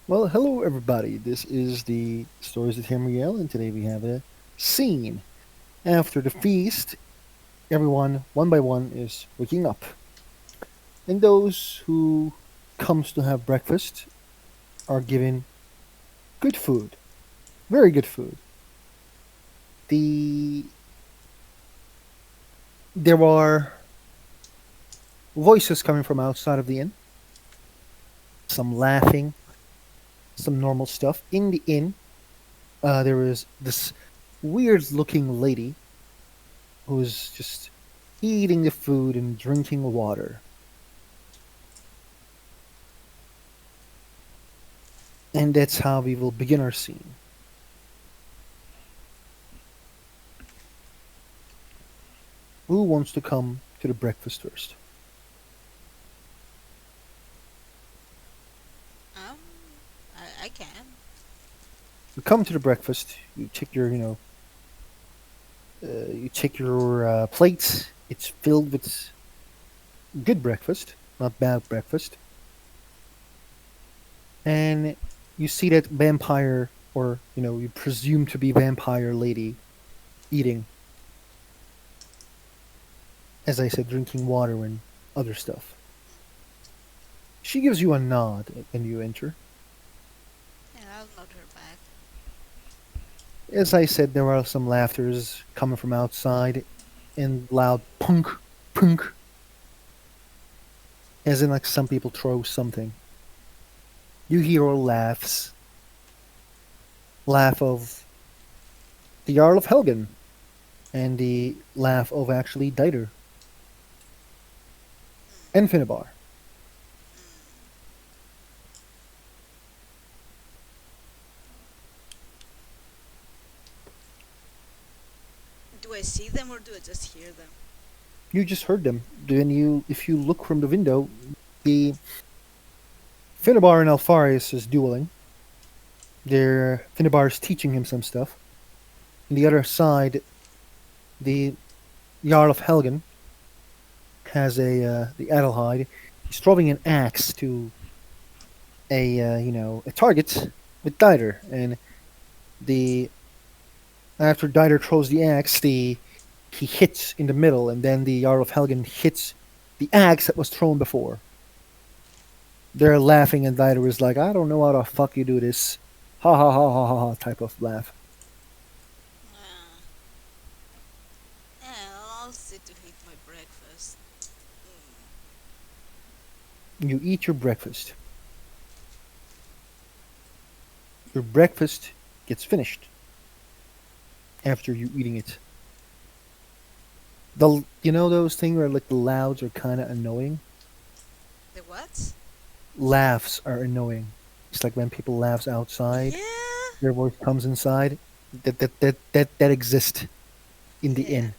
Well, hello everybody. This is the Stories of Tamriel, and today we have a scene. After the feast, everyone, one by one, is waking up. And those who comes to have breakfast are given good food, very good food. The There are voices coming from outside of the inn, some laughing, some normal stuff. In the inn, there is this weird-looking lady who's just eating the food and drinking water. And that's how we will begin our scene. Who wants to come to the breakfast first? Um, I can. You come to the breakfast. You check your, you check your plate. It's filled with good breakfast, not bad breakfast. And you see that vampire, or you presume to be vampire lady, eating. As I said, drinking water and other stuff. She gives you a nod when you enter. Yeah, I'll nod her back. As I said, there are some laughters coming from outside and loud punk, punk, as in like some people throw something. You hear all laughs, laugh of the Jarl of Helgen, and the laugh of actually Dieter and Finnebar. Do I see them or do I just hear them? You just heard them. If you look from the window, the Finnebar and Alpharius is dueling. Finnebar is teaching him some stuff. On the other side, the Jarl of Helgen has the Adelheid. He's throwing an axe to a target with Dieter, and the after Dieter throws the axe, the he hits in the middle, and then the Jarl of Helgen hits the axe that was thrown before. They're laughing, and Dieter is like, "I don't know how the fuck you do this." Ha ha ha ha ha ha type of laugh. Uh, yeah, I'll sit to eat my breakfast. You eat your breakfast. Your breakfast gets finished after you eating it. Those things where like the louds are kind of annoying. The what? Laughs are annoying. It's like when people laughs outside, Yeah, their voice comes inside. That exists in the yeah, inn.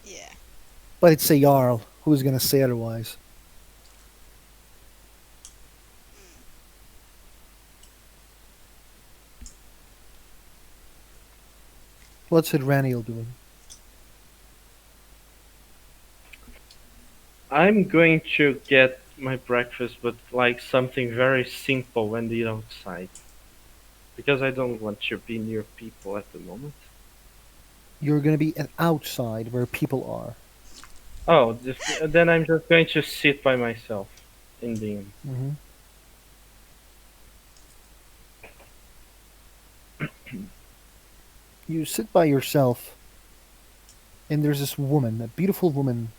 yeah. But it's a jarl. Who's gonna say otherwise? What's Raniel doing? I'm going to get my breakfast, but like something very simple and eat outside. Because I don't want to be near people at the moment. You're gonna be outside where people are. Oh, then I'm just going to sit by myself in the inn. Hmm. You sit by yourself, and there's this woman, a beautiful woman,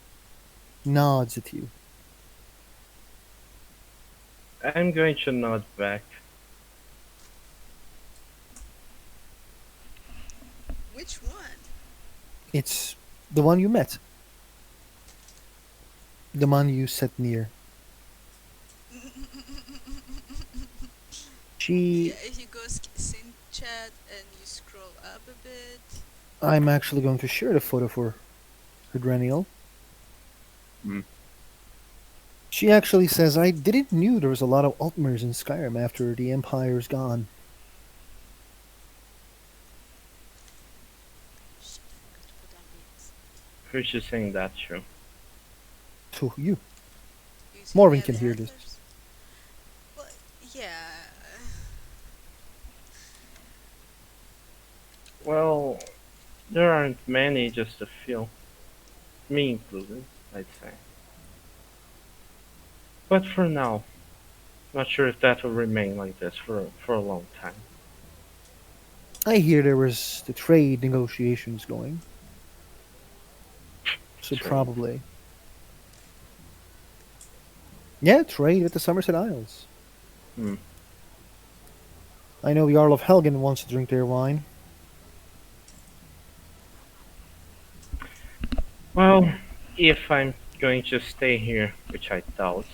nods at you. I'm going to nod back. Which one? It's the one you met, the one you sat near. Yeah, She. if you go in chat and you scroll up a bit. I'm actually going to share the photo for Raniel. Hmm. She actually says, I didn't knew there was a lot of Altmers in Skyrim after the Empire's gone. Shit, I forgot to put on mute. Who's just saying that, Joe? To you. You see, Morven yeah, can the hear this. antlers. Well, Yeah. Well, there aren't many, just a few. Me included, I'd say. But for now, not sure if that will remain like this for a long time. I hear there was the trade negotiations going, so Trade. probably. Yeah, trade with the Somerset Isles. Hmm. I know the Jarl of Helgen wants to drink their wine. Well, if I'm going to stay here, which I doubt,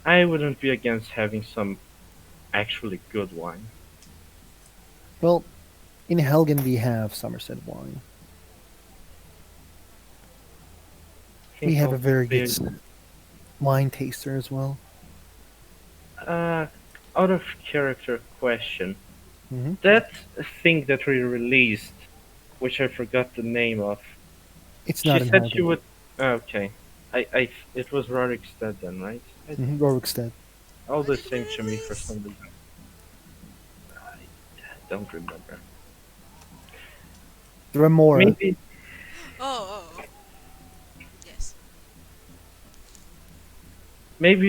I wouldn't be against having some actually good wine. Well, in Helgen we have Somerset wine. I We think have a I'll very good be wine taster as well. uh, out of character question. Hmm. That thing that we released, which I forgot the name of. It's She not in said she Helgen. would. Okay, it was Rorikstead then, right? Rorikstead. All What the did we same to me for release? some reason. I don't remember. Dremora. Maybe Oh, yes.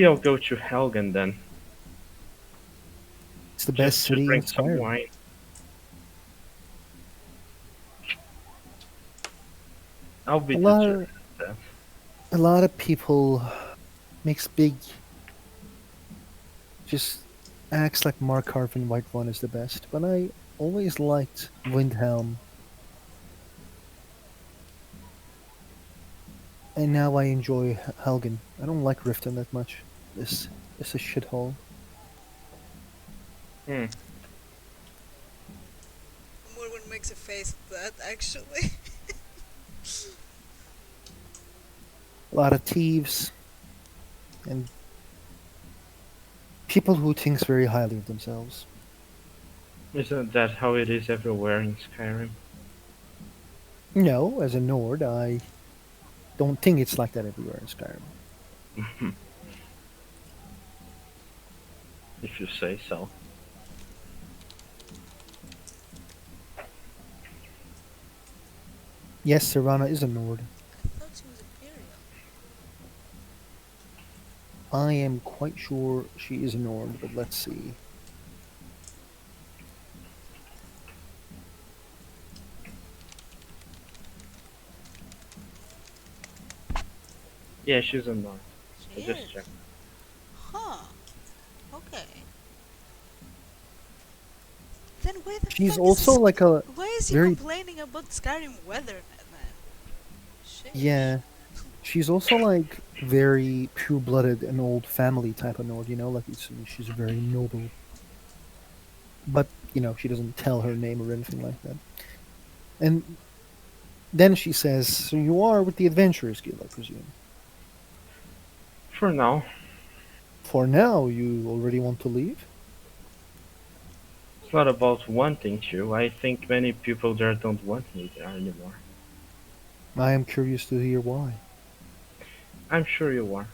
I'll go to Helgen then, It's the best just to city in drink some Skyrim. wine. I'll be A lot, determined at that. a lot of people makes big, just acts like Mark Carvin Whiterun is the best, but I always liked Windhelm, and now I enjoy Helgen. I don't like Riften that much. This is a shithole. Hmm. Morgan makes a face at that, actually. A lot of thieves and people who thinks very highly of themselves. Isn't that how it is everywhere in Skyrim? No, as a Nord, I don't think it's like that everywhere in Skyrim. If you say so. Yes, Serana is a Nord. I thought she was Imperial. I am quite sure she is a Nord, but let's see. Yeah, she's a North. She I just is. checked. Huh. Okay. Then why the She's fuck is also this? like a Why is he very, complaining about Skyrim weather, man? Sheesh. yeah, she's also like very pure-blooded and old family type of Nord, like she's very noble. But, she doesn't tell her name or anything like that. And then she says, "So you are with the Adventurers Guild, I presume. For now, For now, you already want to leave? it's not about wanting to. I think many people there don't want me there anymore. I am curious to hear why. I'm sure you are.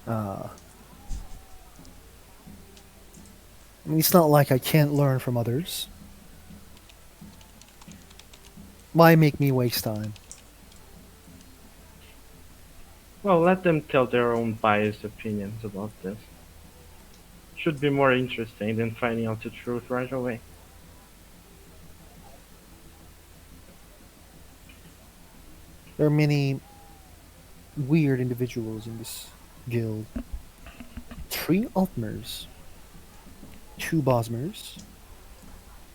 Ah, I mean, it's not like I can't learn from others. Why make me waste time? Well, let them tell their own biased opinions about this. Should be more interesting than finding out the truth right away. There are many weird individuals in this guild. 3 Altmers, 2 Bosmers,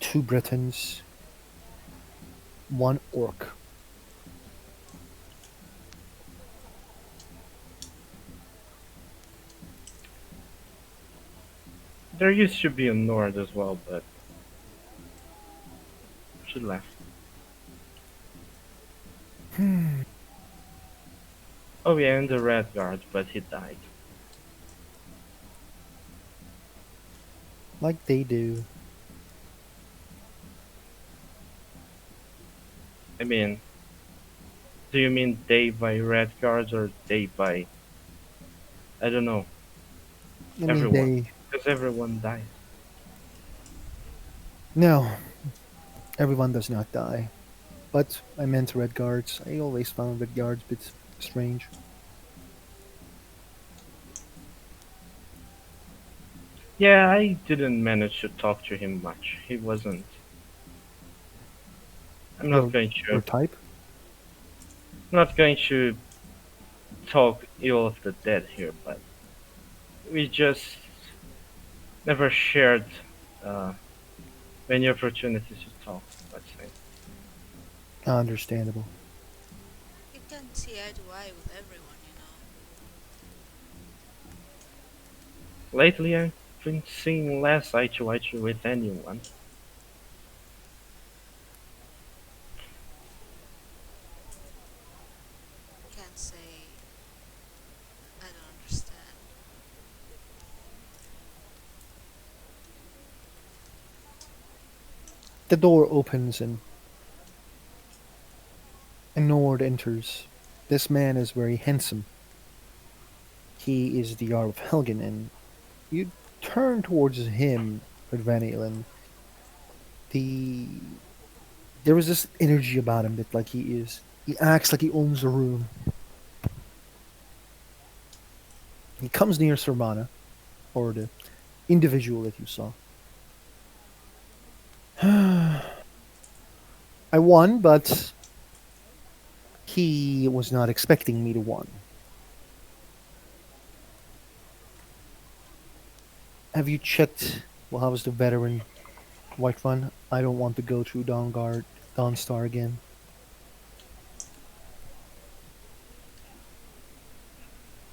2 Britons, 1 Orc. There used to be a Nord as well, but she left. Hmm, Oh yeah, and the Red Guard, but he died. like they do. I mean, do you mean they by Red Guards or they by I don't know. I mean, Everyone. they. Because everyone dies. No, everyone does not die. But I meant red guards. I always found red guards a bit strange. Yeah, I didn't manage to talk to him much. He wasn't. I'm not Your going your to. type? Not going to talk ill of the dead here, but we just never shared uh, many opportunities to talk. Let's say. Understandable. You can't see eye to eye with everyone, you know. Lately, I've been seeing less eye to eye with anyone. Can't say I don't understand. The door opens and a Nord enters. This man is very handsome. He is the Jarl of Helgen, and you turn towards him, Redvaniel, and the there is this energy about him that like he acts like he owns the room. He comes near Servana, or the individual that you saw. I won, but he was not expecting me to win. Have you checked? Well, how was the veteran White Run? I don't want to go through Dawnstar again.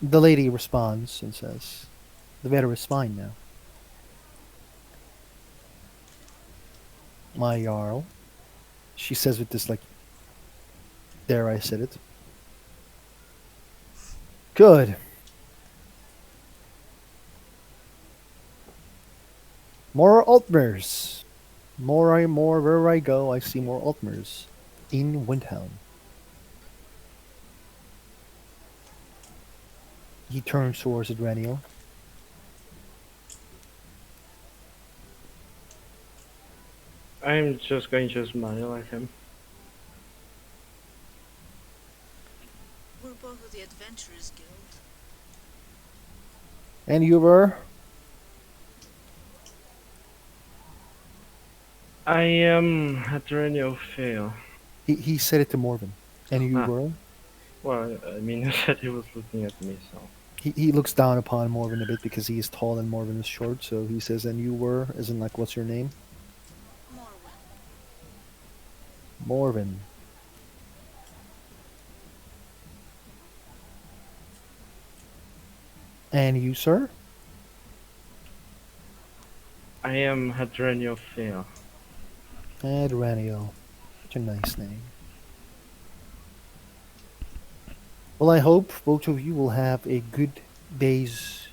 The lady responds and says, "The veteran is fine now." My Jarl, she says with this like, "There, I said it." Good. More Altmers. More wherever I go, I see more Altmers in Windhelm. He turns towards Adrenial. I'm just going to smile at him. We're both of the Adventurers Guild. And you were? I am Adrenio Fail. He said it to Morven. And Oh, you Ah, were? well, I mean, he said he was looking at me, so. He looks down upon Morven a bit because he is tall and Morven is short, so he says, "And you were," as in like, "What's your name?" Morwen. Morven. And you, sir? I am Adrenio Fail. Adrenial. Such a nice name. Well, I hope both of you will have a good day's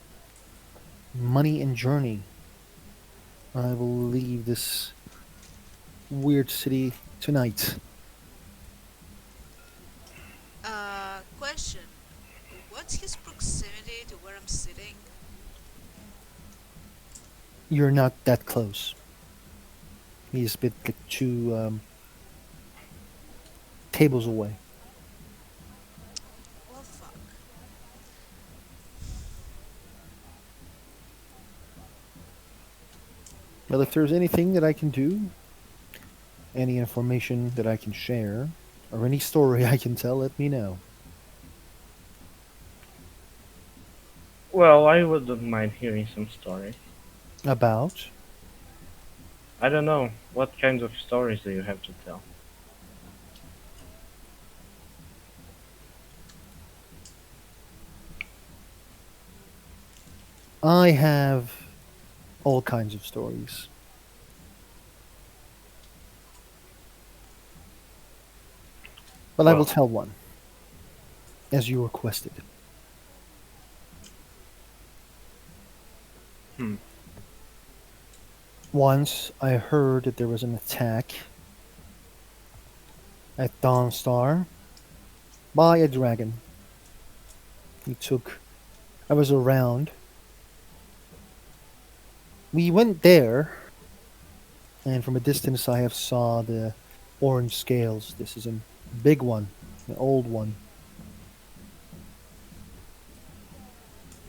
money and journey. I will leave this weird city tonight. Question. What's his proximity to where I'm sitting? You're not that close. He's a bit like two tables away. Well, fuck. Well, if there's anything that I can do, any information that I can share, or any story I can tell, let me know. Well, I wouldn't mind hearing some stories. About? I don't know. What kinds of stories do you have to tell? I have all kinds of stories. But I will Well, tell one, as you requested. hmm. Once I heard that there was an attack at Dawnstar by a dragon. He took. I was around We went there, and from a distance I have saw the orange scales. This is a big one, an old one.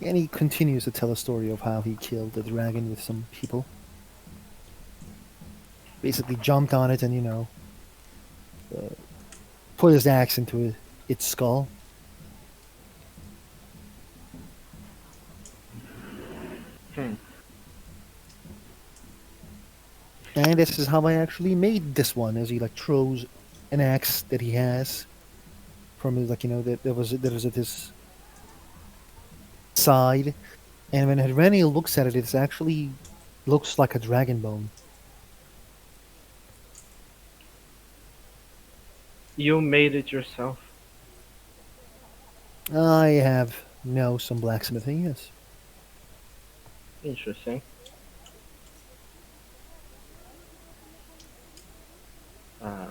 And he continues to tell a story of how he killed the dragon with some people. Basically jumped on it and, uh, put his axe into its skull. Hmm. And this is how I actually made this one, as he like throws an axe that he has from his, that was at his side. And when Reniel looks at it, it actually looks like a dragon bone. You made it yourself. I have know some blacksmithing, yes. Interesting. Uh,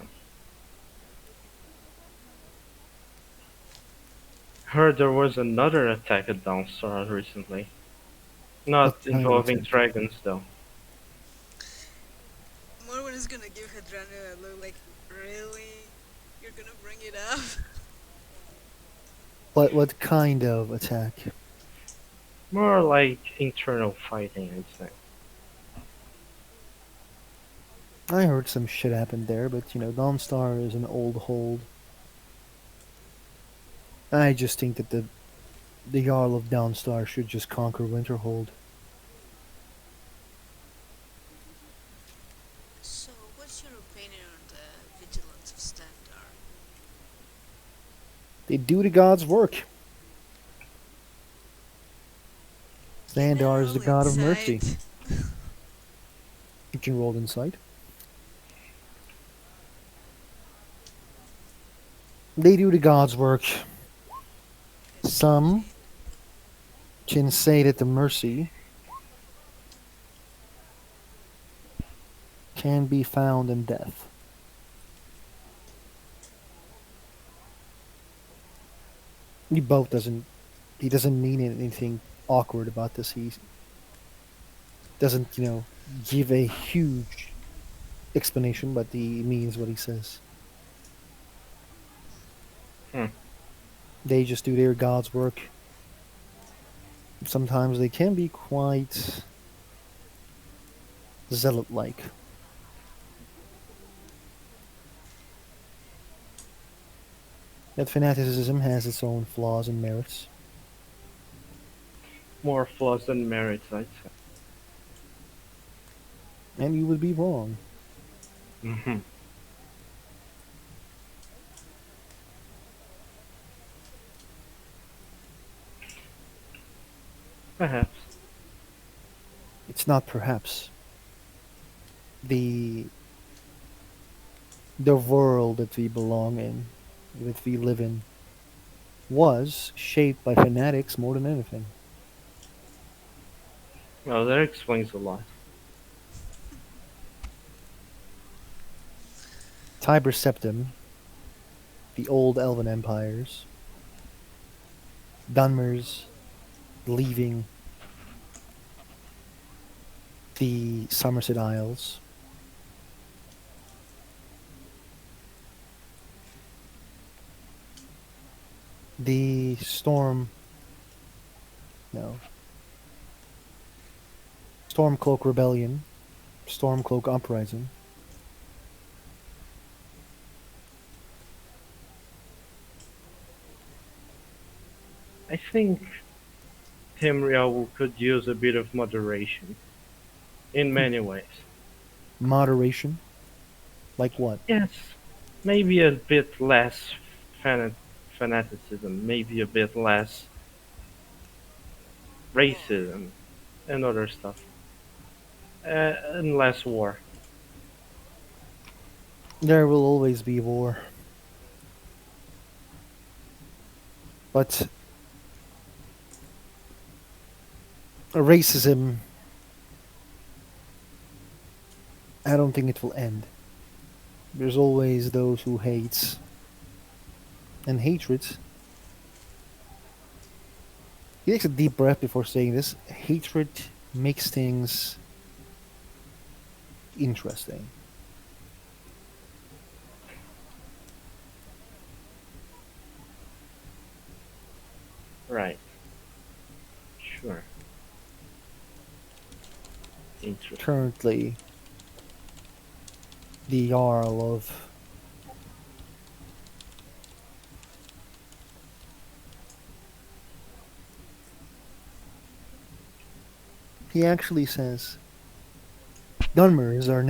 Heard there was another attack at Dawnstar recently. Not What kind of involving attack? dragons, though. Morwen is gonna give Hadranu a look like, really? You're gonna bring it up? What kind of attack? More like internal fighting, I'd say. I heard some shit happened there, but Dawnstar is an old hold. I just think that the Jarl of Dawnstar should just conquer Winterhold. So, what's your opinion on the vigilance of Standar? They do the god's work. Can I Xandar is the roll god of mercy. insight? You can roll insight. They do the god's work. Some can say that the mercy can be found in death. He doesn't mean anything awkward about this. He doesn't, give a huge explanation, but he means what he says. Hmm. They just do their god's work. Sometimes they can be quite zealot-like. That fanaticism has its own flaws and merits. More flaws than merits, I'd say. And you would be wrong. Hmm. Perhaps. It's not perhaps. The the world that we belong in, that we live in, was shaped by fanatics more than anything. Well, that explains a lot. Tiber Septim, the old elven empires, Dunmers leaving the Somerset Isles, the Storm, no, Stormcloak Rebellion, Stormcloak Uprising. I think Timriel could use a bit of moderation. In many ways. Moderation, like what? Yes. Maybe a bit less fanat- fanaticism, maybe a bit less racism and other stuff. And less war. There will always be war. But racism, I don't think it will end. There's always those who hate. And hatred. He takes a deep breath before saying this. Hatred makes things interesting. Right. Sure. Interesting. Currently, the Jarl of he actually says Dunmers are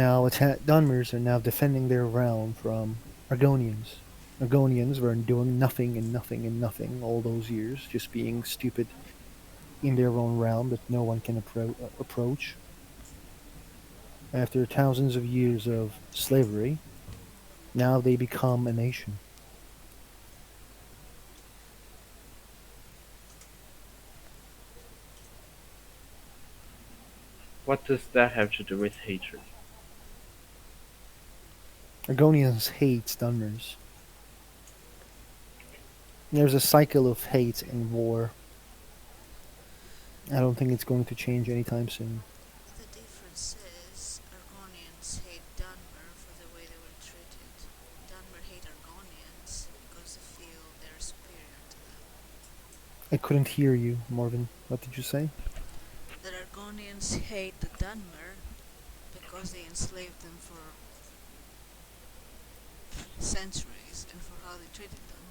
now defending their realm from Argonians. Argonians were doing nothing and nothing and nothing all those years, just being stupid in their own realm that no one can approach. After thousands of years of slavery, now they become a nation. What does that have to do with hatred? Argonians hate Dunmers. There's a cycle of hate and war. I don't think it's going to change anytime soon. The difference is Argonians hate Dunmer for the way they were treated. Dunmer hate Argonians because they feel they're superior to them. I couldn't hear you, Morgan. What did you say? That Argonians hate the Dunmer because they enslaved them for centuries and for how they treated them.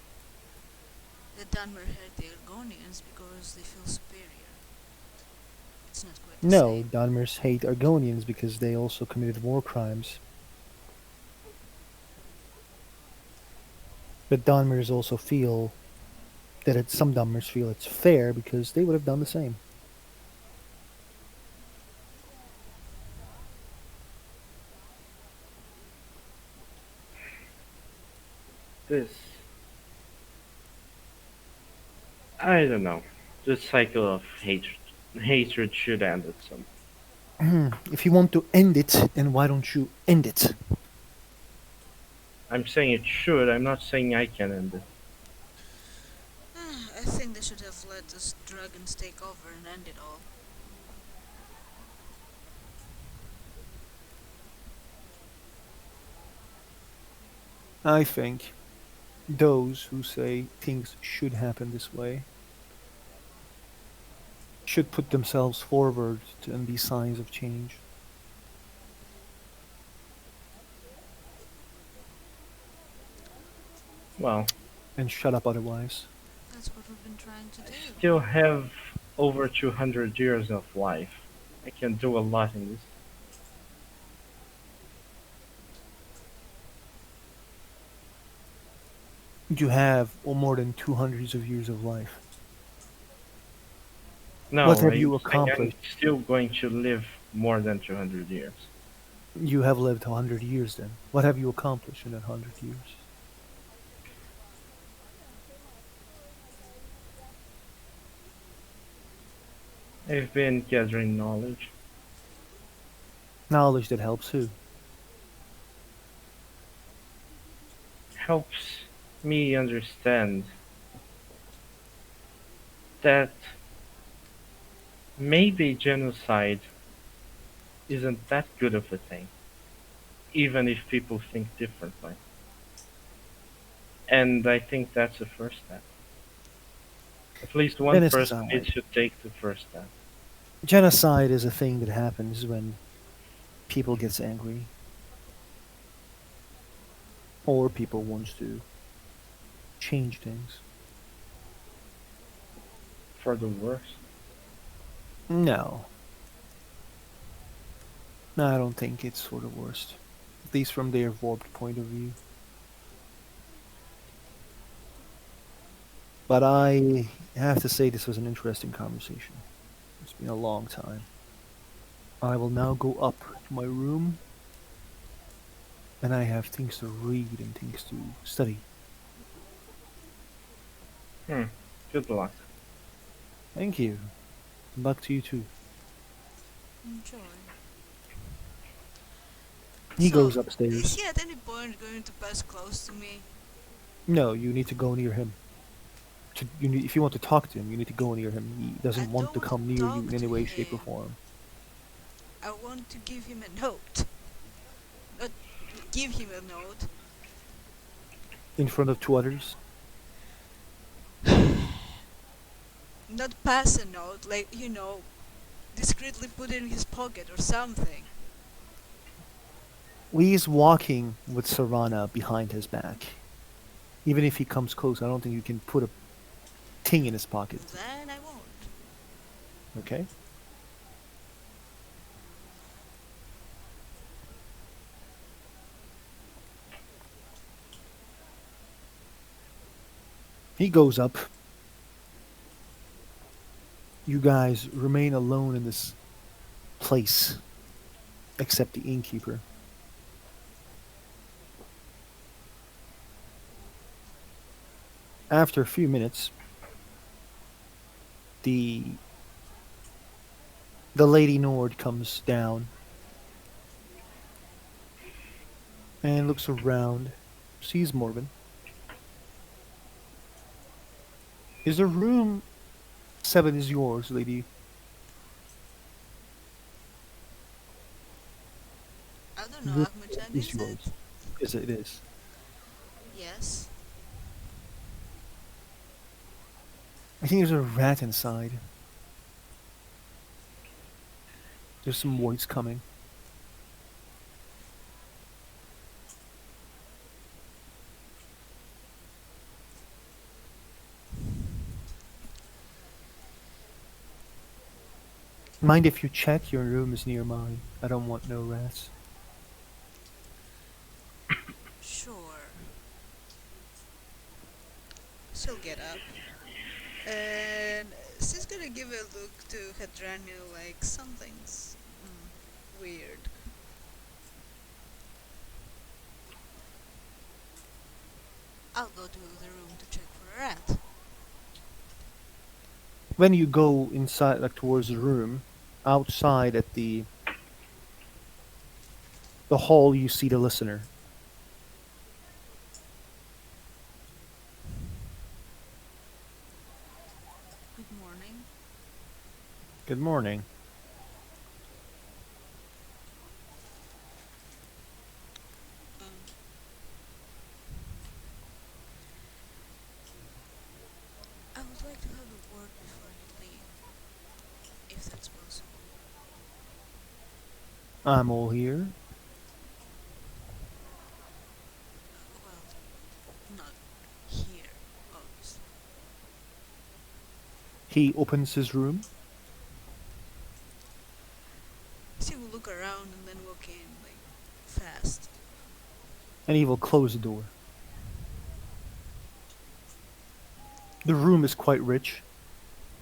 The Dunmer hate the Argonians because they feel superior. It's not quite the No, same. Dunmers hate Argonians because they also committed war crimes. But Dunmers also feel that some Dunmers feel it's fair because they would have done the same. This. I don't know. This cycle of hatred should end at some. If you want to end it, then why don't you end it? I'm saying it should. I'm not saying I can end it. I think they should have let us dragons take over and end it all. I think those who say things should happen this way should put themselves forward and be signs of change. Well, And shut up otherwise. That's what we've been trying to I do. still have over 200 years of life. I can do a lot in this. You have more than 200 of years of life. No, What have I'm you saying I'm accomplished? still going to live more than 200 years. You have lived 100 years then. What have you accomplished in that 100 years? I've been gathering knowledge. Knowledge that helps who? Helps me understand that maybe genocide isn't that good of a thing, even if people think differently. And I think that's the first step. At least one person needs Genocide. to take the first step. Genocide is a thing that happens when people gets angry or people wants to change things. For the worst. No. No, I don't think it's for the worst. At least from their warped point of view. But I have to say this was an interesting conversation. It's been a long time. I will now go up to my room and I have things to read and things to study. Good luck. Thank you. Luck to you too. Enjoy. He So, goes is upstairs. he at any point going to pass close to me? No, you need to go near him. If you want to talk to him, you need to go near him. He I doesn't want don't to want come to near you talk in any to way, shape, or him. form. I want to give him a note. give him a note. In front of two others. Not pass a note, like, discreetly put it in his pocket or something. Lee is walking with Savannah behind his back. Even if he comes close, I don't think you can put a thing in his pocket. Then I won't. Okay? He goes up. You guys remain alone in this place, except the innkeeper. After a few minutes, the the Lady Nord comes down and looks around, sees Morbin. Is the room 7 is yours, lady? I don't know, Room Ahmed-chan, is is it? yours. Yes, it is. Yes. I think there's a rat inside. There's some voice coming. Mind if you check your room is near mine? I don't want no rats. Sure. She'll get up. And she's gonna give a look to Hadranu like something's weird. I'll go to the room to check for a rat. When you go inside, like towards the room, outside at the hall, you see the listener. Good morning. Good morning. Um, I would like to have a word before you leave, if that's possible. I'm all here. Well, not here, obviously. He opens his room. She will look around and then walk in, like, fast. And he will close the door. The room is quite rich.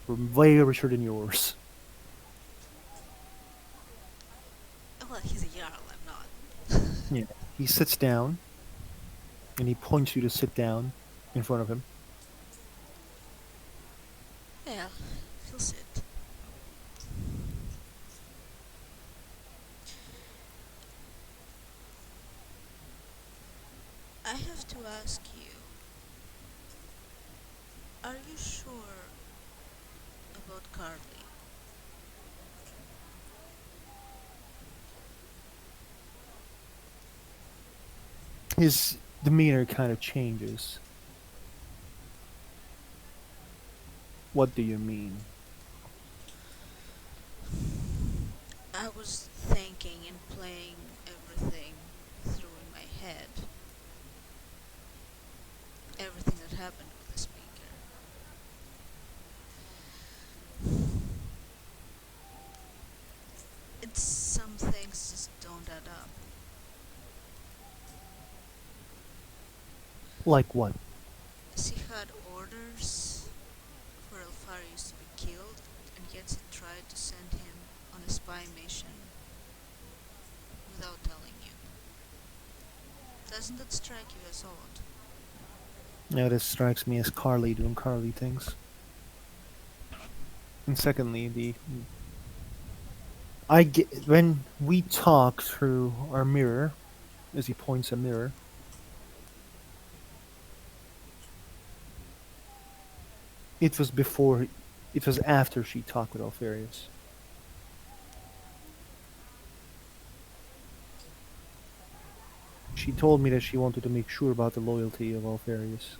Way richer than yours. Well, he's a Jarl, I'm not. Yeah. He sits down. And he points you to sit down in front of him. Yeah, he'll sit. I have to ask you, are you sure about Carly? His demeanor kind of changes. What do you mean? I was thinking and playing everything through in my head. Everything that happened with the speaker. It's some things just don't add up. Like what? She had orders for Alfarius to be killed, and yet she tried to send him on a spy mission without telling you. Doesn't that strike you as odd? Now this strikes me as Carly doing Carly things. And secondly, I get when we talk through our mirror, as he points a mirror. It was before, it was after she talked with Alfarius. She told me that she wanted to make sure about the loyalty of Alfarius.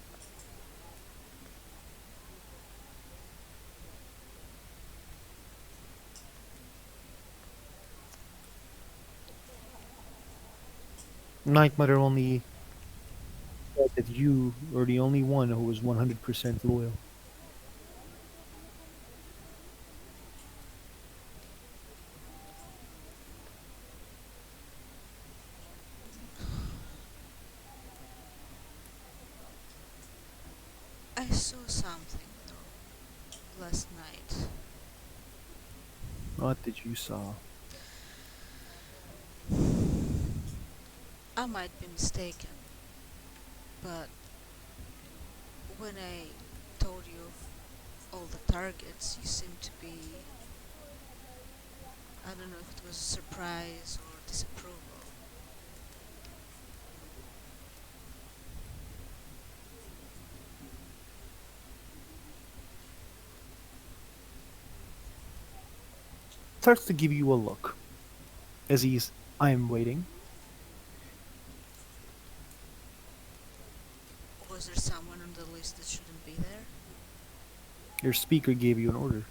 Night Mother only said that you were the only one who was 100% loyal. I saw something though last night. What did you saw? I might be mistaken, but when I told you of all the targets, you seemed to be, I don't know if it was a surprise or disapproval. Starts to give you a look as I am waiting. Was there someone on the list that shouldn't be there? Your speaker gave you an order.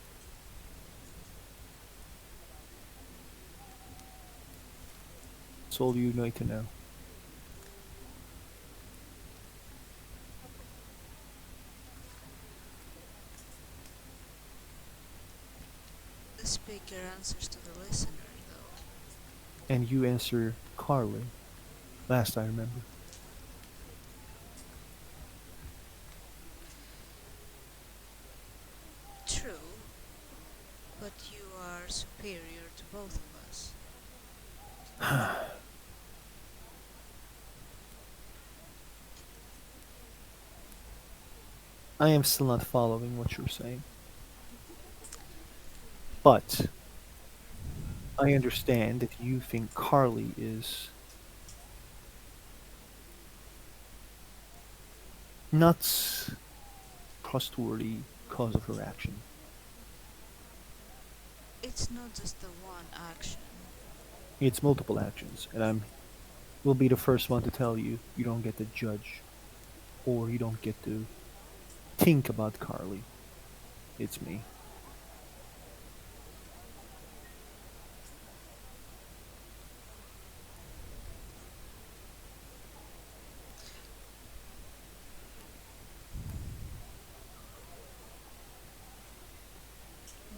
That's all you need to know. The speaker answers to the listener, though. And you answer Carly. Last I remember. True, but you are superior to both of us. I am still not following what you're saying. But I understand that you think Carly is not trustworthy because of her action. It's not just the one action. It's multiple actions, and I'm will be the first one to tell you you don't get to judge or you don't get to think about Carly. It's me.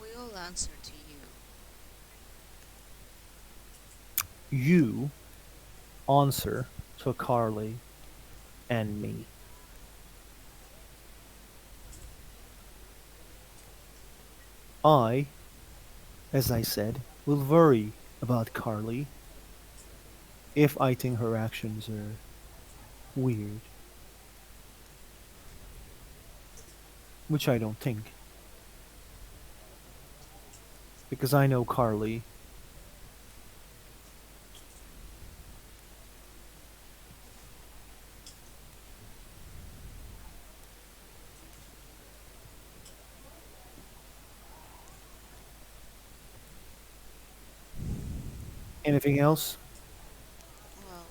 We all answer to you. You answer to Carly and me. I, as I said, will worry about Carly if I think her actions are weird, which I don't think. Because I know Carly. Anything else? Well,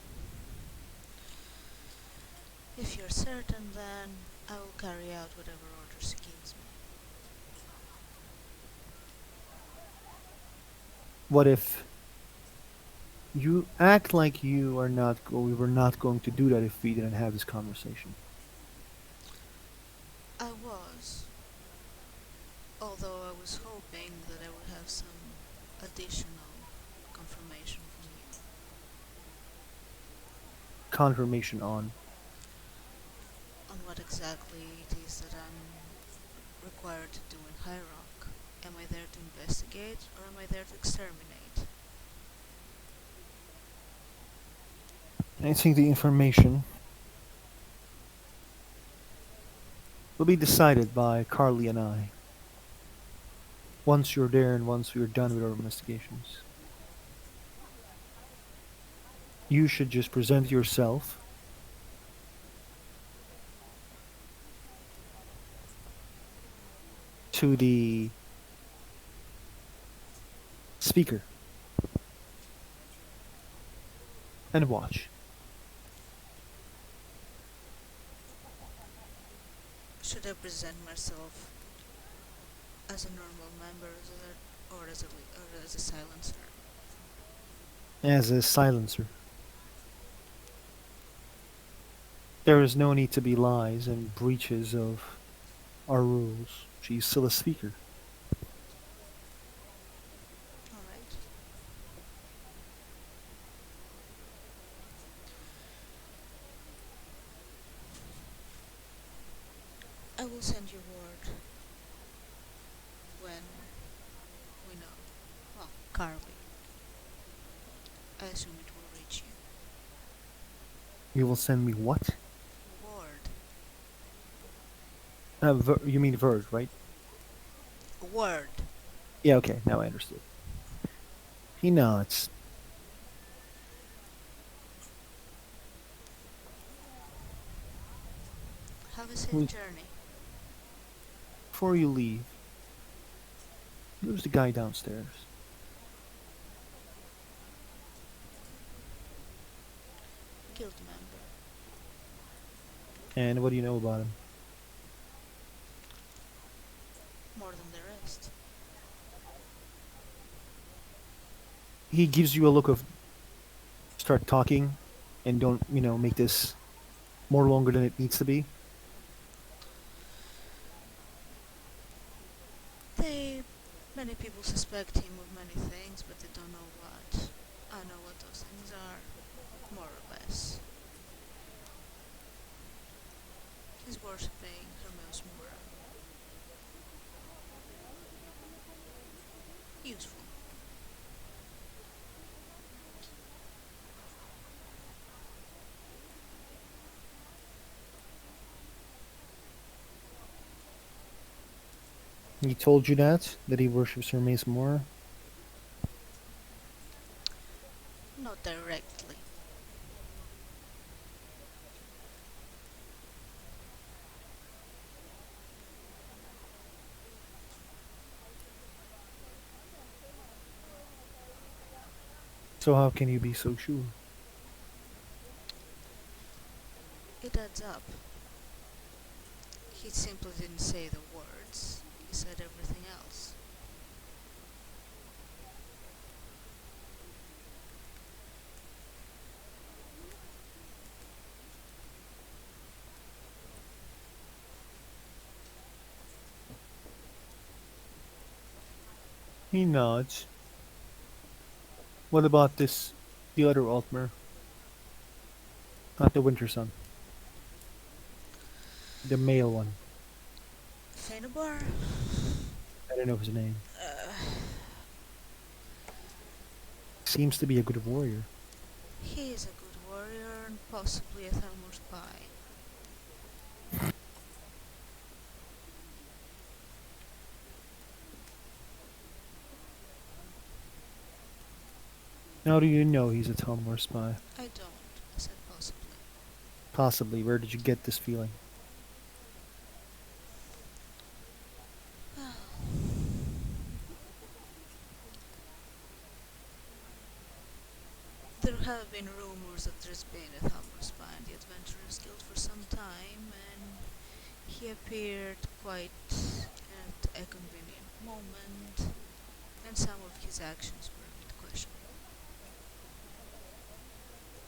if you're certain, then I will carry out whatever orders he gives me. What if you act like you are not, we were not going to do that if we didn't have this conversation? I was, although I was hoping that I would have some additional confirmation from you Confirmation on. on what exactly it is that I'm required to do in High Rock. Am I there to investigate or am I there to exterminate? I think the information will be decided by Carly and I once you're there and once we're done with our investigations. You should just present yourself to the speaker and watch. Should I present myself as a normal member or as a silencer? As a silencer. There is no need to be lies and breaches of our rules. She's still a speaker. Alright. I will send you word when we know. Well, Carly. I assume it will reach You will send me what? you. Word. You mean Verge, right? Word. Yeah, okay, now I understood. He nods. Have a safe Hmm. journey. Before you leave, who's the guy downstairs? Guild member. And what do you know about him? More than the rest. He gives you a look of start talking and don't, make this more longer than it needs to be. They. Many people suspect him of many things, but they don't know what. I know what those things are, more or less. He's worshipping Hermes Mora. Useful. He told you that he worships Hermes more. Not directly. So how can you be so sure? It adds up. He simply didn't say the words, he said everything else. He nods. What about the other Altmer? Not the Winter Sun. The male one. Fenabar? I don't know his name. Uh, Seems to be a good warrior. he is a good warrior and possibly a Thalmor spy. How do you know he's a Talmor spy? I don't, I said possibly. Possibly. Where did you get this feeling? Well, there have been rumors that there's been a Thalmor spy in the Adventurers Guild for some time, and he appeared quite at a convenient moment, and some of his actions were a bit questionable.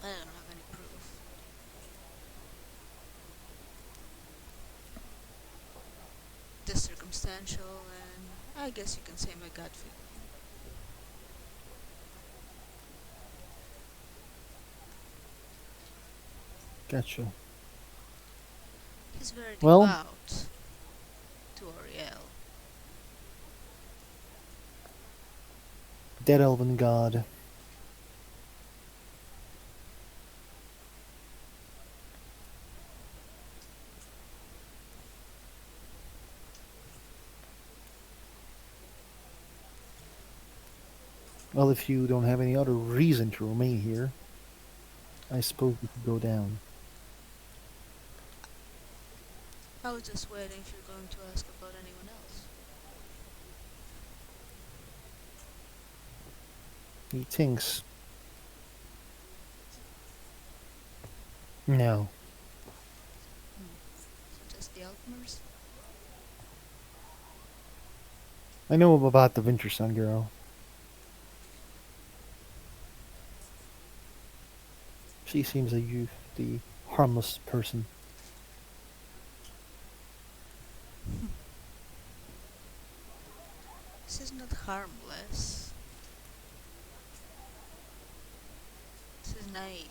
I don't have any proof. Just circumstantial, and I guess you can say my gut feeling. Gotcha. He's very Well, devout to Oriel. dead elven god. Well, if you don't have any other reason to remain here, I suppose we could go down. I was just waiting if you're going to ask about anyone else. He thinks. No. So just the Altmers? I know about the Winter Sun girl. She seems like the harmless person. She's not harmless. She's naive.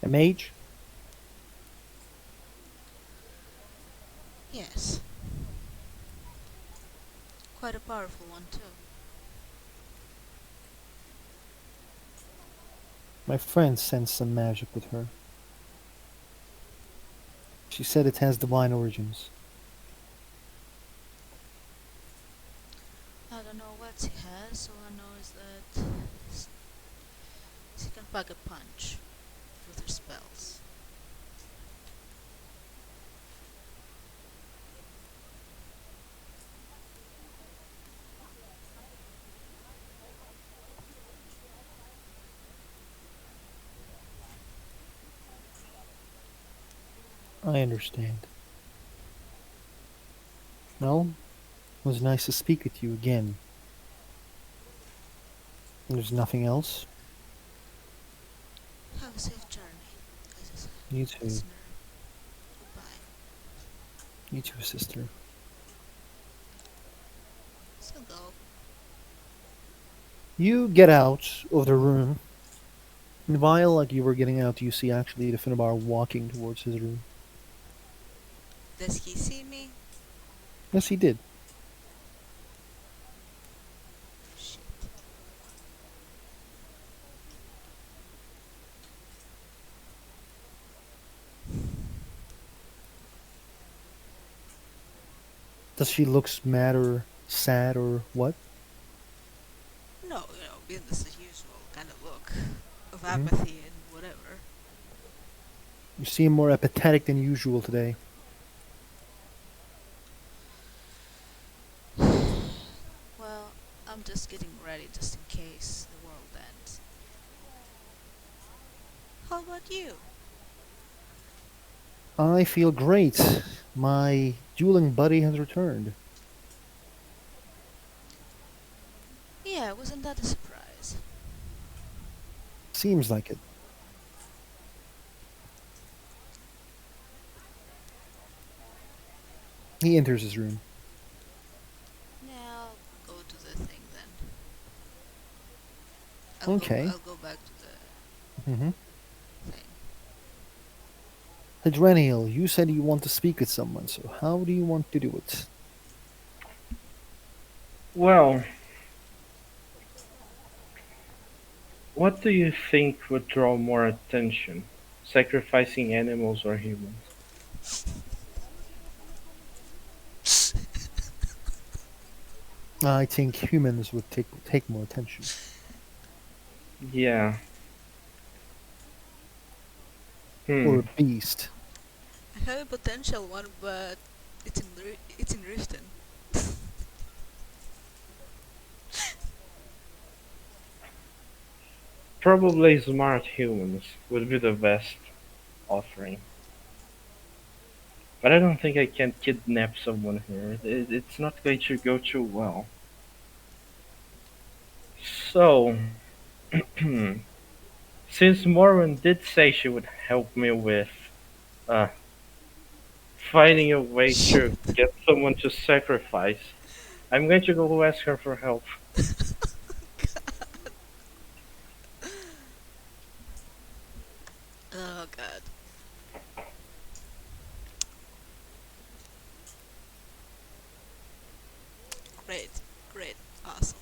A mage? Yes, quite a powerful one too. My friend sensed some magic with her. She said it has divine origins. I don't know what she has. All I know is that she can pack a punch with her spells. I understand. Well, it was nice to speak with you again. There's nothing else? Have a safe journey, as You a too. listener. Goodbye. You too, sister. So go. You get out of the room. And while like you were getting out, you see actually the Finnabar walking towards his room. Does he see me? Yes, he did. Shit. Does she look mad or sad or what? No, business as usual kind of look of Hmm. apathy and whatever. You seem more apathetic than usual today. Well, I'm just getting ready just in case the world ends. How about you? I feel great. My dueling buddy has returned. Yeah, wasn't that a surprise? Seems like it. He enters his room. Yeah, I'll go to the thing then. Okay. I'll go back to Mm-hmm. the thing. Hadrenial, you said you want to speak with someone, so how do you want to do it? Well, what do you think would draw more attention? Sacrificing animals or humans? I think humans would take more attention. Yeah. Or Hmm. a beast. I have a potential one, but it's in Riften. Probably smart humans would be the best offering. But I don't think I can kidnap someone here. It's not going to go too well. So, since Morwen did say she would help me with uh, finding a way Shit. to get someone to sacrifice, I'm going to go ask her for help. Oh god. Great. Great. Awesome.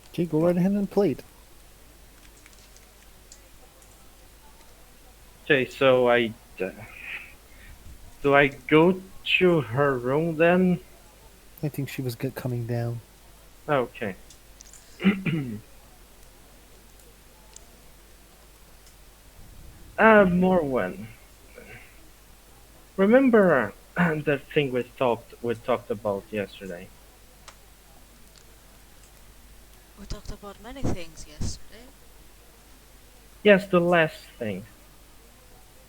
Okay, go right ahead and play it. Okay, so uh, do I go to her room then? I think she was coming down. Okay. Morwen, remember that thing we talked about yesterday? We talked about many things yesterday. Yes, the last thing.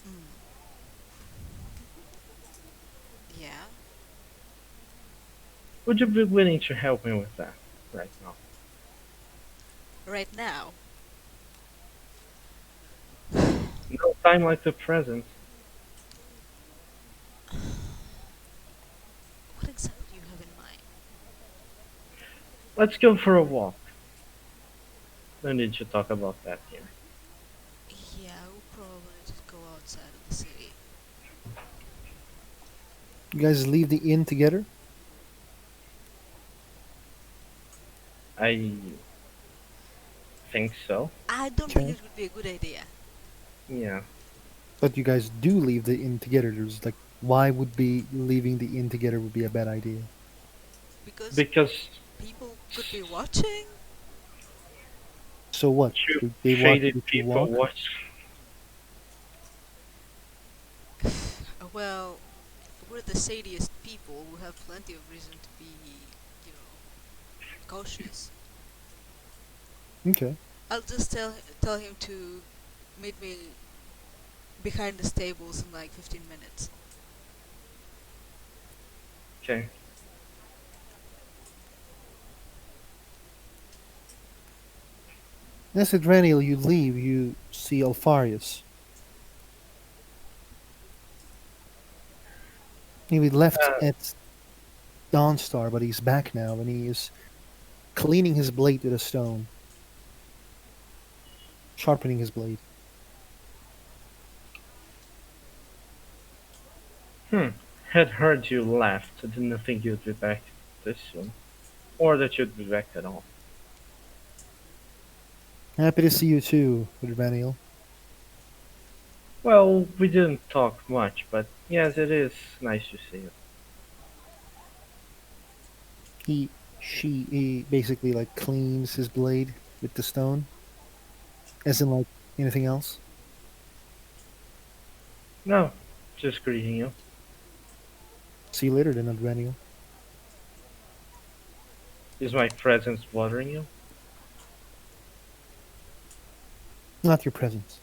Hmm. Would you be willing to help me with that right now? Right now, No time like the present. what exactly do you have in mind? Let's go for a walk. No need to talk about that here. Yeah, we'll probably just go outside of the city. You guys leave the inn together? I think so. I don't think Okay. it would be a good idea Yeah. But you guys do leave the inn together. There's like, why would be leaving the inn together would be a bad idea? because Because people could be watching. So what? two Should they watch faded you to people walk? watch. Well, we're the shadiest people. We have plenty of reason to be, cautious. Okay. I'll just tell him to meet me behind the stables in like 15 minutes. Okay. As at Raniel, you leave, you see Alfarius. He was left Uh, at Dawnstar, but he's back now, and he is cleaning his blade with a stone, sharpening his blade. hmm. Had heard you left. I didn't think you'd be back this soon. Or that you'd be back at all. Happy to see you too, Raniel. Well, we didn't talk much, but yes, it is nice to see you. He basically like cleans his blade with the stone, as in like anything else. No, just greeting you. See you later, then, Raniel. Is my presence bothering you? Not your presence.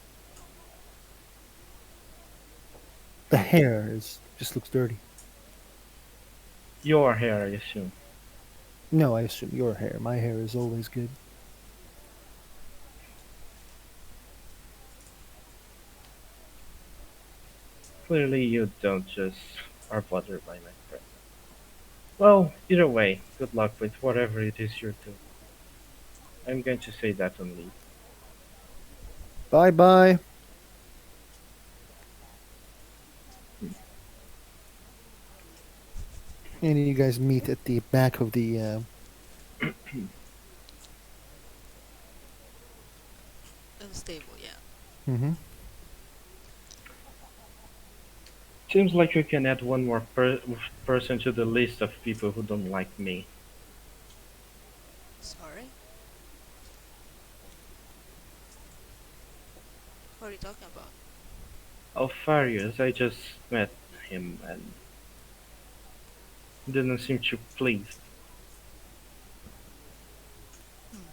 The hair is just looks dirty. Your hair, I assume. No, I assume your hair. My hair is always good. Clearly you don't just are bothered by my presence. Well, either way, good luck with whatever it is you're doing. I'm going to say that on leave. Bye bye. And you guys meet at the back of the. In the stable, yeah. Mhm. Seems like we can add one more person to the list of people who don't like me. Sorry? What are you talking about? Alfarius, I just met him and didn't seem too pleased. Hmm.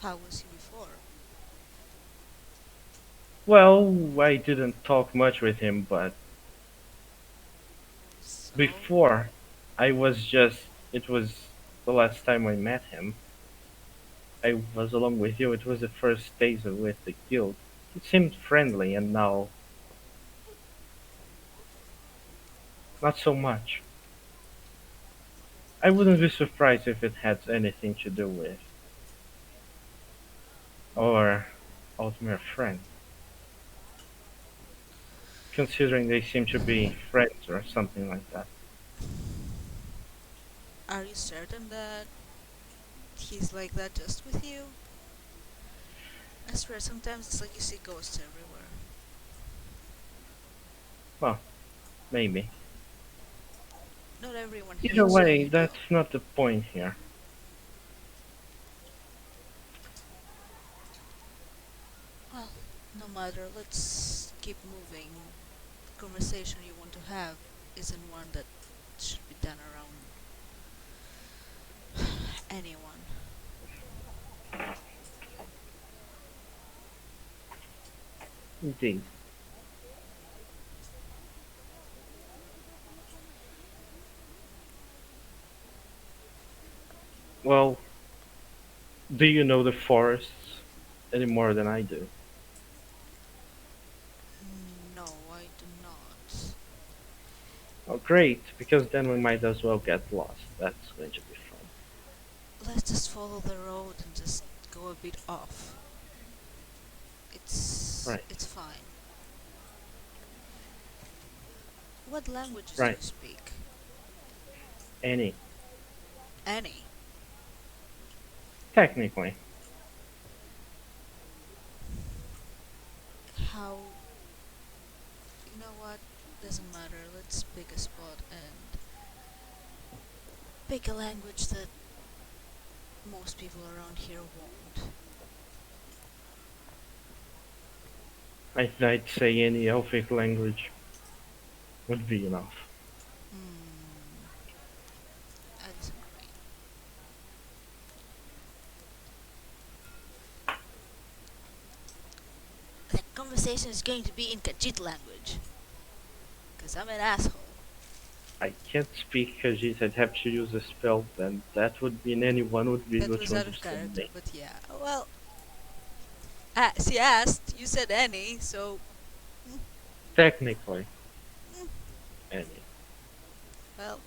How was he before? Well, I didn't talk much with him, but So, before, I was just. It was the last time I met him. I was along with you. It was the first days with the guild. It seemed friendly, and now, not so much. I wouldn't be surprised if it had anything to do with, or ultimate friend, considering they seem to be friends or something like that. are you certain that he's like that just with you? I swear, sometimes it's like you see ghosts everywhere. Well, maybe. Not everyone Either hates you, way, you know. that's not the point here. Well, no matter, let's keep moving. The conversation you want to have isn't one that should be done around anyone. Indeed. Well, do you know the forests any more than I do? No, I do not. Oh, great, because then we might as well get lost. That's going to be fun. Let's just follow the road and just go a bit off. Right, It's fine. What languages do right. you speak? Any. Any? Technically. How? You know what? Doesn't matter. Let's pick a spot and pick a language that most people around here won't. I'd say any Elfic language would be enough. Hmm. I disagree. The conversation is going to be in Khajiit language. Because I'm an asshole. I can't speak Khajiit, I'd have to use a spell, and that would mean anyone would be That able was to out of understand character, me. but yeah. Well, she asked, you said any, so. mm, Technically, mm, any. Well,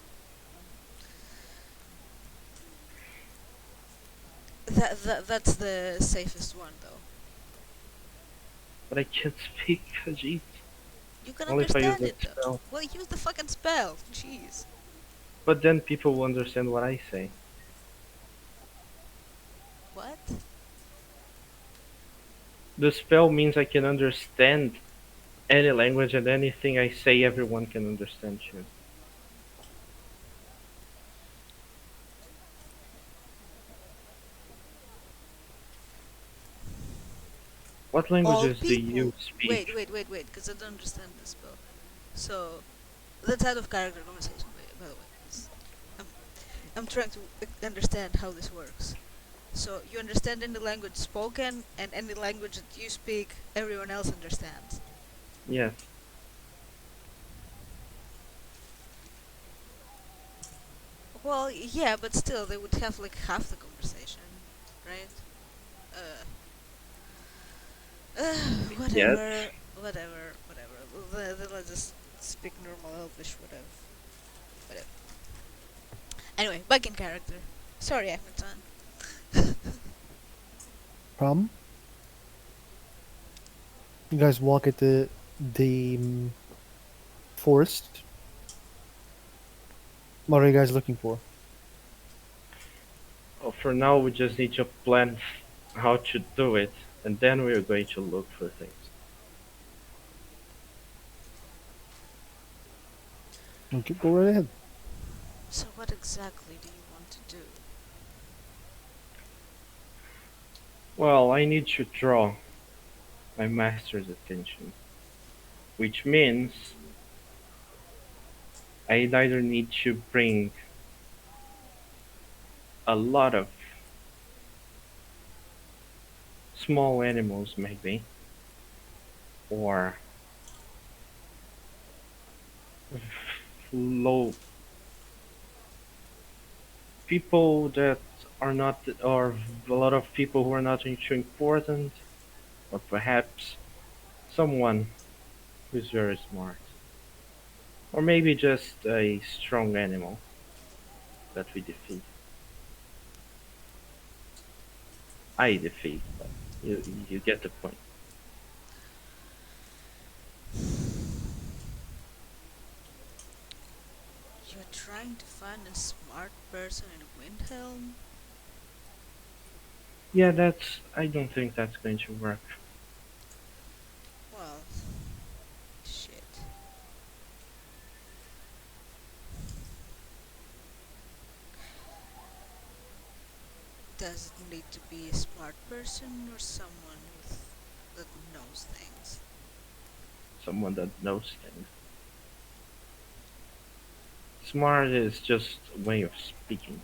that's the safest one, though. But I can't speak Khajiit. You can Only if I use understand a it, though. spell. Well, use the fucking spell. Jeez. But then people will understand what I say. What? The spell means I can understand any language and anything I say everyone can understand too. What All languages do you people. speak? Wait, because I don't understand the spell. So, that's out of character conversation, by the way. I'm, I'm trying to understand how this works. So, you understand any language spoken, and any language that you speak, everyone else understands. Yes. Well, yeah, but still, they would have like half the conversation, right? Uh, Yes. whatever. Let's just speak normal Elvish, whatever. Anyway, back in character. Sorry, Ahmed-san. Problem? You guys walk at the forest. What are you guys looking for? Well, for now, we just need to plan how to do it, and then we are going to look for things. Okay, go right ahead. So, what exactly do you want to do? Well, I need to draw my master's attention, which means I either need to bring a lot of small animals, maybe, or low people that are not, or a lot of people who are not too important, or perhaps someone who's very smart, or maybe just a strong animal that we defeat. I defeat, but you get the point. You're trying to find a smart person in Windhelm? Yeah, that's. I don't think that's going to work. Well, shit. Does it need to be a smart person or someone that knows things? Someone that knows things. Smart is just a way of speaking.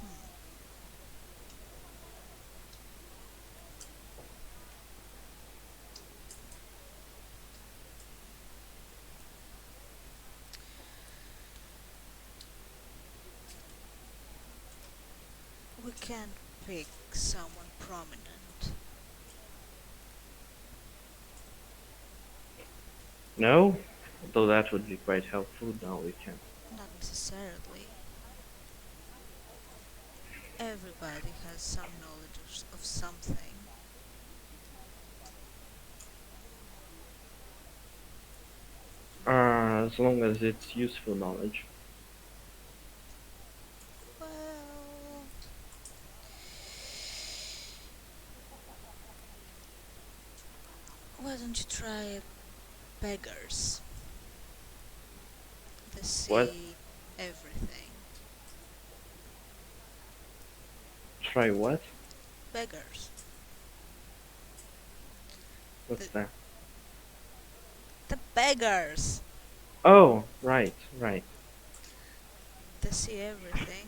Hmm. can't pick someone prominent. No? Though that would be quite helpful. No, we can't. Not necessarily. Everybody has some knowledge of something. As long as it's useful knowledge. Well, why don't you try beggars? They What? see everything. Try what? Beggars. What's The, that? the beggars! Oh, right, right. They see everything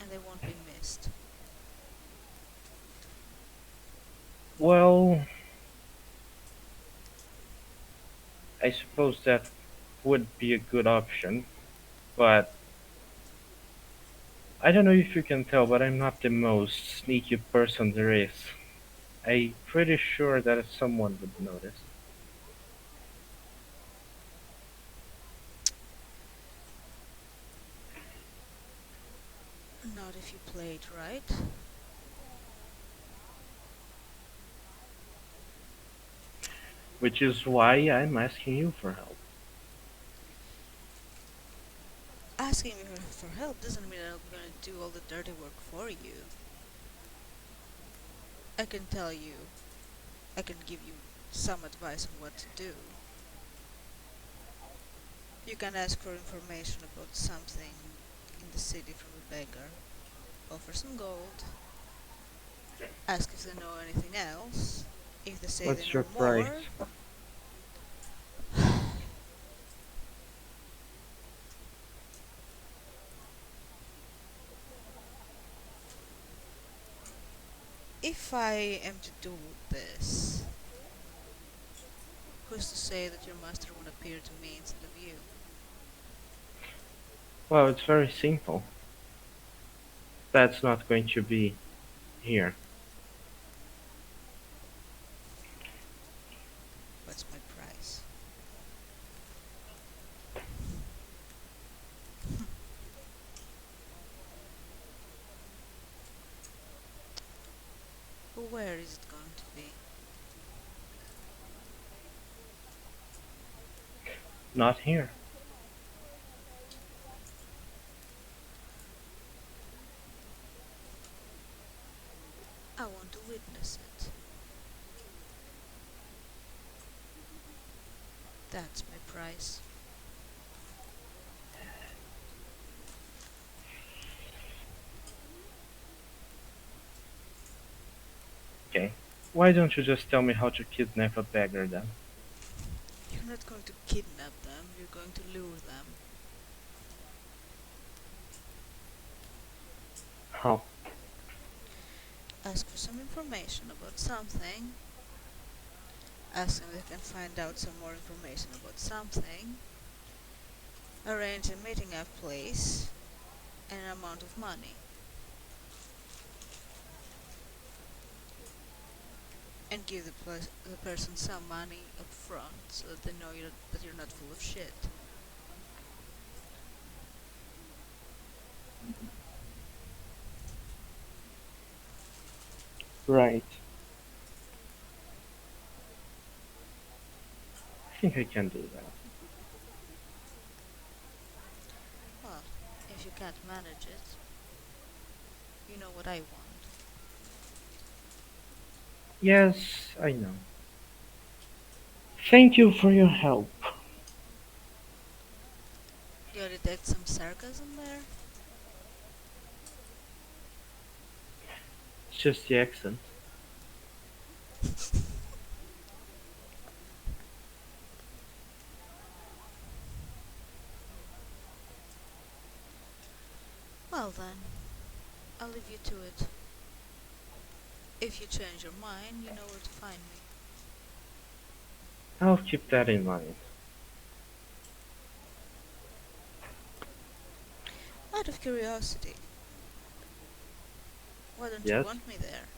and they won't be missed. Well, I suppose that would be a good option, but I don't know if you can tell, but I'm not the most sneaky person there is. I'm pretty sure that someone would notice. Not if you play it right. Which is why I'm asking you for help. Asking me for help doesn't mean I'm gonna do all the dirty work for you. I can tell you, I can give you some advice on what to do. You can ask for information about something in the city from a beggar, offer some gold, ask if they know anything else. If they say they What's your know price? more, if I am to do this, who's to say that your master would appear to me instead of you? Well, it's very simple. That's not going to be here. What's my price? Where is it going to be? Not here. I want to witness it. That's my price. Okay. Why don't you just tell me how to kidnap a beggar then? You're not going to kidnap them, you're going to lure them. How? Ask for some information about something. Ask them if they can find out some more information about something. Arrange a meeting up place and an amount of money. And give the person some money up front so that they know that you're not full of shit. Right. I think I can do that. Well, if you can't manage it, you know what I want. Yes, I know. Thank you for your help. Do you detect some sarcasm there? It's just the accent. Well then, I'll leave you to it. If you change your mind, you know where to find me. I'll keep that in mind. Out of curiosity, Why don't you Yes, want me there?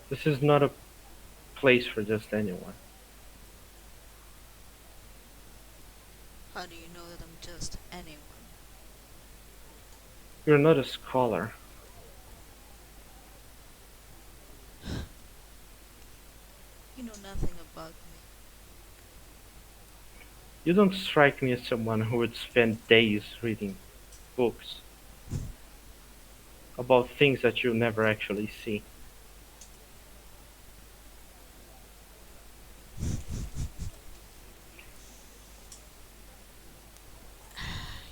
this is not a place for just anyone. How do you know that I'm just anyone? You're not a scholar. You know nothing about me. You don't strike me as someone who would spend days reading books about things that you never actually see.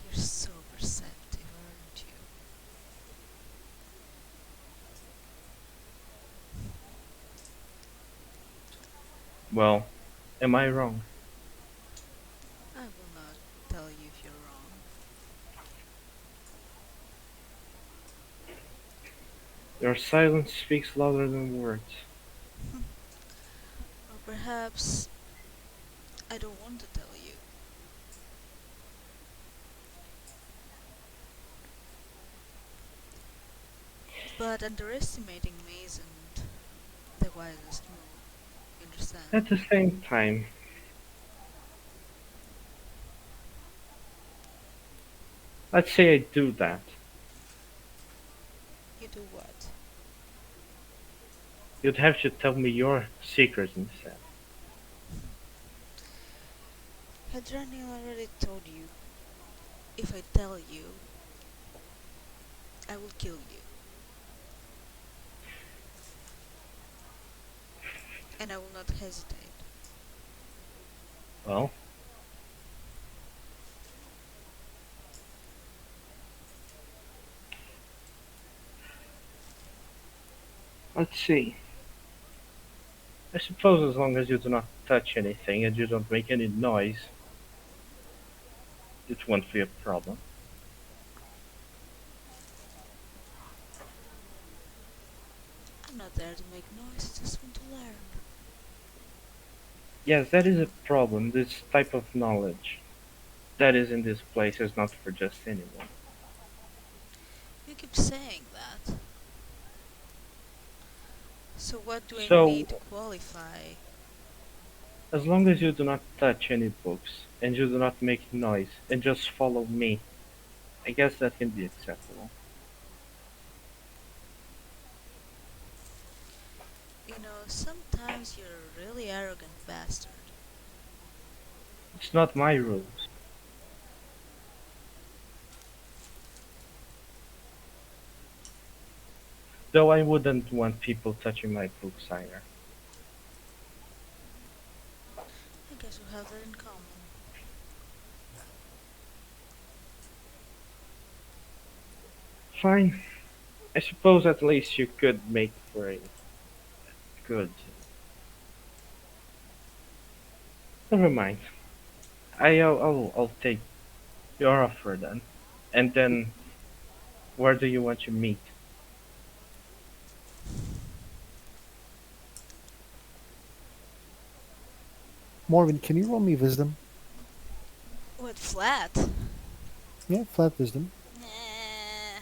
You're so perceptive, aren't you? Well, am I wrong? I will not tell you if you're wrong. Your silence speaks louder than words. Or perhaps I don't want to tell you. But underestimating me isn't the wisest move. You understand? At the same time, let's say I do that. You do what? You'd have to tell me your secret instead. Hadrian already told you. If I tell you, I will kill you. And I will not hesitate. Well, let's see. I suppose as long as you do not touch anything and you don't make any noise, it won't be a problem. I'm not there to make noise, I just want to learn. Yes, that is a problem. This type of knowledge that is in this place is not for just anyone. You keep saying that. So what do I So, need to qualify? as long as you do not touch any books and you do not make noise and just follow me, I guess that can be acceptable. You know, sometimes you're a really arrogant bastard. It's not my rules, though I wouldn't want people touching my books either. I guess we have that in common. Fine. I suppose at least you could make for a good. Never mind. I'll take your offer then. And then, where do you want to meet? Morgan, can you roll me wisdom? What, flat? Yeah, flat wisdom. Nah.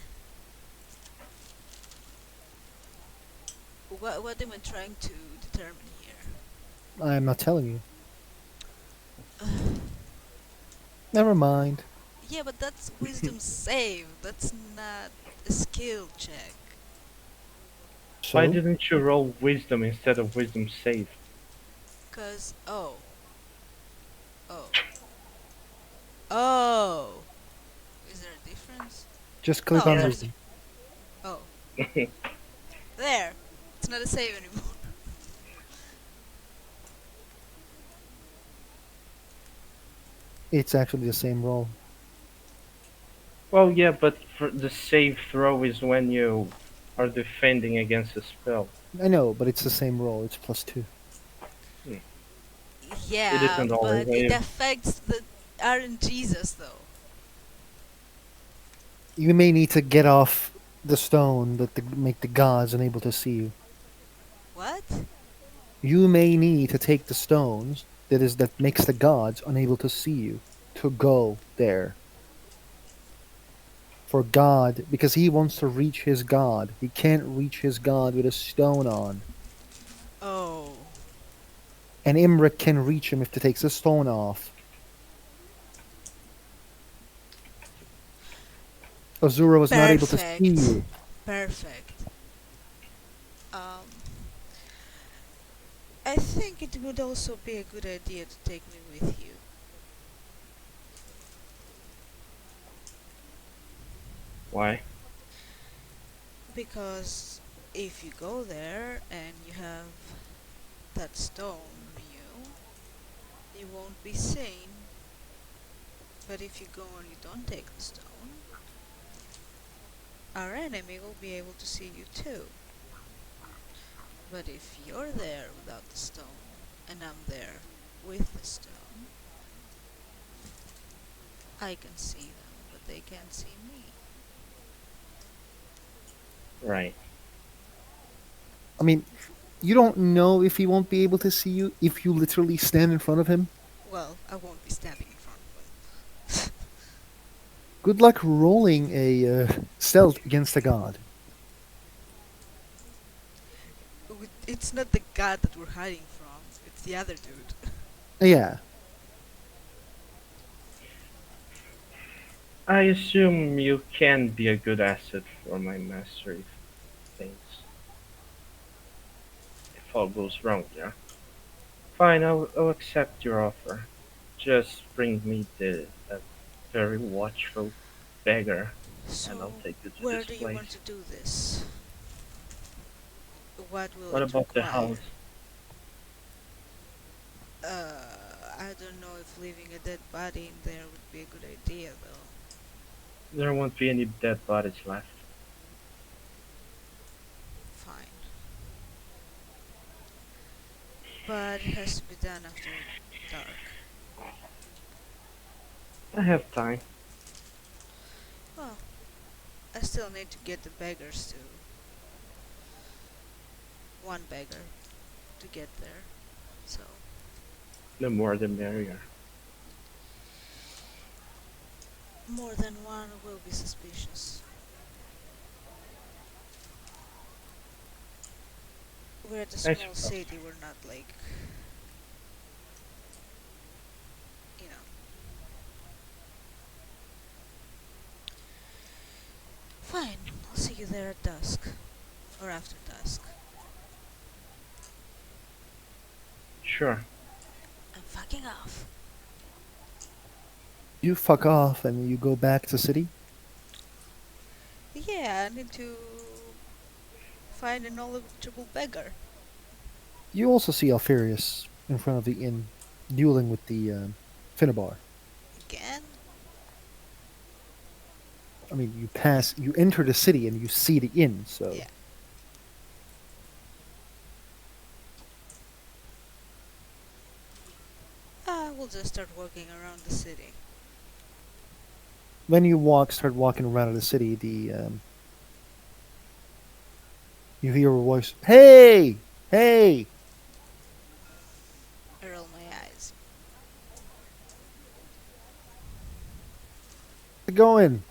What am I trying to determine here? I'm not telling you. Never mind. Yeah, but that's wisdom save. That's not a skill check. Why So, didn't you roll wisdom instead of wisdom save? Cause oh, oh. Is there a difference? just click Oh, on there's wisdom. oh there. It's not a save anymore. It's actually the same roll. Well, yeah, but for the save throw is when you are defending against a spell. I know, but it's the same roll. It's +2. Hmm. It Yeah, isn't always but when it you. affects the RNGesus though. You may need to get off the stone that make the gods unable to see you. What? You may need to take the stones that makes the gods unable to see you to go there. for God because he wants to reach his God. He can't reach his God with a stone on. Oh, And Imric can reach him if he takes the stone off. Azura was not able to see perfect. you. Perfect. Um, I think it would also be a good idea to take me with you. Why? Because if you go there and you have that stone on you won't be seen. But if you go and you don't take the stone, our enemy will be able to see you too. But if you're there without the stone, and I'm there with the stone, I can see them, but they can't see me. Right. I mean, you don't know if he won't be able to see you if you literally stand in front of him. Well, I won't be standing in front of them. Good luck rolling a stealth against a god. It's not the god that we're hiding from, it's the other dude. Yeah. I assume you can be a good asset for my master if things, if all goes wrong, yeah. Fine, I'll accept your offer. Just bring me that very watchful beggar, and I'll So, take you to where this do you want place. to do this? What will What it about the require? house? I don't know if leaving a dead body in there would be a good idea though. There won't be any dead bodies left. Fine. But it has to be done after dark. I have time. Well, I still need to get the beggars to one beggar to get there. So, The more the merrier. more than one will be suspicious. We're at a I small suppose. city, we're not like, you know. Fine, I'll see you there at dusk. Or after dusk. Sure. I'm fucking off. You fuck off and you go back to city. Yeah, I need to find a knowledgeable beggar. You also see Alfarius in front of the inn, dueling with the Finnabar. Again? I mean, you enter the city and you see the inn, so. Yeah. We'll just start walking around the city. When you start walking around the city, you hear a voice, "Hey! Hey! I roll my eyes. How's it going?"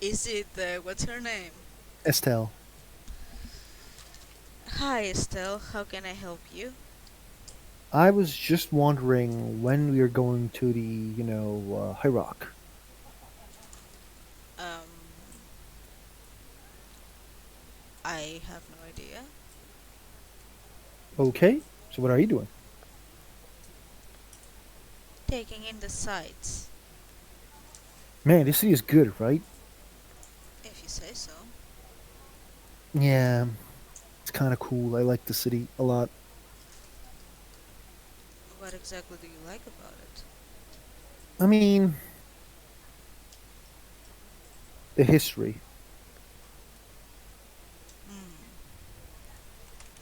Is it, what's her name? Estelle. Hi Estelle, how can I help you? I was just wondering when we are going to the, High Rock. Um, I have no idea. Okay, so what are you doing? Taking in the sights, Man, this city is good, right? if you say so. Yeah, it's kind of cool. I like the city a lot. What exactly do you like about it? I mean, the history. Hmm.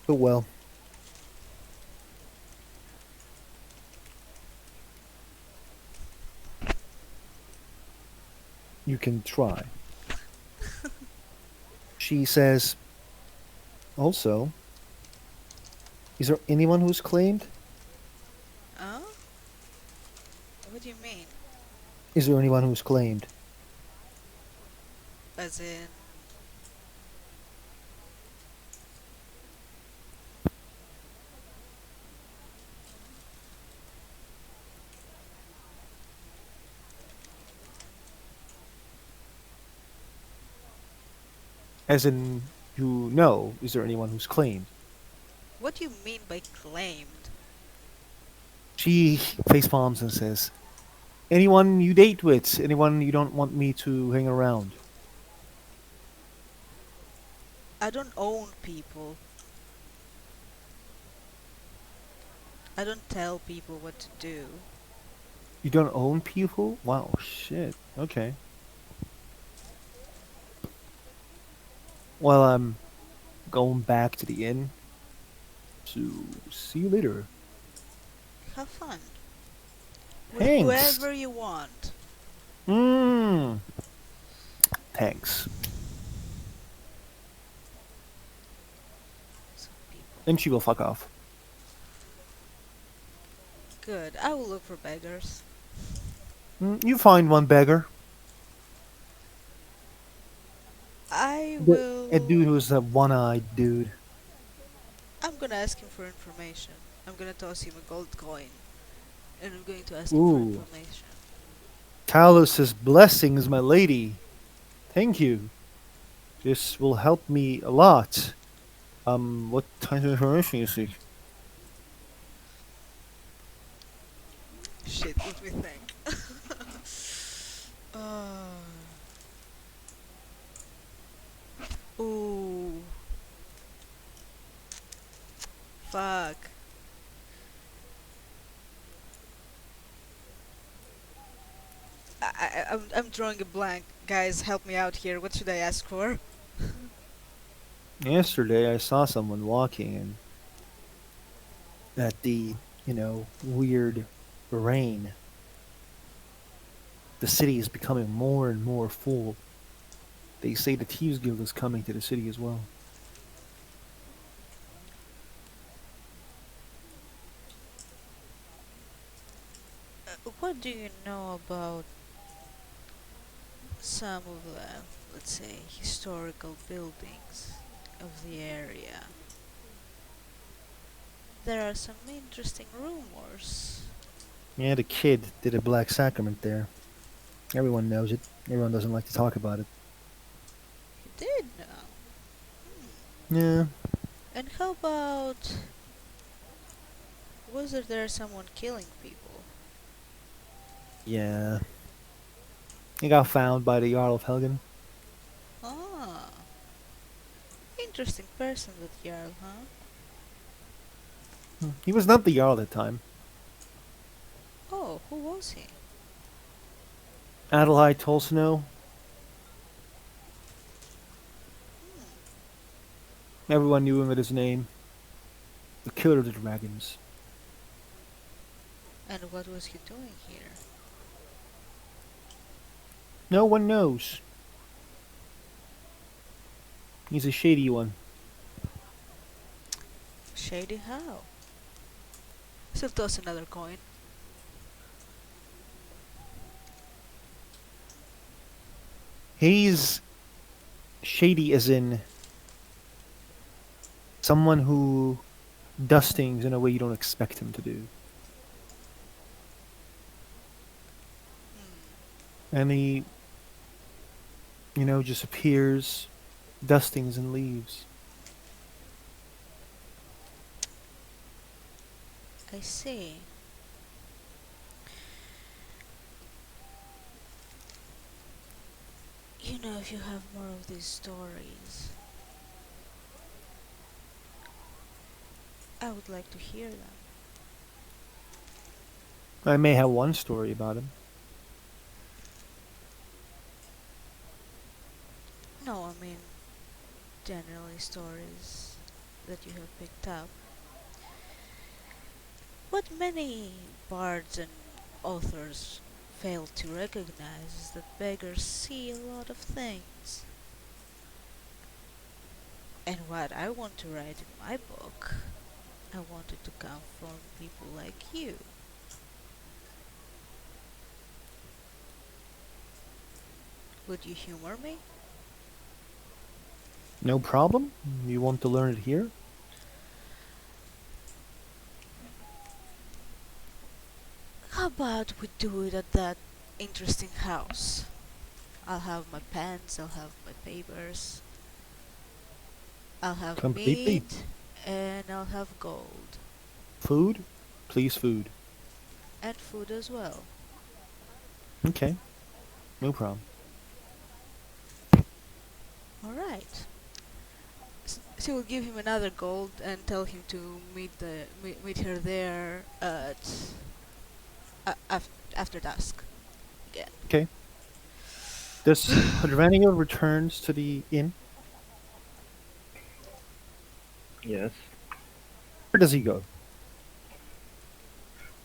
But well, you can try. She says, also, is there anyone who's claimed? Oh? What do you mean? Is there anyone who's claimed? As in, As in, you know, is there anyone who's claimed? what do you mean by claimed? She face palms and says, anyone you date with, anyone you don't want me to hang around. I don't own people. I don't tell people what to do. You don't own people? Wow, shit. Okay. Well, I'm going back to the inn. So, see you later. Have fun. With Thanks. whoever you want. Mmm. Thanks. Some people. And she will fuck off. Good. I will look for beggars. You find one beggar. I A dude will. who's a one-eyed dude. I'm gonna ask him for information. I'm gonna toss him a gold coin. And I'm going to ask him for Ooh. information. Talos' blessings, my lady. Thank you. This will help me a lot. What kind of information you seek? Shit, let me think. uh, ooh. Fuck. I'm drawing a blank. Guys, help me out here. What should I ask for? Yesterday, I saw someone walking and at the, weird rain. The city is becoming more and more full. They say the Thieves Guild is coming to the city as well. What do you know about some of the, let's say, historical buildings of the area? There are some interesting rumors. Yeah, the kid did a black sacrament there. Everyone knows it. Everyone doesn't like to talk about it. You did know. Yeah. And how about, wasn't there someone killing people? Yeah. He got found by the Jarl of Helgen. Ah, interesting person that Jarl, huh? He was not the Jarl at the time. Oh, who was he? Adelheid Tolsno. Everyone knew him with his name. The Killer of the Dragons. And what was he doing here? No one knows. He's a shady one. Shady how? So toss another coin. He's shady as in someone who does things in a way you don't expect him to do. Hmm, And he, just appears, does things and leaves. I see. You know, if you have more of these stories, I would like to hear them. I may have one story about him. No, I mean, generally stories that you have picked up. What many bards and authors fail to recognize is that beggars see a lot of things. And what I want to write in my book, I want it to come from people like you. Would you humor me? No problem. You want to learn it here? How about we do it at that interesting house? I'll have my pens, I'll have my papers, I'll have Completely. meat, and I'll have gold. Food? Please, food. And food as well. Okay, no problem. Alright. She will give him another gold and tell him to meet her there at after dusk again. Okay. This Hadraniel returns to the inn. Yes. Where does he go?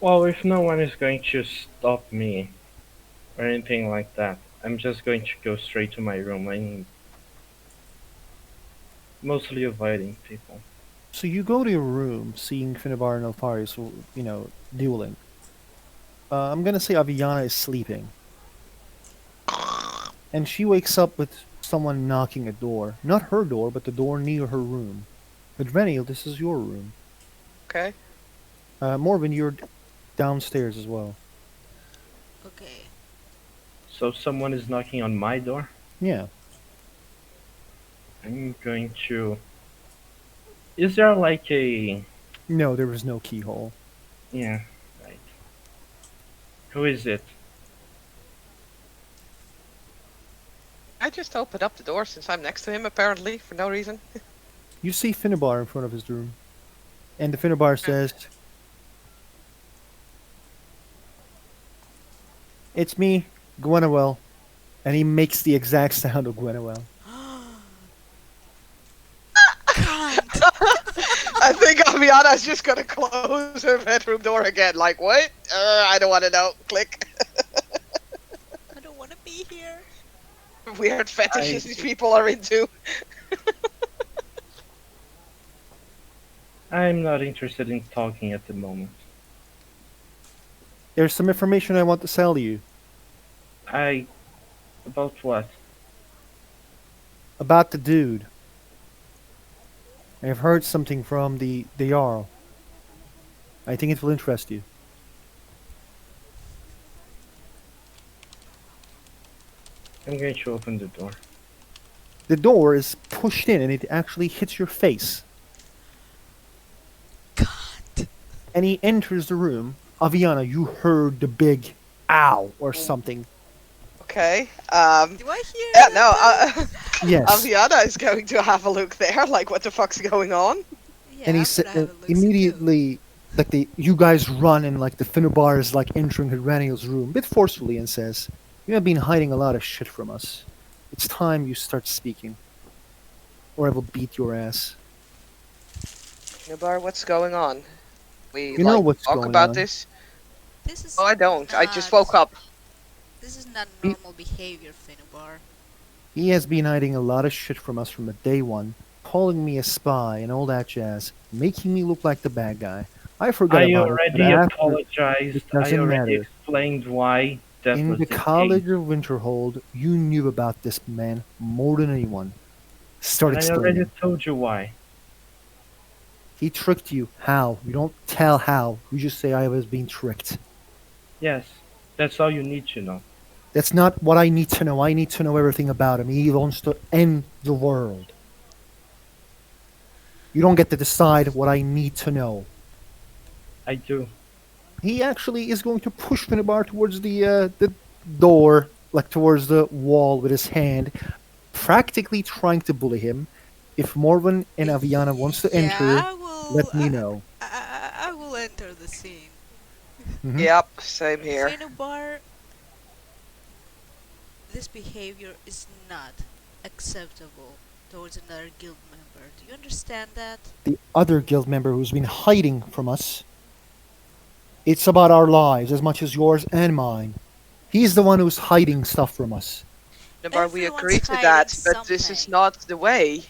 Well, if no one is going to stop me or anything like that, I'm just going to go straight to my room. I'm mostly avoiding people. So you go to your room, seeing Finnabar and Alfarius, dueling. I'm gonna say Aviana is sleeping, and she wakes up with someone knocking a door. Not her door, but the door near her room. Hadraniel, this is your room. Okay. Morven, you're downstairs as well. Okay. So someone is knocking on my door. Yeah. I'm going to. Is there like a? No, there was no keyhole. Yeah, right. Who is it? I just opened up the door since I'm next to him, apparently, for no reason. You see Finnabar in front of his room, and the Finnabar says, "It's me, Gwenowell," and he makes the exact sound of Gwenowell. Cunt! I think Aviana's just gonna close her bedroom door again. Like, what? I don't want to know. Click. I don't want to be here. Weird fetishes these people are into. I'm not interested in talking at the moment. There's some information I want to sell you I. About what? about the dude. I've heard something from the Jarl. I think it will interest you. I'm going to open the door. The door is pushed in, and it actually hits your face. God. And he enters the room. Aviana, you heard the big "ow" or something. Okay. Do I hear? Yeah, no. Yes. Aviana is going to have a look there. Like, what the fuck's going on? Yeah, And he I'm said gonna have a look-see too. immediately, like you guys run, and like the Finnabar is like entering Hadraniel's room, a bit forcefully, and says, "You have been hiding a lot of shit from us. It's time you start speaking, or I will beat your ass." Nubar, what's going on? We You know like what's talk going about on. this? This is Oh, I don't. I just not- woke up. This is not He- normal behavior, Finnebar. He has been hiding a lot of shit from us from the day one, calling me a spy and all that jazz, making me look like the bad guy. I forgot I about already it, but after, apologized. it I doesn't already matter. explained why that in was the the College case. of Winterhold, you knew about this man more than anyone. Start And I already explaining. told you why. He tricked you. How? You don't tell how. You just say I was being tricked. Yes, that's all you need to know. That's not what I need to know. I need to know everything about him. He wants to end the world. You don't get to decide what I need to know. I do. He actually is going to push Finnebar towards the door, like towards the wall with his hand, practically trying to bully him. If Morven and Aviana wants to enter, Yeah, I will. let me know. I will enter the scene. Mhm. Yep, same here. Finnebar, this behavior is not acceptable towards another guild member. Do you understand that? The other guild member who's been hiding from us. It's about our lives as much as yours and mine. He's the one who's hiding stuff from us. Nubar, we Everyone's agree to hiding that, but this is something. not the way.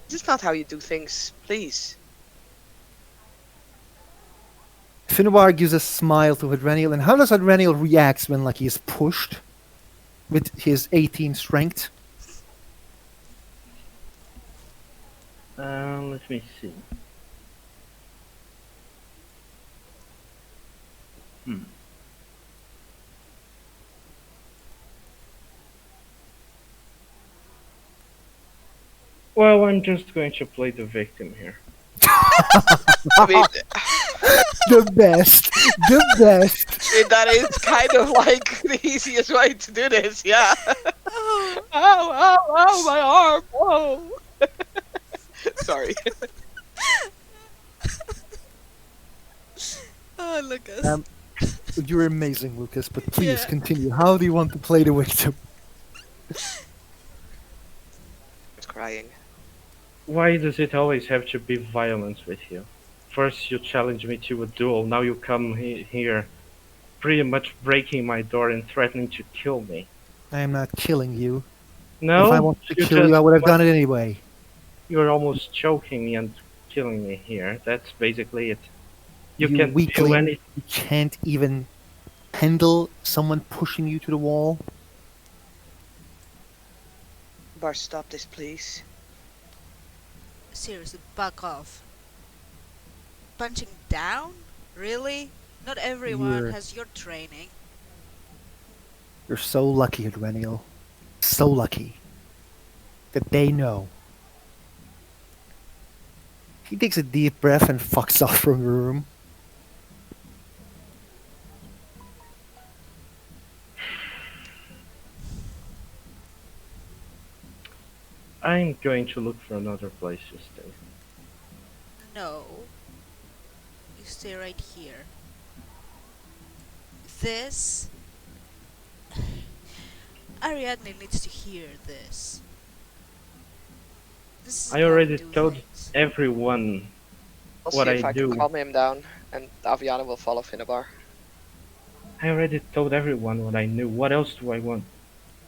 This is not how you do things, please. Finnebar gives a smile to Hadraniel, and how does Hadraniel react when like he's pushed with his 18 strength? Let me see. Hmm. Well, I'm just going to play the victim here. I mean, The best. The best. that is kind of like the easiest way to do this. Yeah. Oh, Ow! Ow! Ow! My arm! Whoa! Sorry. oh, Lucas. Um, You're amazing, Lucas, but please Yeah. continue. How do you want to play the victim? It's crying. Why does it always have to be violence with you? First you challenge me to a duel, now you come here pretty much breaking my door and threatening to kill me. I am not killing you. If I No, wanted to you kill you, just I would have done it anyway. you're almost choking me and killing me here. That's basically it. You You can't do weakling. any. You can't even handle someone pushing you to the wall. Bar, stop this, please. Seriously, back off. Punching down? Really? Not everyone You're- has your training. You're so lucky, Adrenial. So lucky. That they know. He takes a deep breath and fucks off from the room. I'm going to look for another place to stay. No. You stay right here. This. Ariadne needs to hear this. This is I how we already do told things. everyone I'll what see I if I do. can calm him down, and Aviana will follow Finnabar. I already told everyone what I knew. What else do I want?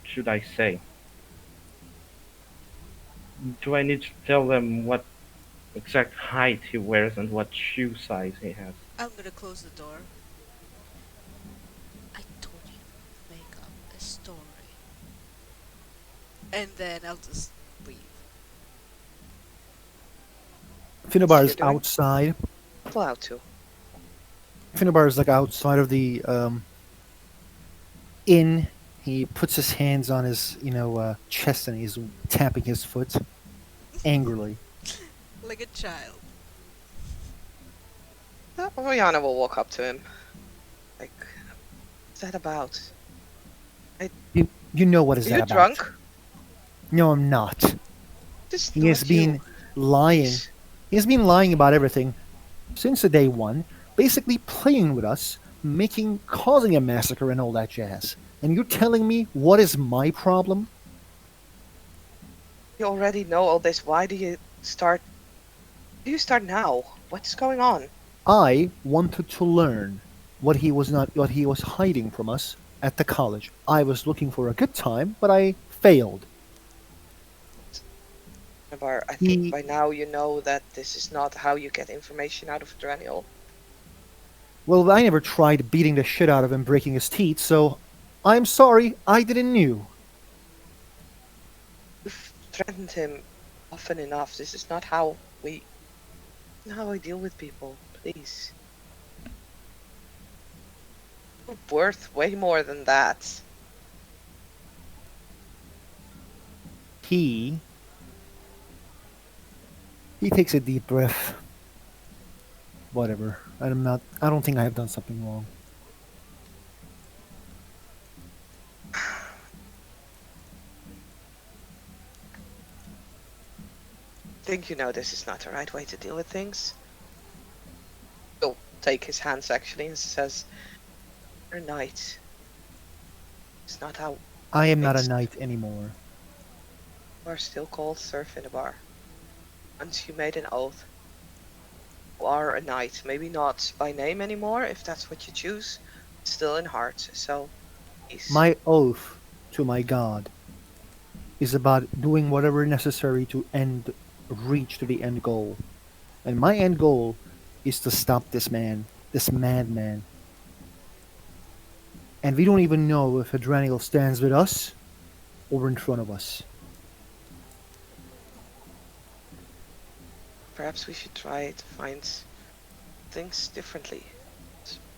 Should I say? Do I need to tell them what exact height he wears and what shoe size he has? I'm gonna close the door. I told you to make up a story. And then I'll just leave. Finnabar's doing? outside. Allowed to. Finnabar is like outside of the inn. He puts his hands on his, chest and he's tapping his foot angrily. Like a child. Aviana will walk up to him. Like, what's that about? You know what is Are that you about? drunk? No, I'm not. Just He has not been you. lying. Please. He has been lying about everything since the day one, basically playing with us, causing a massacre and all that jazz. And you're telling me what is my problem? You already know all this. Why do you start? Do you start now? What's going on? I wanted to learn what he was hiding from us at the college. I was looking for a good time, but I failed. Finnabar, I He- think by now you know that this is not how you get information out of Draniel. Well, I never tried beating the shit out of him, breaking his teeth, so I'm sorry, I didn't know. You've threatened him often enough. This is not how I deal with people. Please. You're worth way more than that. He takes a deep breath. Whatever. I don't think I have done something wrong. Think you know this is not the right way to deal with things? He'll take his hands actually and says, "You're a knight. It's not how I am not a It's- knight anymore. you are still called Sir Finnabar. Once you made an oath, you are a knight. Maybe not by name anymore, if that's what you choose. Still in heart. So, please. My oath to my god is about doing whatever necessary to reach to the end goal. And my end goal is to stop this man, this madman. And we don't even know if Adrenial stands with us or in front of us. perhaps we should try to find things differently.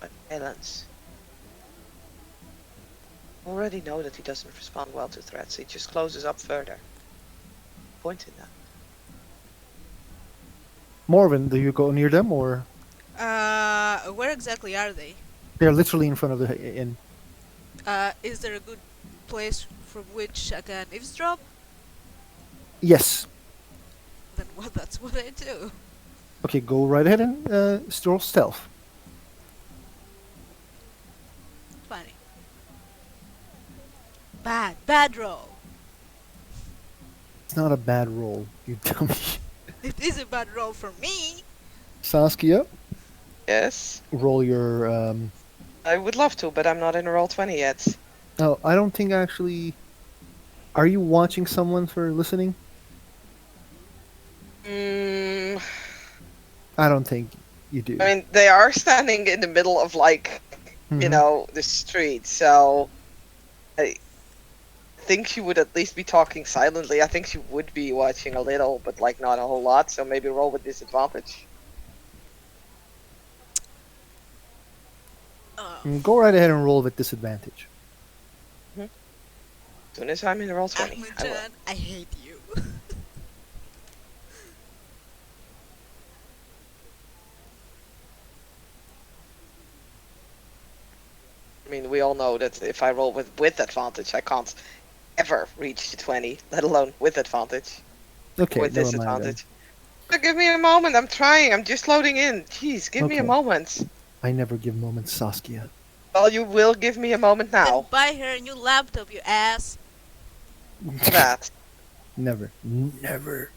Like balance. Already know that he doesn't respond well to threats. He just closes up further. Point in that. Morven, do you go near them, or Where exactly are they? they're literally in front of the inn? Is there a good place from which I can eavesdrop? Yes. Then what? That's what I do. Okay, go right ahead and roll stealth. 20. Bad roll. It's not a bad roll, you dummy. It is a bad roll for me. Saskia, Yes. roll your. I would love to, but I'm not in a roll 20 yet. Oh, I don't think actually. Are you watching someone for listening? Mm, I don't think you do. I mean, they are standing in the middle of, like, you Mhm. know, the street, so I think she would at least be talking silently. I think she would be watching a little, but, like, not a whole lot, so maybe roll with disadvantage. Go right ahead and roll with disadvantage. As soon as I'm in a roll 20, I will. Ahmed-Jan, I hate you. I mean, we all know that if I roll with advantage, I can't ever reach the 20, let alone with advantage. Okay, With never mind then. disadvantage. But give me a moment, I'm trying, I'm just loading in. Jeez, give me a Okay. moment. I never give moments, Saskia. Well, you will give me a moment Then now. buy her a new laptop, you ass. For that. Never. Never.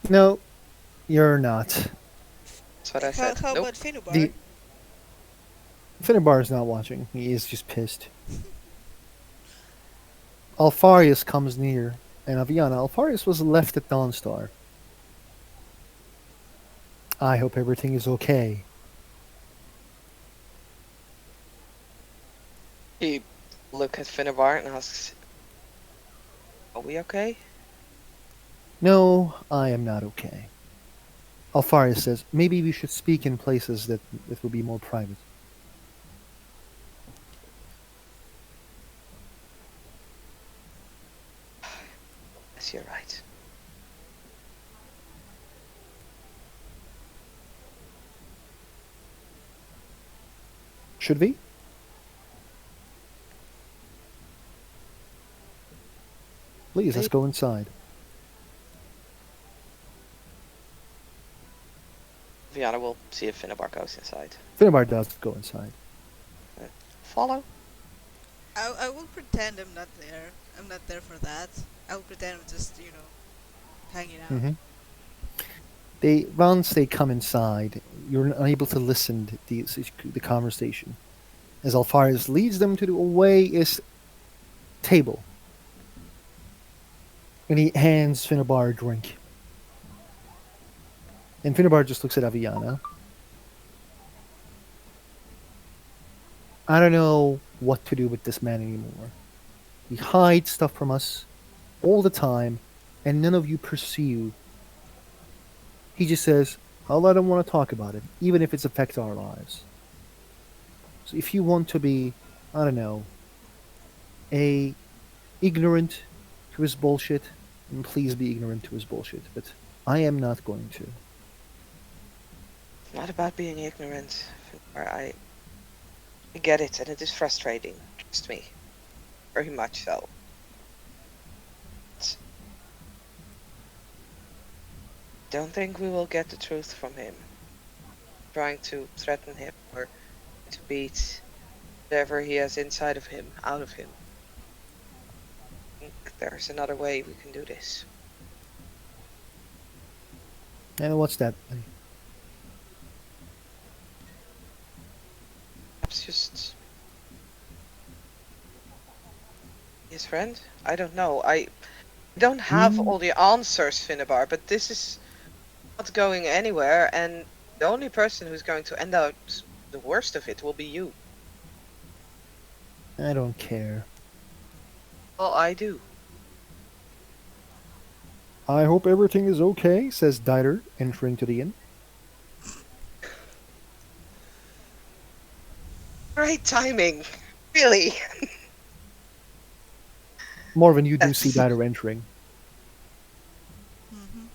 No, you're not. That's what I said. How Nope. about Finubar? The Finnebar is not watching. He is just pissed. Alfarius comes near, and Aviana. Alfarius was left at Dawnstar. I hope everything is okay. He look at Finnebar and asks, are we okay? No, I am not okay. Alfarius says, maybe we should speak in places that will be more private. Yes, you're right. Should we? Please, let's go inside. Viana will see if Finnebar goes inside. Finnebar does go inside. Follow? I will pretend I'm not there. I'm not there for that. I'll pretend I'm just, hanging out. Hmm. Once they come inside, you're unable to listen to the conversation, as Alfarius leads them to the away-ist table, and he hands Finnebar a drink. And Finnebar just looks at Aviana. I don't know what to do with this man anymore. He hides stuff from us all the time, and none of you pursue. He just says, "Oh, I don't want to talk about it, even if it affects our lives." So if you want to be, I don't know, ignorant to his bullshit, then please be ignorant to his bullshit. But I am not going to. Not about being ignorant. Finnebar. I get it, and it is frustrating. Trust me. Very much so. Don't think we will get the truth from him. Trying to threaten him or to beat whatever he has inside of him out of him. I think there's another way we can do this. And what's that? Perhaps just His friend? I don't know. I don't have all the answers, Finnebar, but this is not going anywhere, and the only person who's going to end out the worst of it will be you. I don't care. Well, I do. I hope everything is okay, says Dieter, entering to the inn. Great timing. Really. Morven, you do see Yes. Dieter entering. Mm-hmm.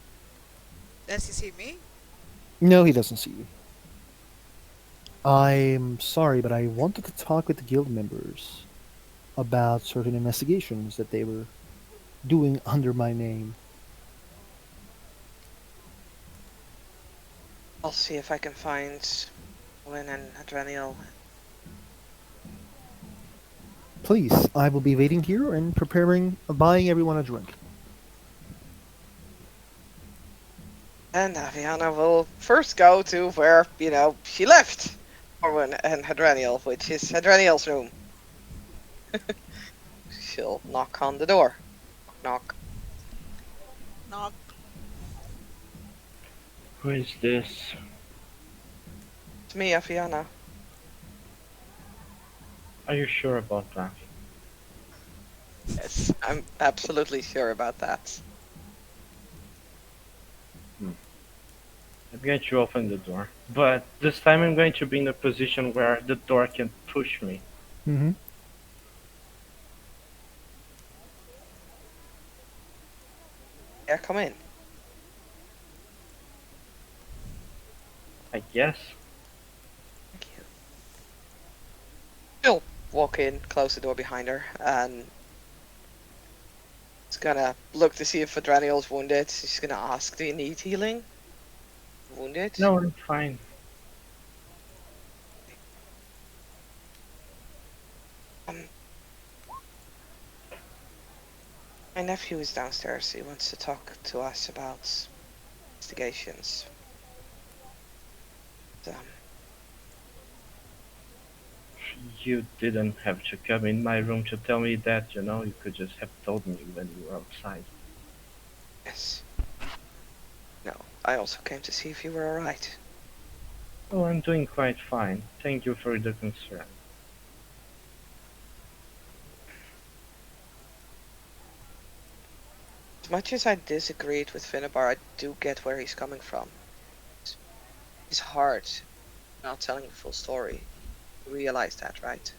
Does he see me? No, he doesn't see you. I'm sorry, but I wanted to talk with the guild members about certain investigations that they were doing under my name. I'll see if I can find Lynn and Adrenial. Please, I will be waiting here and buying everyone a drink. And Aviana will first go to where, she left Orwin and Hadrenial, which is Hadrenial's room. She'll knock on the door. Knock. Knock. Who is this? It's me, Aviana. Are you sure about that? Yes, I'm absolutely sure about that. I'm going to open the door, but this time I'm going to be in a position where the door can push me. Mm-hmm. Yeah, come in. I guess. Thank you. She'll walk in, close the door behind her, and she's gonna look to see if Adrenial's wounded. She's gonna ask, do you need healing? Wounded? No, I'm fine. My nephew is downstairs. He wants to talk to us about investigations. Um, You didn't have to come in my room to tell me that, you could just have told me when you were outside. yes. No, I also came to see if you were alright. Oh, I'm doing quite fine. Thank you for the concern. As much as I disagreed with Finnebar, I do get where he's coming from. It's hard not telling the full story. You realize that, right?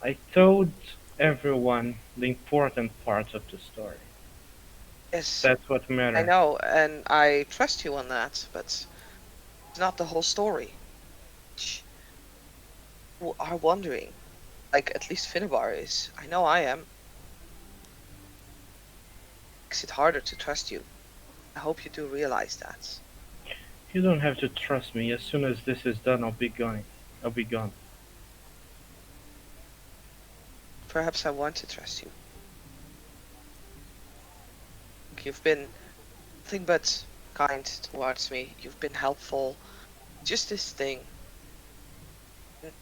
I told everyone the important parts of the story. Yes, That's what I matters. know, and I trust you on that, but it's not the whole story. You are wondering, like at least Finnebar is. I know I am. Makes it harder to trust you. I hope you do realize that. You don't have to trust me. As soon as this is done, I'll be going. I'll be gone. Perhaps I want to trust you. You've been nothing but kind towards me. You've been helpful. Just this thing. What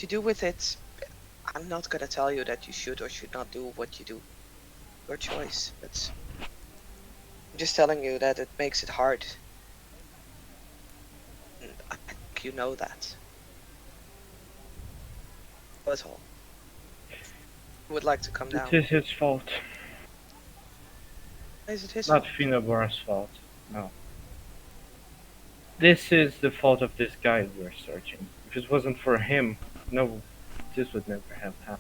you do with it, I'm not gonna tell you that you should or should not do what you do. Your choice. But I'm just telling you that it makes it hard. And I think you know that. That's all. I would like to come down. It is his fault. Is it his Not fault? Finnebar's fault. No. This is the fault of this guy we're searching. If it wasn't for him, no, this would never have happened.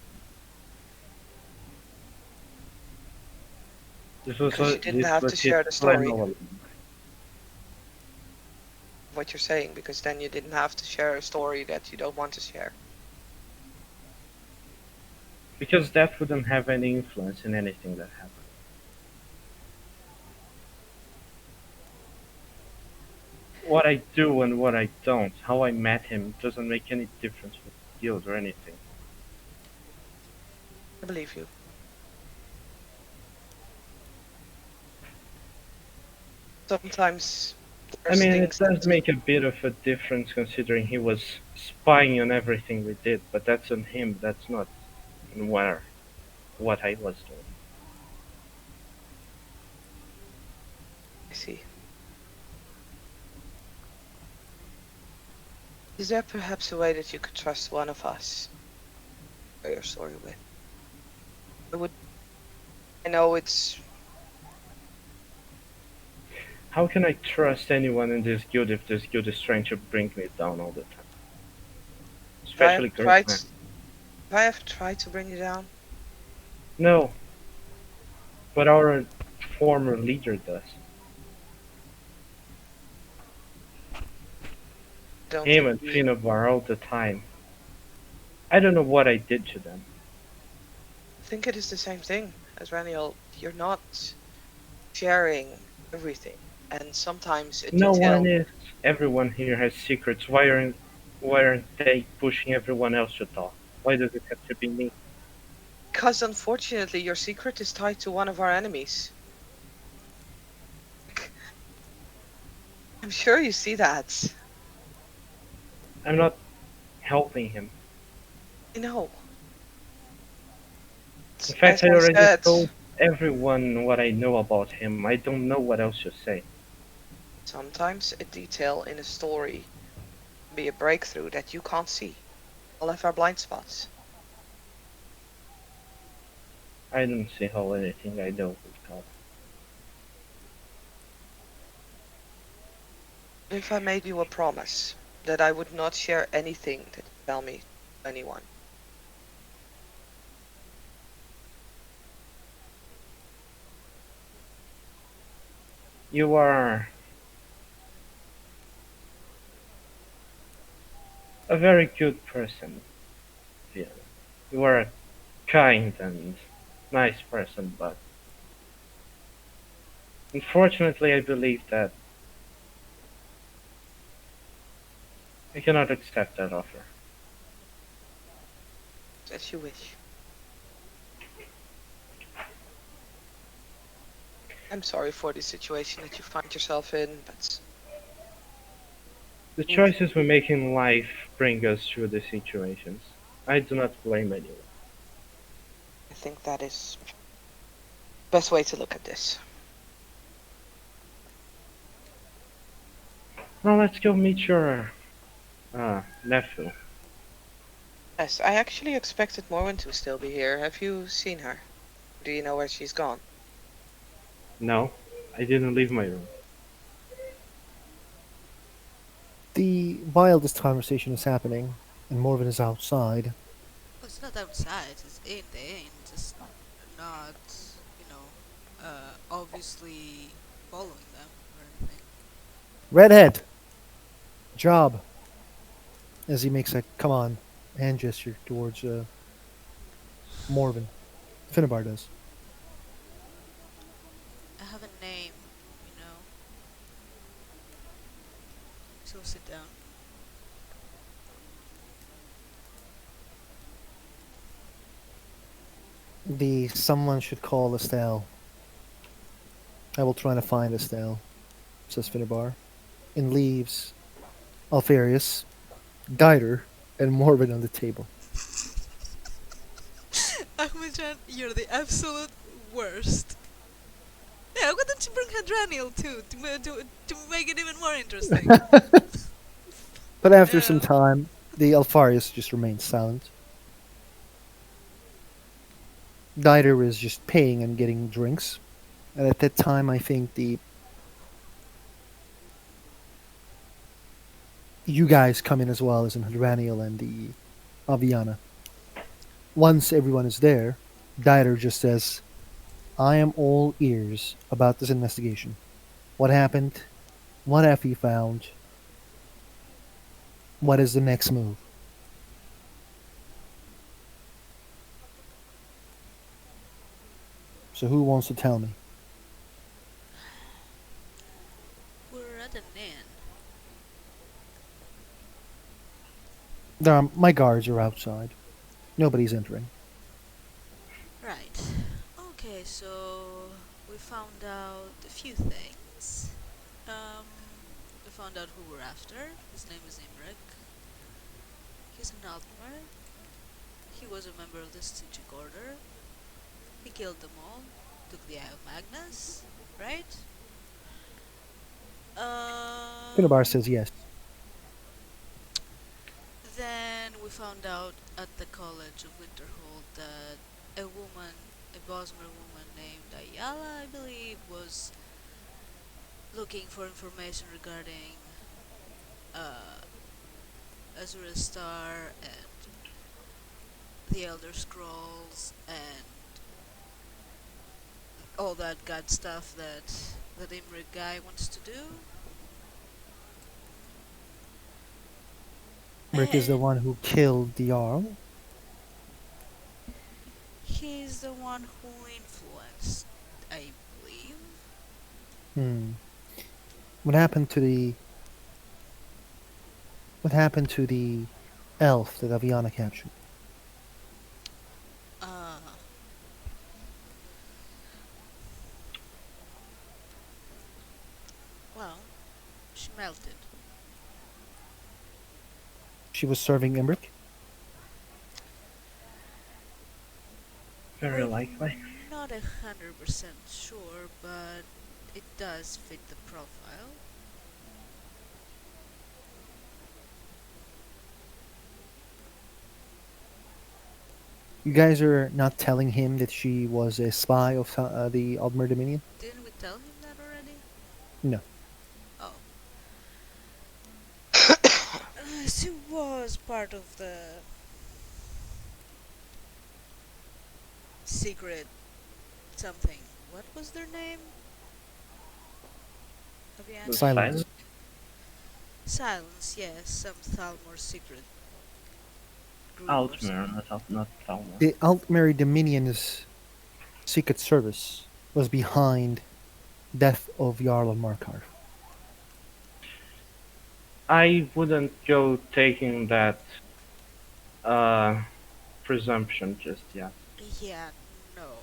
Because you didn't This have was to his share the plan story. all along. What you're saying, because then you didn't have to share a story that you don't want to share. Because that wouldn't have any influence in anything that happened. What I do and what I don't, how I met him, doesn't make any difference with guild or anything. I believe you. Sometimes I there's mean, it things does that make a bit of a difference considering he was spying on everything we did, but that's on him, that's not and where what I was doing. I see. Is there perhaps a way that you could trust one of us? Share your story with. I would. I know it's. How can I trust anyone in this guild if this guild is trying to bring me down all the time? If I have Especially tried. Groupman. If I have tried to bring you down, No, but our former leader does. I don't Him think and we. Finabar all the time. I don't know what I did to them. I think it is the same thing as Raniel. You're not sharing everything, and sometimes a No one detail. is. Everyone here has secrets. Why aren't they pushing everyone else to talk? Why does it have to be me? Because unfortunately, your secret is tied to one of our enemies. I'm sure you see that. I'm not helping him. I know. In As fact, I I already said, told everyone what I know about him. I don't know what else to say. sometimes a detail in a story can be a breakthrough that you can't see. All have our blind spots. I don't see how anything I know would help. If I made you a promise that I would not share anything that you tell me to anyone, You are a very good person, Vienna. You are a kind and nice person, but unfortunately, I believe that I cannot accept that offer. as you wish. I'm sorry for the situation that you find yourself in, but The choices we make in life bring us through the situations. I do not blame anyone. I think that is the best way to look at this. Now let's go meet your nephew. Yes, I actually expected Morwen to still be here. Have you seen her? Do you know where she's gone? No, I didn't leave my room. While this conversation is happening, and Morven is outside, Oh, it's not outside, it's in the inn, just not, you know, obviously following them or anything. Redhead, job, as he makes a come on hand gesture towards Morven. Finnebar does. I have a name, you know, so sit down. The someone should call Estelle. I will try to find Estelle, says Finnebar, and leaves Alfarius, Guider, and Morven on the table. Ahmed-Jan, you're the absolute worst. Yeah, why don't you bring Hadraniel too, to make it even more interesting? But after some Yeah. time, the Alfarius just remains silent. Guider is just paying and getting drinks. And at that time, I think the you guys come in as well as in Hadraniel and the Aviana. Once everyone is there, Guider just says, I am all ears about this investigation. What happened? What have you found? What is the next move? So who wants to tell me? We're at an inn. My guards are outside. Nobody's entering. Right. Okay, so we found out a few things. Um, we found out who we're after. His name is Imrek. He's an Altmer. He was a member of the Stygic Order. He killed them all, took the Eye of Magnus, right? Finnebar says yes. Then we found out at the College of Winterhold that a woman, a Bosmer woman named Ayala, I believe, was looking for information regarding uh, Azura Star and the Elder Scrolls and all that god stuff that Imrik guy wants to do. Rick is the And one who killed the Jarl. he's the one who influenced, I believe. Hmm. What happened to the What happened to the elf that Aviana captured? Uh, well, she melted. She was serving Imric. Very We're likely. not 100% sure, but it does fit the profile. You guys are not telling him that she was a spy of the Aldmer Dominion? Didn't we tell him that already? No. Oh. She was part of the secret something. What was their name? The Aviana? Silence. Silence, yes, some Thalmor secret group or Altmer, something. not Thalmor. The Altmer Dominion's secret service was behind death of Jarl Markarth. I wouldn't go taking that uh, presumption just yet. Yeah, no.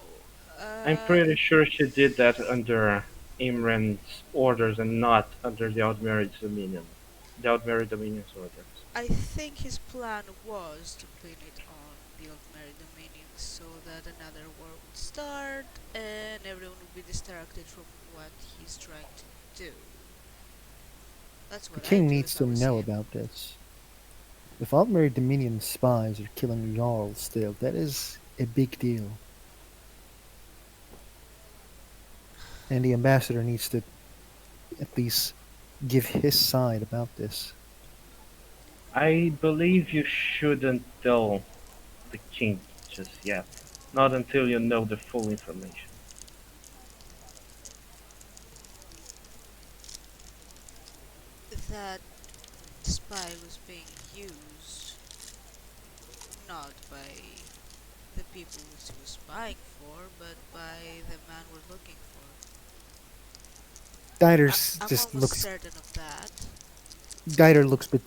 I'm pretty sure she did that under Imran's orders and not under the Outmarried Dominion. The Outmarried Dominion's orders. I think his plan was to pin it on the Altmeri Dominion so that another war would start and everyone would be distracted from what he's trying to do. That's The what I'd king do needs if I to was know him. about this. If Altmer Dominion spies are killing Jarl still, that is a big deal. And the ambassador needs to at least give his side about this. I believe you shouldn't tell the king just yet. Not until you know the full information. That spy was being used not by the people he was spying for, but by the man we're looking for. Dieter I'm just almost looks. certain of that. Dieter looks, but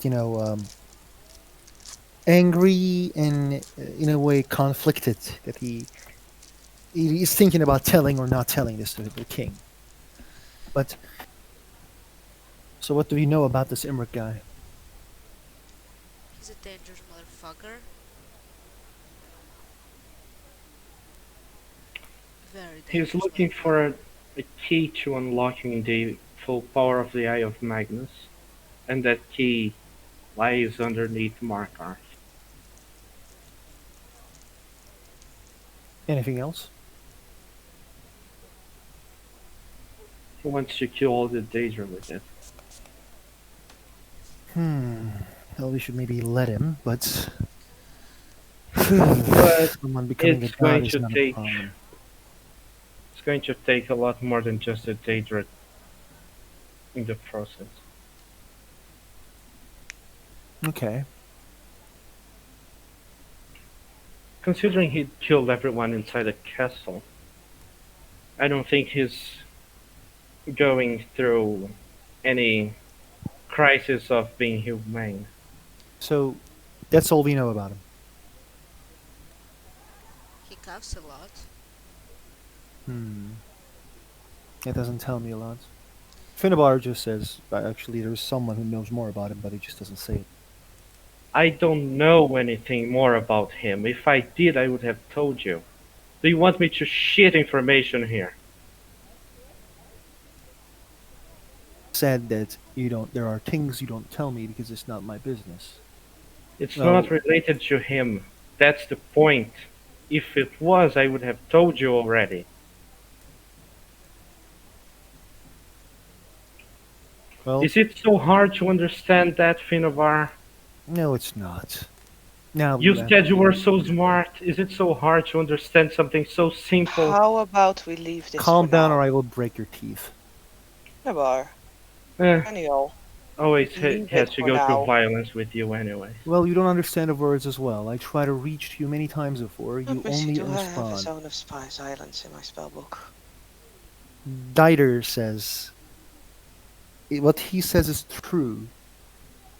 angry and in a way conflicted that he's thinking about telling or not telling this to the king. But so, what do we know about this Imric guy? He's a dangerous motherfucker. Very He's dangerous looking motherfucker. for a key to unlocking the full power of the Eye of Magnus, and that key lies underneath Markarth. Anything else? He wants to kill all the Daedra with it. Well, we should maybe let him, but But someone becoming a it's god going is to not a take problem. it's going to take a lot more than just a Daedra in the process. Okay. Considering he killed everyone inside the castle, I don't think he's going through any crisis of being humane. So that's all we know about him. He coughs a lot. Hmm. That doesn't tell me a lot. Finnebar just says, actually, there's someone who knows more about him, but he just doesn't say it. I don't know anything more about him. If I did, I would have told you. Do you want me to shit information here? Said that you don't. There are things you don't tell me because it's not my business. It's Well, not related to him. That's the point. If it was, I would have told you already. well, Is it so hard to understand that, Finnavar? no, it's not. Now You you have. said you were so smart. Is it so hard to understand something so simple? How about we leave this for Calm down, or now? I will break your teeth. Nabar, Eh, Daniel, always leave has it to for go through now. violence with you anyways. Well, you don't understand the words as well. I try to reach to you many times before. You Let me see, only do I have a respond. Zone of Spice Islands in my spellbook? Dieter says what he says is true.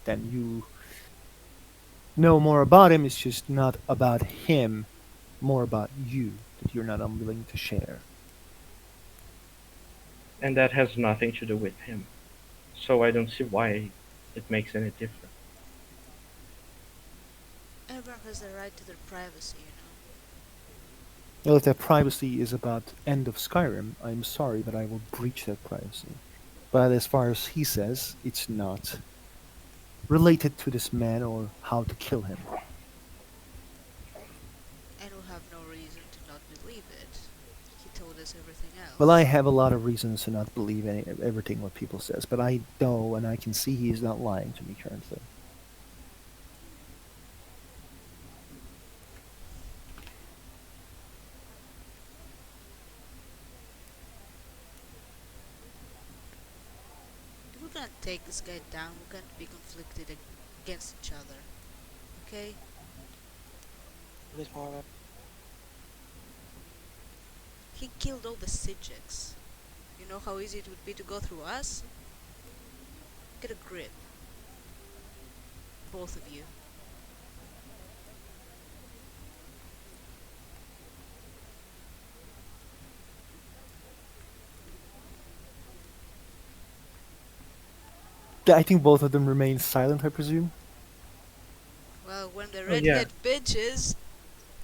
Then you know more about him. It's just not about him. More about you that you're not unwilling to share. And that has nothing to do with him. So I don't see why it makes any difference. Everyone has the right to their privacy, you know. Well, if that privacy is about end of Skyrim, I'm sorry, but I will breach that privacy. But as far as he says, it's not related to this man or how to kill him. And we have no reason to not believe it. He told us everything Well, I else. have a lot of reasons to not believe everything what people says, but I know and I can see he is not lying to me currently. If we're gonna take this guy down, we're gonna be conflicted against each other. Okay? A bit more. He killed all the Sijiks. You know how easy it would be to go through us? Get a grip. Both of you. Yeah, I think both of them remain silent, I presume. Well, when the Oh yeah, redhead bitches,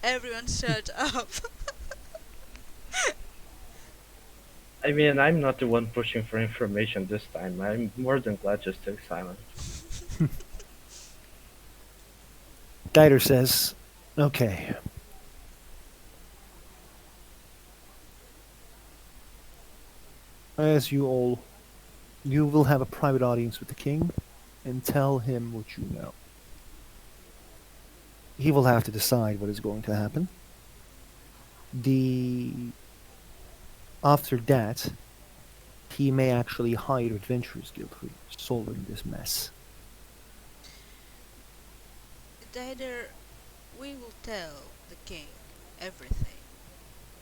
everyone shut up. I mean, I'm not the one pushing for information this time. I'm more than glad to stay silent. Dieter says, okay, as you will have a private audience with the king and tell him what you know. He will have to decide what is going to happen. The After that, he may actually hire Adventurers Guild for solving this mess. Either we will tell the king everything,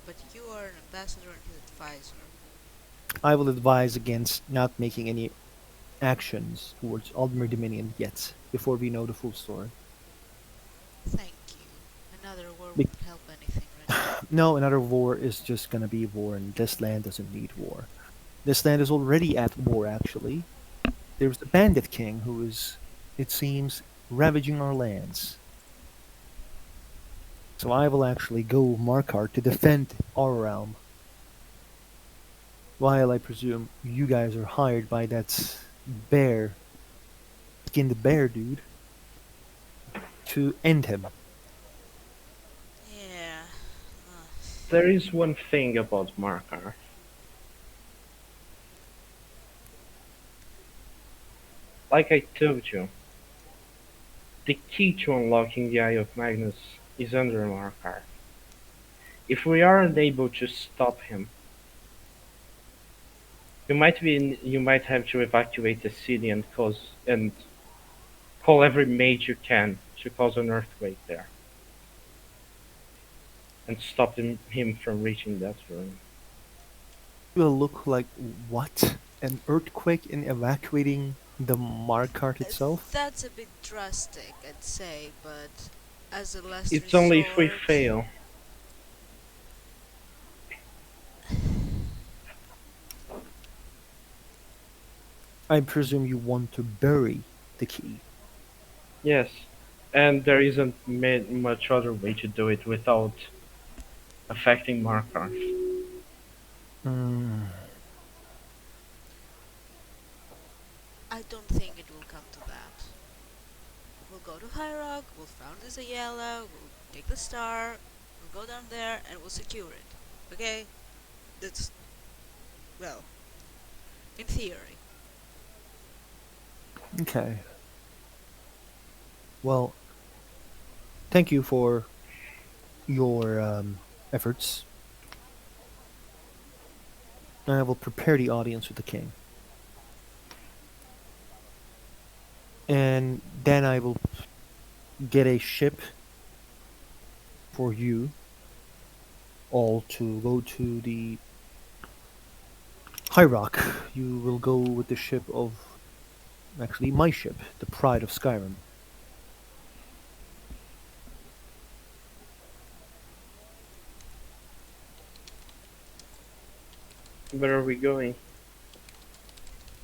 but you are an ambassador and his advisor. I will advise against not making any actions towards Aldmir Dominion yet, before we know the full story. Thank you. Another war Be- wouldn't help anything right now. no, another war is just gonna be war, and this land doesn't need war. This land is already at war, actually. There's the Bandit King who is, it seems, ravaging our lands. So I will actually go Markarth to defend our realm, while I presume you guys are hired by that bear, skinned bear dude, to end him. Yeah. There is one thing about Markar. Like I told you, the key to unlocking the Eye of Magnus is under Markar. If we are unable to stop him, you might have to evacuate the city and call every mage you can to cause an earthquake there and stop him from reaching that room. It will look like what? An earthquake in evacuating the Markarth itself? That's a bit drastic, I'd say, but as a last It's only if we resort, fail. I presume you want to bury the key. Yes, and there isn't much other way to do it without affecting Markarth. Mm, I don't think it will come to that. We'll go to High Rock, we'll found this Ayala, we'll take the star, we'll go down there and we'll secure it. Okay? That's, well, in theory. okay. Well, thank you for your efforts. I will prepare the audience with the king. And then I will get a ship for you all to go to the High Rock. You will go with the ship of, actually, my ship, the Pride of Skyrim. Where are we going?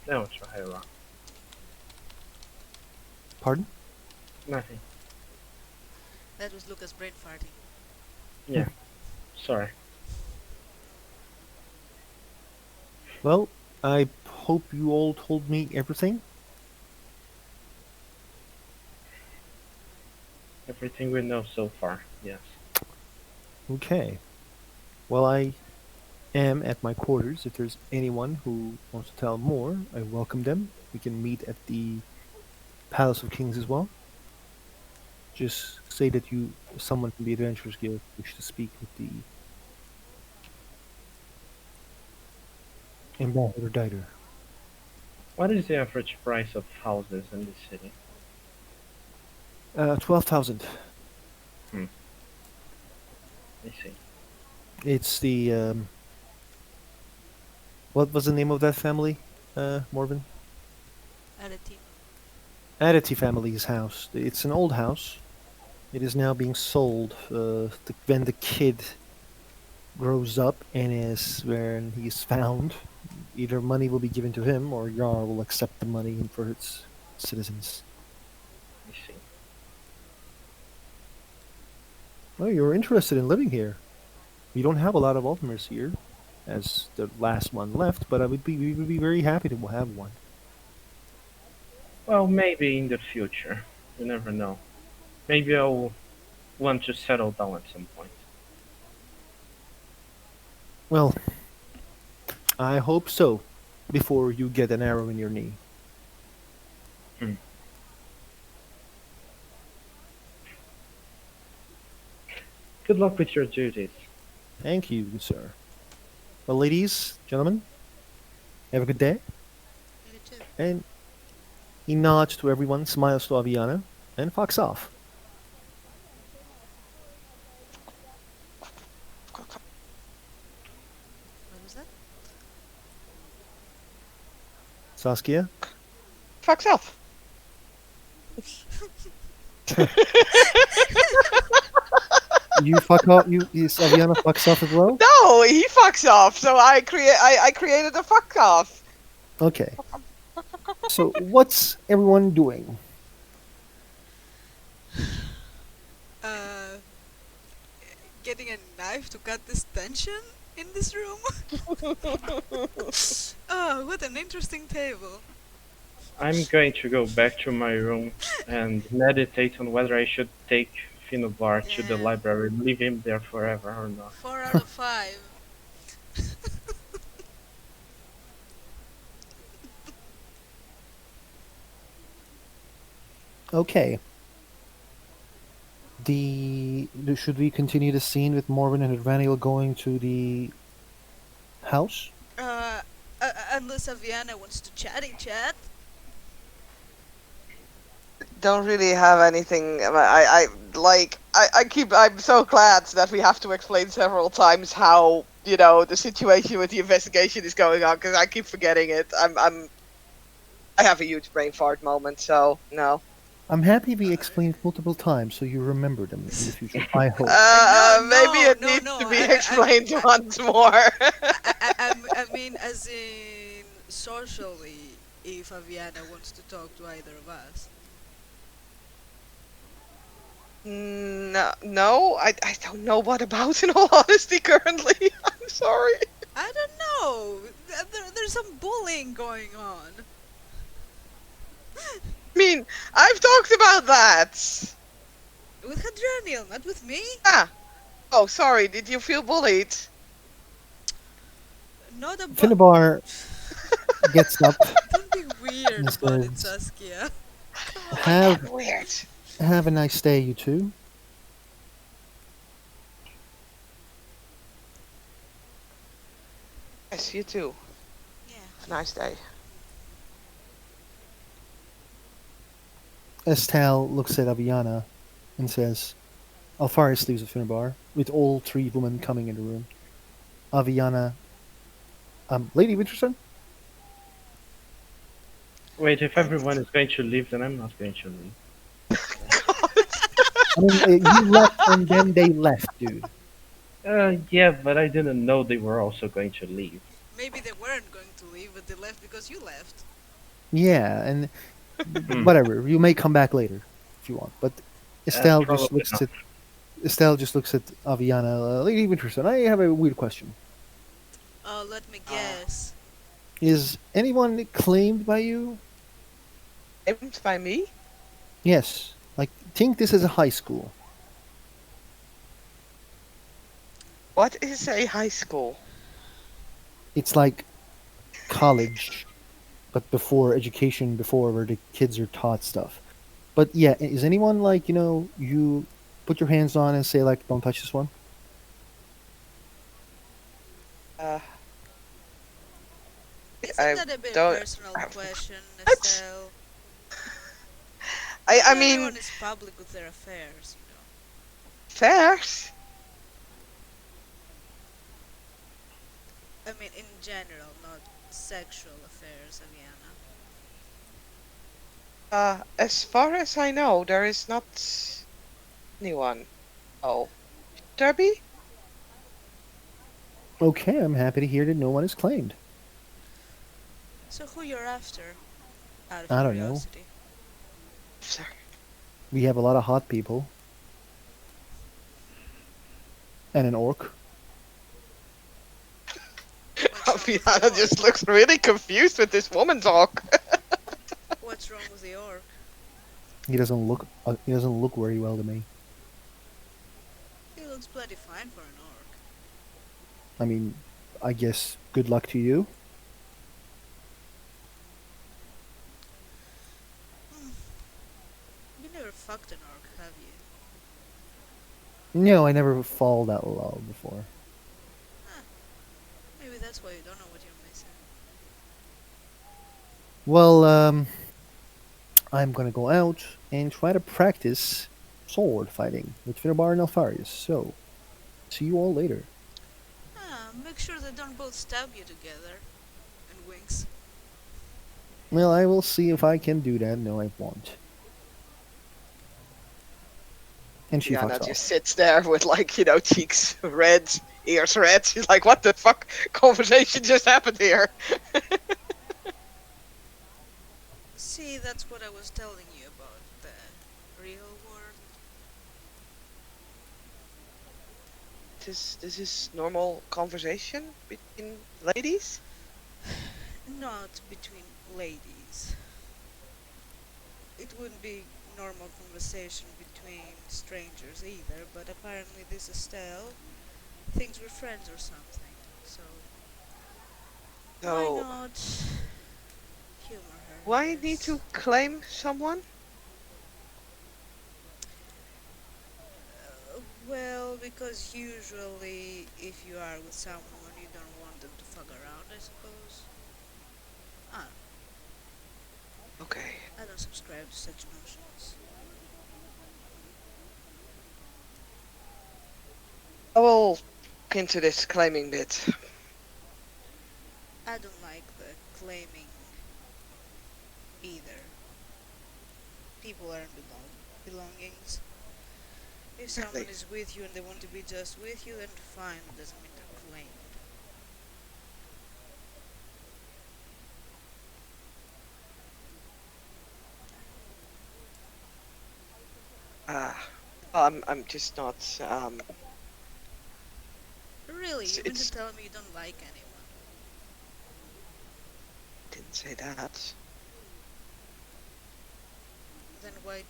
No, it's High Rock. Pardon? Nothing. That was Lucas brain farting. Yeah. Sorry. Well, I hope you all told me everything. Everything we know so far, yes. Okay. Well, I am at my quarters. If there's anyone who wants to tell more, I welcome them. We can meet at the Palace of Kings as well. Just say that someone from the Adventurers Guild, wish to speak with the Ambassador Diter. What is the average price of houses in this city? 12,000. I see. It's the what was the name of that family, Morven? Adity. Adity family's house. It's an old house. It is now being sold. When the kid grows up and is when he's found, either money will be given to him or Jarl will accept the money for its citizens. I see. Well, you're interested in living here. We don't have a lot of Ultimers here, as the last one left, but we would be very happy to have one. Well, maybe in the future. You never know. Maybe I'll want to settle down at some point. Well, I hope so. Before you get an arrow in your knee. Good luck with your duties. Thank you, sir. Well, ladies, gentlemen, have a good day. You too. And he nods to everyone, smiles to Aviana, and fucks off. What was that? Saskia? Fucks off. You fuck off? Aviana fucks off as well? No, he fucks off. So I created a fuck off. Okay. So, what's everyone doing? Getting a knife to cut this tension in this room? Oh, what an interesting table. I'm going to go back to my room and meditate on whether I should take Finnobar to the Yeah. library and leave him there forever or not. 4 out of 5. Okay. Should we continue the scene with Morven and Advaniel going to the house? Unless Aviana wants to chatty chat. Don't really have anything. I'm so glad that we have to explain several times how the situation with the investigation is going on because I keep forgetting it. I have a huge brain fart moment, so no. I'm happy we explained multiple times so you remember them in the future. I hope. Maybe it no, needs no, to be I- explained once more. I mean, as in socially, if Aviana wants to talk to either of us. No, no, I don't know what about, in all honesty, currently. I'm sorry. I don't know. There's some bullying going on. I mean, I've talked about that. With Hadrianiel, not with me. Ah, oh, sorry, did you feel bullied? Not about. Finnebar gets up Don't be weird and about it, says, Saskia. Come on. I "Have am weird. have a nice day, you two." Yes, you too. Yeah. Have a nice day. Estelle looks at Aviana and says, Alpharius leaves with Finnebar, with all three women coming in the room. Aviana, Lady Winterson? Wait, if everyone is going to leave, then I'm not going to leave. I mean, you left and then they left, dude. Yeah, but I didn't know they were also going to leave. Maybe they weren't going to leave, but they left because you left. Yeah, and Hmm. whatever. You may come back later if you want. But Probably not. Estelle just looks at Aviana. Lady Winterson, I have a weird question. Oh, let me Uh, guess. Is anyone claimed by you? Aimed by me? Yes. Like, think this is a high school. What is a high school? It's like college, but before education, before where the kids are taught stuff. But yeah, is anyone like, you put your hands on and say, like, don't touch this one? Uh, Isn't I that a bit don't. personal question, What? Estelle? I Not mean, everyone is public with their affairs, you know. fairs? I mean, in general, not sexual affairs, Aviana. As far as I know, there is not anyone. Oh, Derby? Okay, I'm happy to hear that no one is claimed. So who you're after? Out of I don't know. curiosity. Sorry. We have a lot of hot people. And an orc. What's wrong with the Aviana orc? just looks really confused with this woman talk. What's wrong with the orc? He doesn't look very well to me. He looks bloody fine for an orc. I mean, I guess good luck to you. You never fucked an orc, have you? No, I never fall that low before. Maybe that's why you don't know what you're missing. Well, I'm gonna go out and try to practice sword fighting with Finnebar and Alpharius. So, see you all later. Make sure they don't both stab you together. And winks. Well, I will see if I can do that. No, I won't. And she Aviana fucks just off. sits there with, like, cheeks red, ears red. She's like, what the fuck conversation just happened here? See, that's what I was telling you about the real world. This is normal conversation between ladies? Not between ladies. It wouldn't be normal conversation between strangers either, but apparently this Estelle thinks we're friends or something. So why So, not humor her? I why need guess. to claim someone? Well, because usually if you are with someone, you don't want them to fuck around, I suppose. Ah, Okay. I don't subscribe to such notions. I will look into this claiming bit. I don't like the claiming either. People aren't belongings. If someone Exactly. is with you and they want to be just with you, then fine, it doesn't mean they're claimed. Ah. I'm just not. Really, you mean to It's tell me you don't like anyone? didn't say that. Then why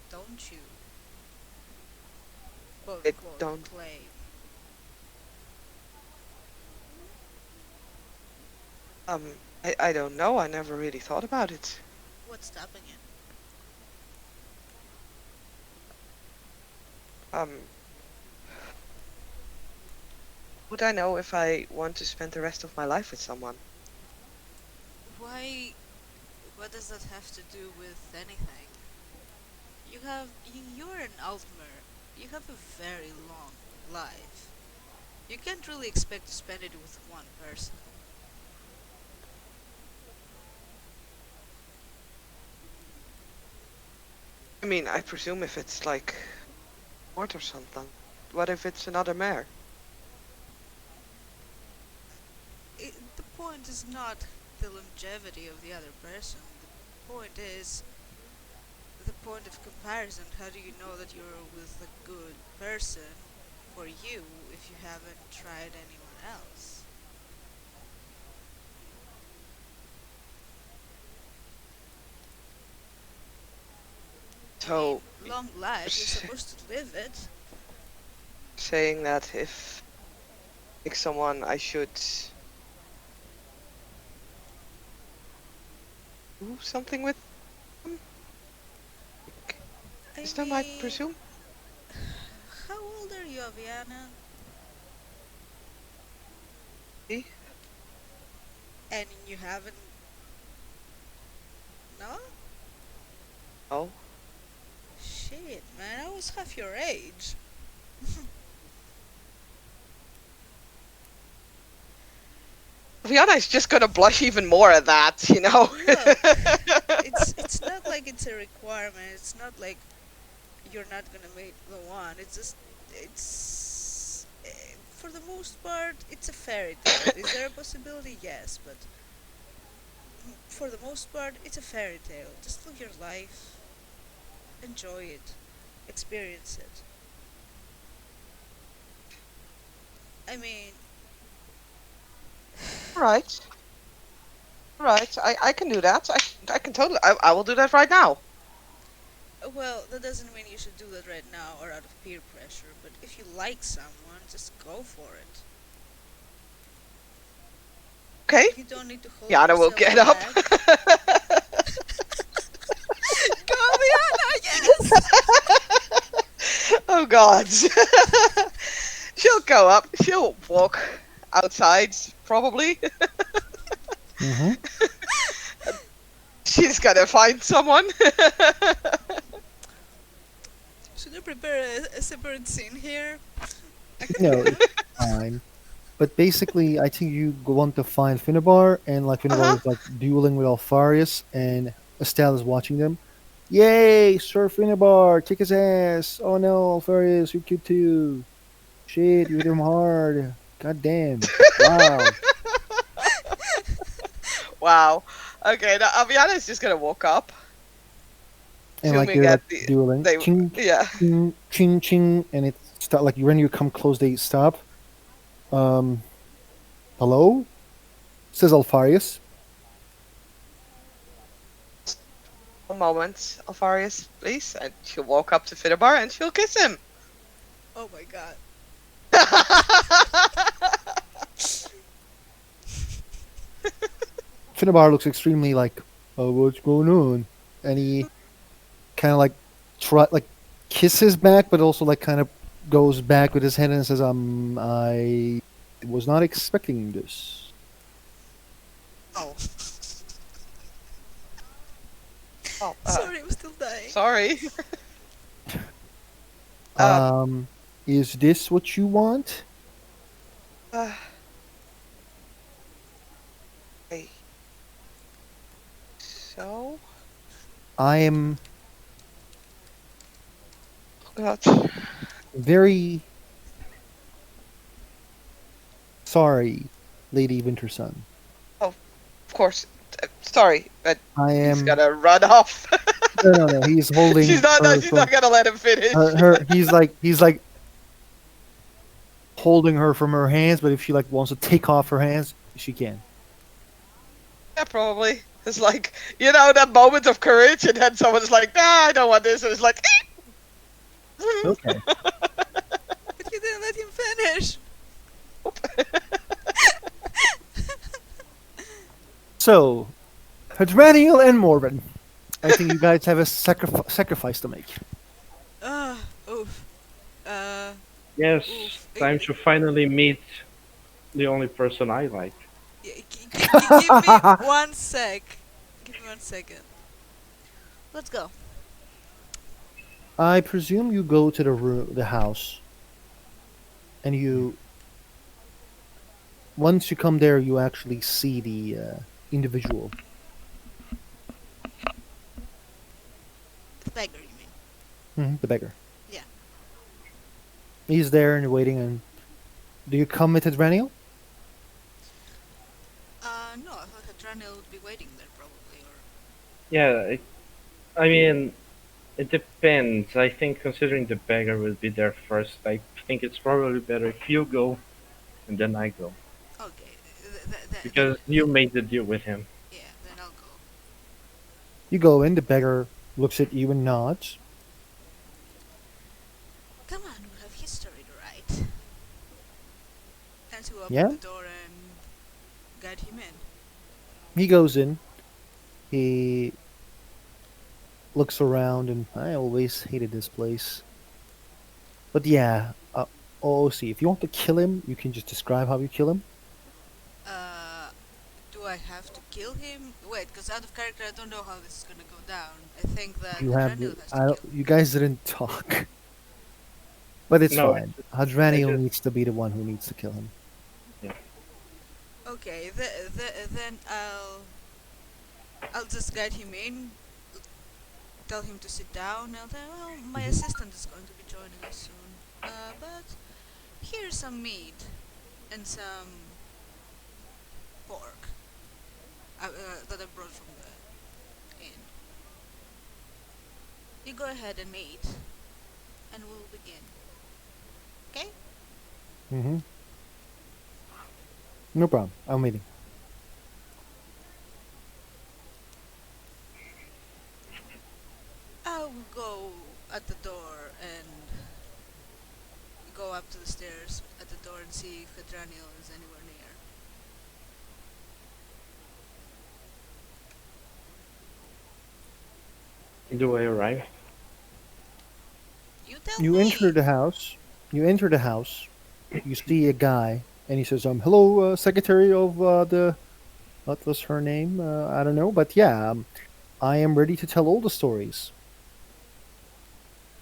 don't you, quote I unquote, don't. claim? I don't know. I never really thought about it. What's stopping it? Um, would I know if I want to spend the rest of my life with someone? Why? What does that have to do with anything? You're an Altmer. You have a very long life. You can't really expect to spend it with one person. I mean, I presume if it's like Mort or something. What if it's another mare? The point is not the longevity of the other person. The point is the point of comparison. How do you know that you're with a good person for you if you haven't tried anyone else? I mean, So, long life, you're s- supposed to live it. saying that if like someone I should do something with them? I Is that I mean, presume? how old are you, Aviana? Eh? And you haven't. No? Oh. Shit, man, I was half your age. Rihanna is just gonna blush even more at that, you know? Look, it's not like it's a requirement. It's not like you're not gonna make the one. It's just it's for the most part it's a fairy tale. Is there a possibility? Yes, but for the most part it's a fairy tale. Just live your life, enjoy it, experience it. I mean, Right. Right. I can do that. I can totally. I will do that right now. well, that doesn't mean you should do that right now or out of peer pressure. But if you like someone, just go for it. Okay. You don't need to hold Yana will yourself get up. back. Go, Rihanna, yes! Oh God. She'll go up. She'll walk outside, probably. Mm-hmm. She's gonna find someone. Should I prepare a separate scene here? I can No, do it's that. fine. But basically, I think you want to find Finnebar, and like Finnebar Uh-huh. is like dueling with Alfarius, and Estelle is watching them. Yay, Sir Finnebar, kick his ass! Oh no, Alfarius, you're cute too. Shit, you hit him hard. God damn. Wow. Wow. Okay, now Aviana is just gonna walk up, And like assuming they're like that dueling, they, ching, yeah. ching, ching, ching, and it's start like when you come close, they stop. Um, hello, says Alfarius. One moment, Alfarius, please. And she'll walk up to Finnebar and she'll kiss him. Oh my god. Finnebar looks extremely like, oh, what's going on? And he kind of like like kisses back, but also like kind of goes back with his head and says, I was not expecting this. Oh. Oh, Sorry, I'm still dying. sorry. Um, Um, is this what you want? uh, okay. So, I am oh God. very sorry, Lady Wintersun. Oh, of course. Sorry, but I he's am gonna run off. No. He's holding She's not. No, her she's from not gonna let him finish. her. He's like holding her from her hands, but if she like wants to take off her hands, she can. Yeah, probably. It's like, you know, that moment of courage, and then someone's like, "Nah, I don't want this," and it's like, Okay. But you didn't let him finish. So, Hadraniel and Morbin, I think you guys have a sacrifice to make. Oof. Yes, Oof. time to finally meet the only person I like. Give me 1 sec. Give me 1 second. Let's go. I presume you go to the house, and once you come there, you actually see the individual. The beggar, you mean? The beggar. Yeah. He's there and waiting. And do you come with Hadraniel? No, I thought Hadranil would be waiting there probably, or... Yeah, I mean, it depends. I think considering the beggar will be there first, I think it's probably better if you go and then I go. Okay, Because you made the deal with him. yeah, then I'll go. You go in. The beggar looks at you and nods. Come on, we'll have history to write. And to open Yeah? the door and guide him in. He goes in. He looks around, and I always hated this place. But yeah, see, if you want to kill him, you can just describe how you kill him. Do I have to kill him? Wait, because out of character I don't know how this is gonna go down. I think that You have Hadranil the, has I to don't, kill. you guys didn't talk, but it's No, fine. Hadraniel just- needs to be the one who needs to kill him. Okay, then I'll just guide him in, tell him to sit down, and then, well, my assistant is going to be joining us soon. But here's some meat and some pork that I brought from the inn. You go ahead and eat, and we'll begin. Okay? Mm-hmm. No problem. I'm waiting. I will go at the door and go up to the stairs at the door and see if Hadraniel is anywhere near. Do I arrive? You tell You me. enter the house. You enter the house. You see a guy, and he says, "Hello, secretary of the what was her name? I don't know, but yeah, I am ready to tell all the stories."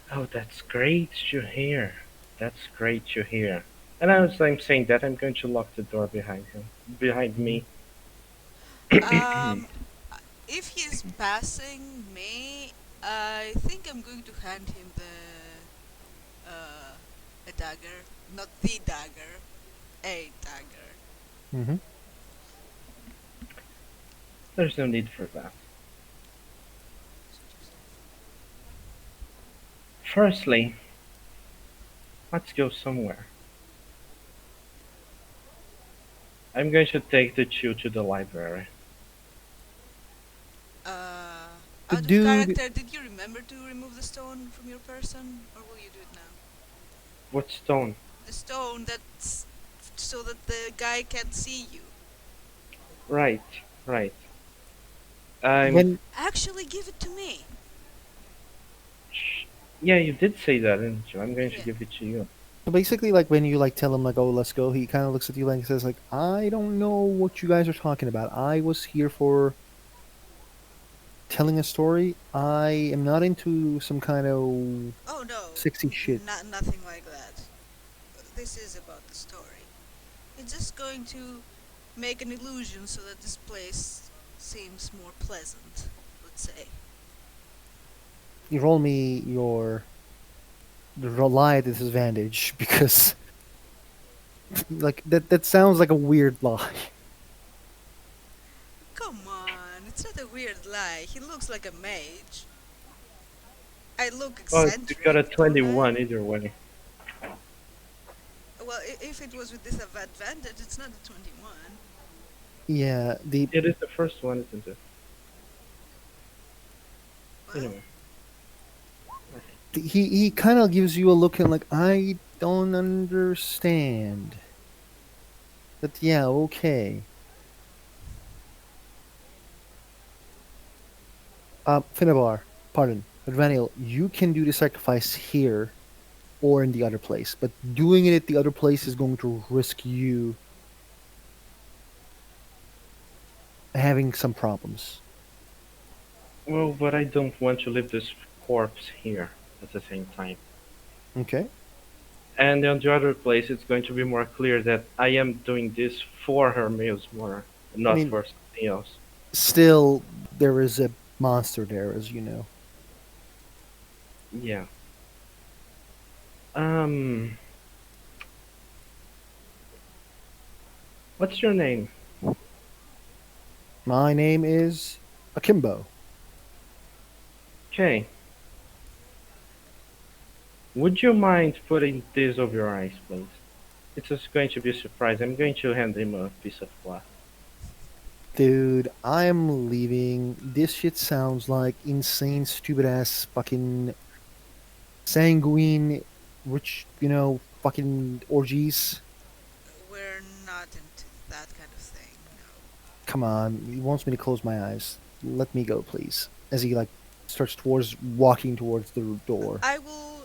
Oh, that's great to hear. That's great to hear. And as I'm saying that, I'm going to lock the door behind me. Um, if he's passing me, I think I'm going to hand him a dagger, not the dagger, a dagger. Mm-hmm. There's no need for that. Firstly, let's go somewhere. I'm going to take the two to the library. The Out of dude- character, did you remember to remove the stone from your person, or will you do it now? What stone? The stone that's so that the guy can't see you. Right, right. I'm. When Actually, give it to me. Yeah, you did say that, didn't you? I'm going to Yeah. give it to you. so basically, like when you like tell him like, "Oh, let's go," he kind of looks at you like says like, "I don't know what you guys are talking about. I was here for telling a story. I am not into some kind of Oh no. sexy shit." Nothing like that. This is about the story. It's just going to make an illusion so that this place seems more pleasant, let's say. You roll me the lie at disadvantage because like that sounds like a weird lie. Come on, it's not a weird lie. He looks like a mage. I look Well, you got a eccentric, don't I? 21 either way. Well, if it was with disadvantage, it's not a 21. Yeah, the It is the first one, isn't it? Well, Anyway. he kind of gives you a look and like I don't understand. But yeah, okay. Finnabar, pardon, Advaniel, you can do the sacrifice here or in the other place, but doing it at the other place is going to risk you having some problems. Well, but I don't want to leave this corpse here at the same time. Okay. And on the other place, it's going to be more clear that I am doing this for Hermes more, I not mean, for something else. still there is a monster there, as you know. Yeah. Um, what's your name? My name is Akimbo. Okay. Would you mind putting this over your eyes, please? It's just going to be a surprise. I'm going to hand him a piece of glass. Dude, I'm leaving. This shit sounds like insane, stupid ass fucking sanguine, rich, fucking orgies. we're not into that kind of thing, no. Come on, he wants me to close my eyes. Let me go, please. As he like starts towards walking towards the door. I will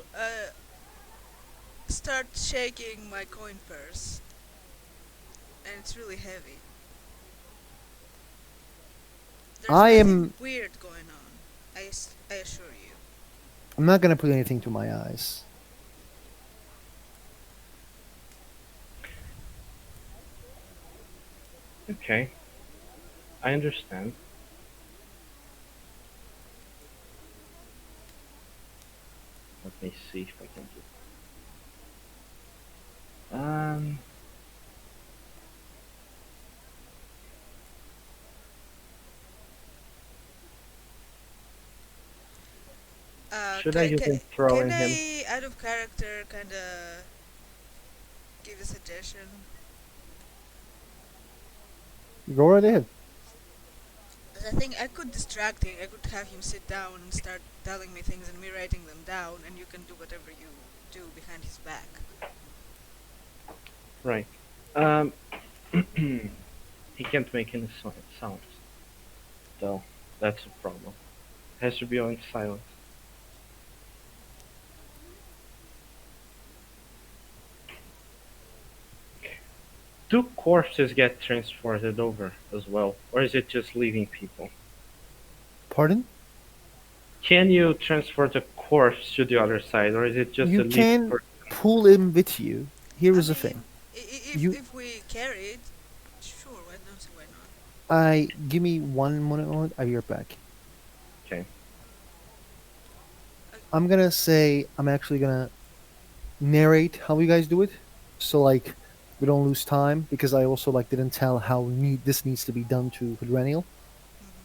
start shaking my coin purse, and it's really heavy. There's I nothing am. weird going on. I assure you. I'm not gonna put anything to my eyes. Okay, I understand. Let me see if I can do. Should I even throw Can in him? I, out of character, kind of give a suggestion? Go right ahead. 'Cause I think I could distract him. I could have him sit down and start telling me things and me writing them down, and you can do whatever you do behind his back. Right. He can't make any sounds, though. That's a problem. Has to be on silent. Do corpses get transported over as well, or is it just leaving people? Pardon? Can you transport a corpse to the other side, or is it just a You living can person? pull him with you. Here I is the mean, thing. if You, we carry it, sure, why not? Why not? give me one moment. I'll be right back. Okay. I'm gonna say I'm actually gonna narrate how you guys do it, so like we don't lose time because I also like didn't tell how this needs to be done to Hydraniel. Mhm.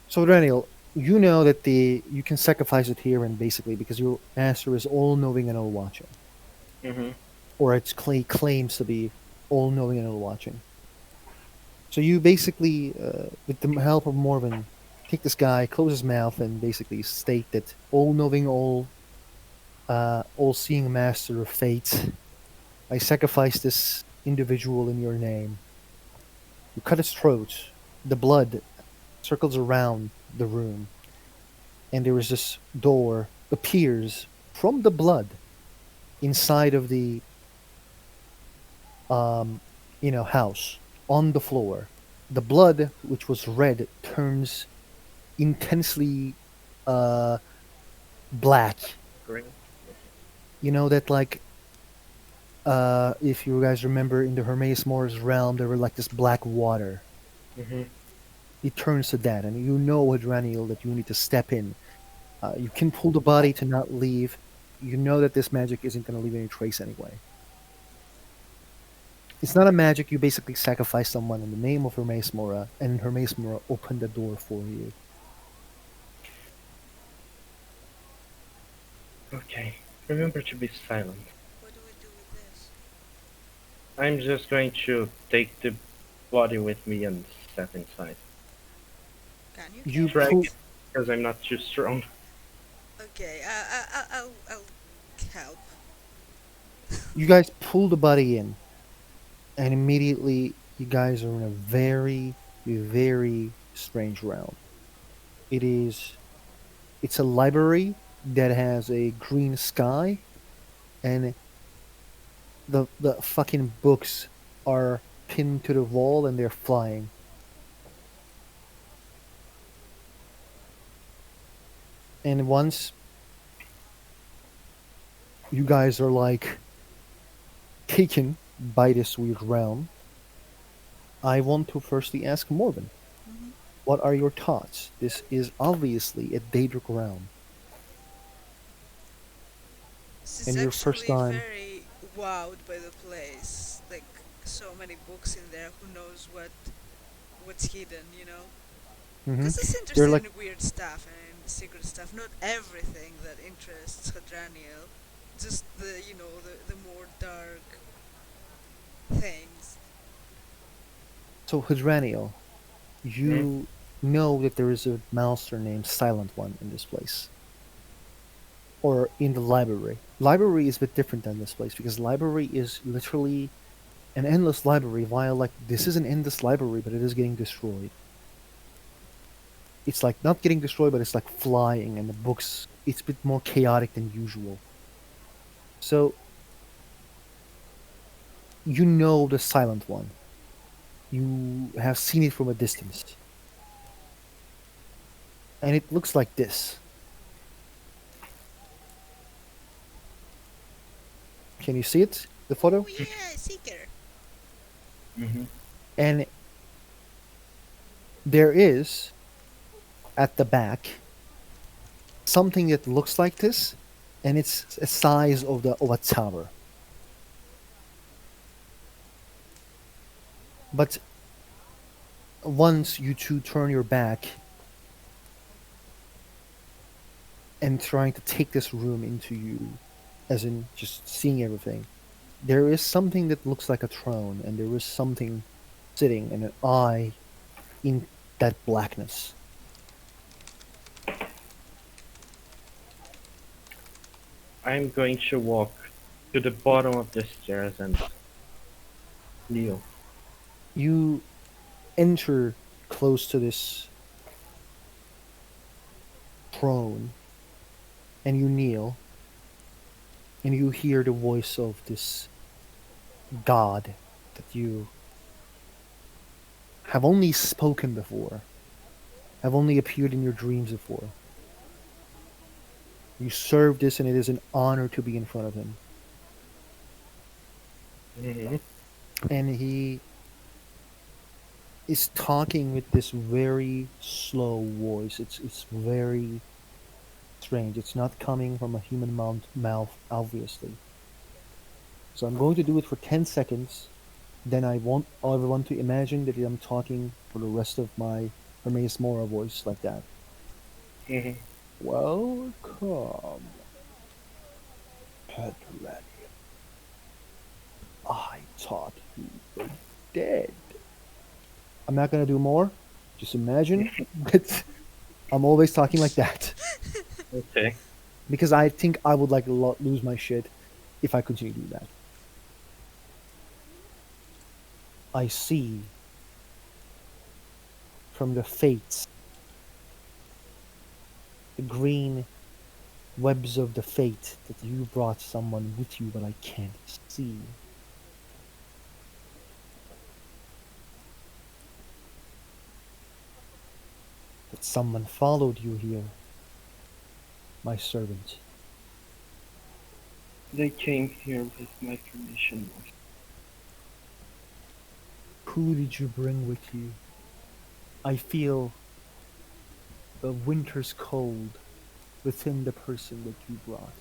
So Hydraniel, you know that the you can sacrifice it here and basically because your master is all knowing and all watching, Mhm. or its claims to be all knowing and all watching. So you basically, with the help of Morven, take this guy, close his mouth, and basically state that all knowing, all seeing master of fate, I sacrifice this individual in your name. You cut his throat. The blood circles around the room, and there is this door appears from the blood inside of the um, house on the floor. The blood, which was red, turns intensely uh black. Great. You know that like if you guys remember in the Hermes Morris realm there were like this black water. Mhm. It turns to that and you know Hadraniel that you need to step in. You can pull the body to not leave. You know that this magic isn't going to leave any trace anyway. It's not a magic. You basically sacrifice someone in the name of Hermes Mora, and Hermes Mora opened the door for you. Okay, remember to be silent. What do we do with this? I'm just going to take the body with me and step inside. Can you You carry Drag pull. it it? because I'm not too strong. Okay, I'll help. You guys pull the body in, and immediately you guys are in a very, very strange realm. It is. It's a library that has a green sky, and the fucking books are pinned to the wall and they're flying. And once you guys are like taken by this weird realm, I want to firstly ask Morven, Hmm. what are your thoughts? This is obviously a Daedric realm, This is and your first actually time. very wowed by the place. Like so many books in there. Who knows what's hidden? You know. Hmm. Cause it's They're interested like, in weird stuff and secret stuff. Not everything that interests Hadraniel. Just the more dark things. so Hydraniel, Hmm? you know that there is a monster named Silent One in this place, or in the library. Library is a bit different than this place because library is literally an endless library. While like this is an endless library, but it is getting destroyed. It's like not getting destroyed, but it's like flying, and the books. It's a bit more chaotic than usual. So you know the Silent One. You have seen it from a distance, and it looks like this. Can you see it? The Oh photo, yeah, Seeker. Hmm. and there is at the back something that looks like this, and it's a size of a tower. But once you two turn your back and trying to take this room into you, as in just seeing everything, there is something that looks like a throne, and there is something sitting, and an eye in that blackness. I'm going to walk to the bottom of the stairs and kneel. You enter close to this throne, and you kneel, and you hear the voice of this god that you have only spoken before, have only appeared in your dreams before. You serve this, and it is an honor to be in front of him. Hmm. And he is talking with this very slow voice. It's very strange. It's not coming from a human mouth, obviously. So I'm going to do it for 10 seconds. Then I want everyone to imagine that I'm talking for the rest of my Hermes Mora voice like that. Hmm. Welcome, Pedret. I thought you were dead. I'm not gonna do more. Just imagine that I'm always talking like that Okay. because I think I would like lose my shit if I continue to do that. I see from the fates, the green webs of the fate that you brought someone with you, but I can't see. That someone followed you here, my servant. They came here with my permission. Who did you bring with you? I feel the winter's cold within the person that you brought.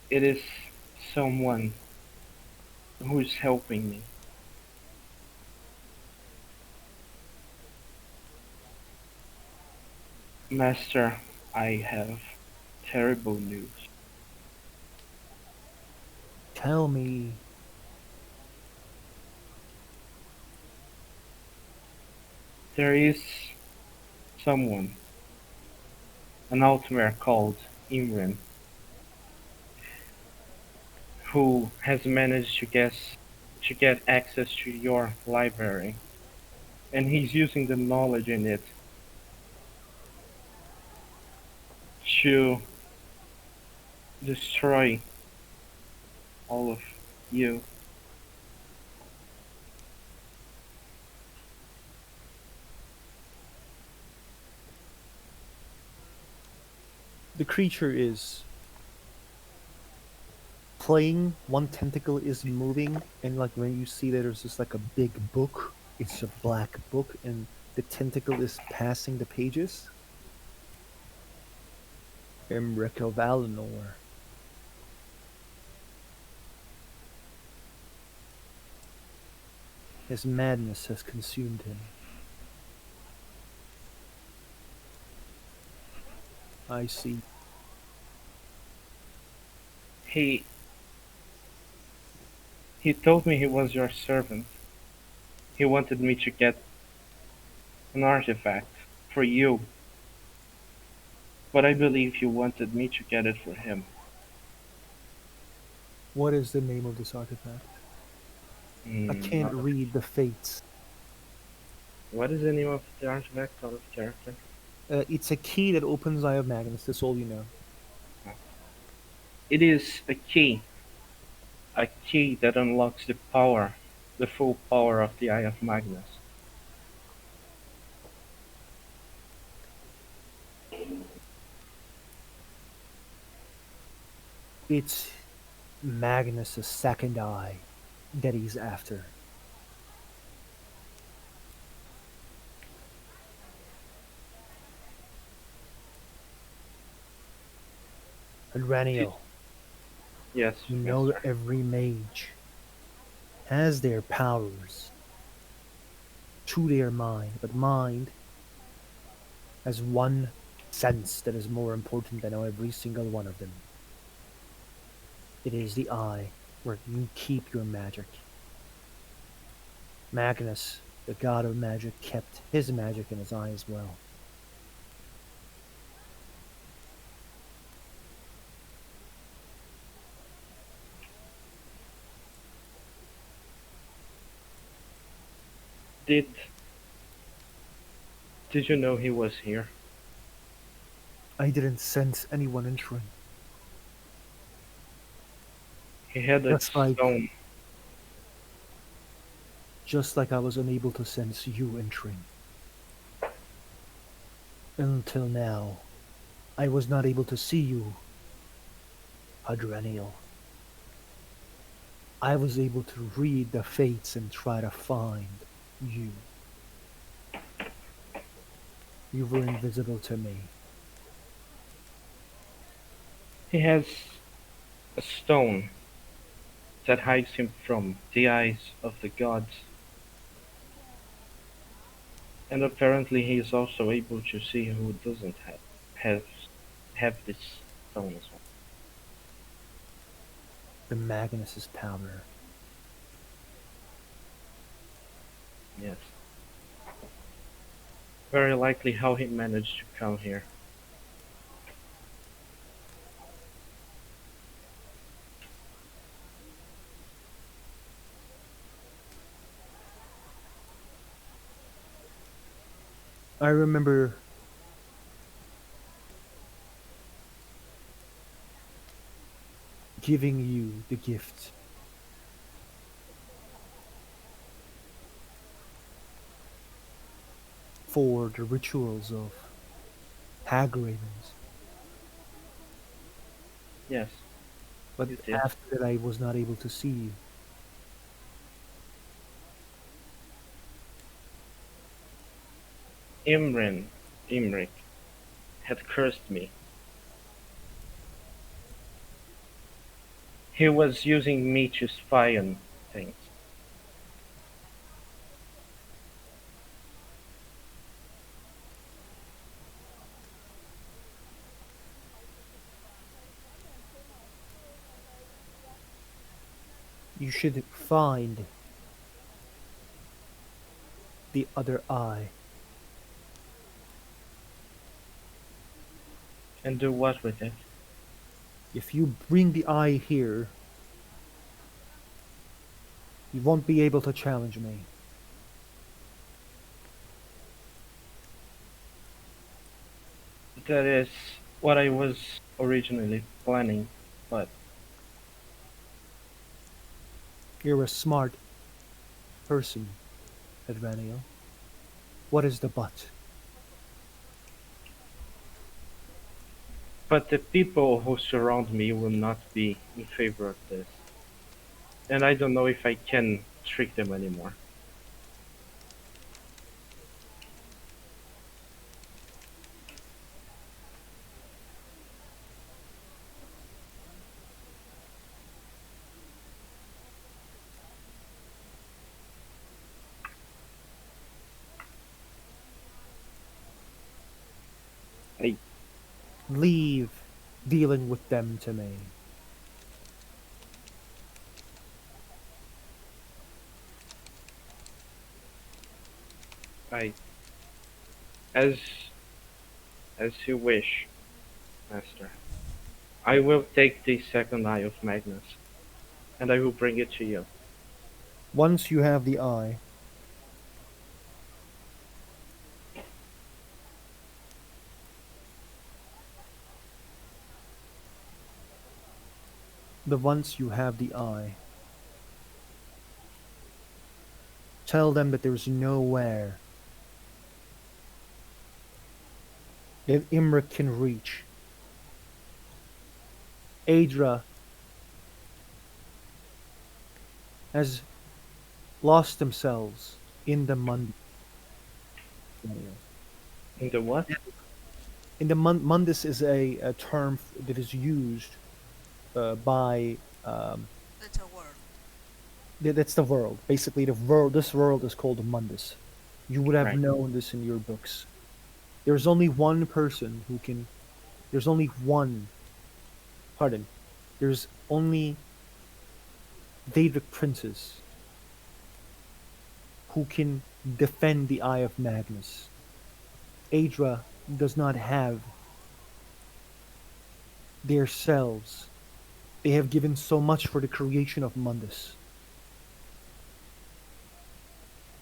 It is someone who is helping me. Master, I have terrible news. Tell me, There is someone, an outlier called Imran, who has managed to get access to your library, and he's using the knowledge in it to destroy all of you. the creature is playing, one tentacle is moving, and like when you see that there's just like a big book, it's a black book, and the tentacle is passing the pages. Emric of Valinor. His madness has consumed him. I see. He he told me he was your servant. He wanted me to get an artifact for you, but I believe he wanted me to get it for him. What is the name of this artifact? I can't Out of read the fates. what is the name of the artifact out of character? It's a key that opens Eye of Magnus. That's all you know. It is a key that unlocks the full power of the Eye of Magnus. It's Magnus's second eye that he's after. And Raniel, Yes, you yes, know that sir. every mage has their powers to their mind, but mind has one sense that is more important than every single one of them. It is the eye where you keep your magic. Magnus, the god of magic, kept his magic in his eye as well. Did did you know he was here? I didn't sense anyone entering. He had a Just like stone. just like I was unable to sense you entering. Until now, I was not able to see you, Hadraniel. I was able to read the fates and try to find you. You were invisible to me. He has a stone that hides him from the eyes of the gods, and apparently he is also able to see who doesn't have have this stone as well. The Magnus's power. Yes. Very likely how he managed to come here. I remember giving you the gift for the rituals of hag ravens, Yes, but you did. after that I was not able to see you. Imran, Imrik, had cursed me. He was using me to spy on things. You should find the other eye. And do what with it? If you bring the eye here, you won't be able to challenge me. That is what I was originally planning, but You're a smart person, Advanio. What is the but? the people who surround me will not be in favor of this, and I don't know if I can trick them anymore. I Leave dealing with them to me. I as you wish, master. I will take the second eye of Magnus, and I will bring it to you. Once you have the eye, the once you have the eye, tell them that there's nowhere that Imric can reach. Adra has lost themselves in the Mundus. In the what? In the Mundus is a term that is used by That's a word. that's the world. Basically, the world. This world is called Mundus. You would have Right. known this in your books. There's only one person who can. There's only one. Pardon. There's only Daedric princes who can defend the Eye of Magnus. Adra does not have their selves. They have given so much for the creation of Mundus.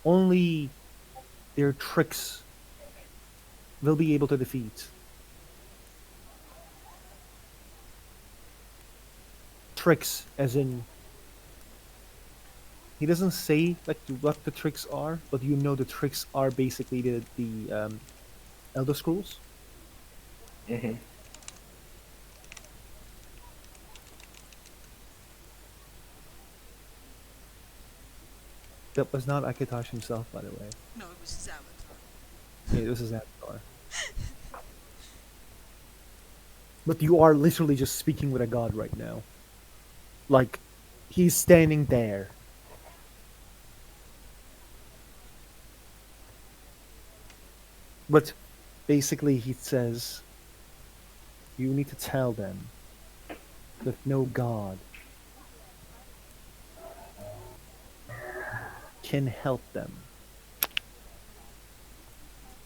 Only their tricks will be able to defeat. Tricks, as in, he doesn't say like what the tricks are, but you know the tricks are basically the Elder Scrolls. Hmm. That was not Akatosh himself, by the way. No, it was his avatar. Yeah, this is Avatar. But you are literally just speaking with a god right now. Like, he's standing there. But basically, he says, you need to tell them that no god can help them.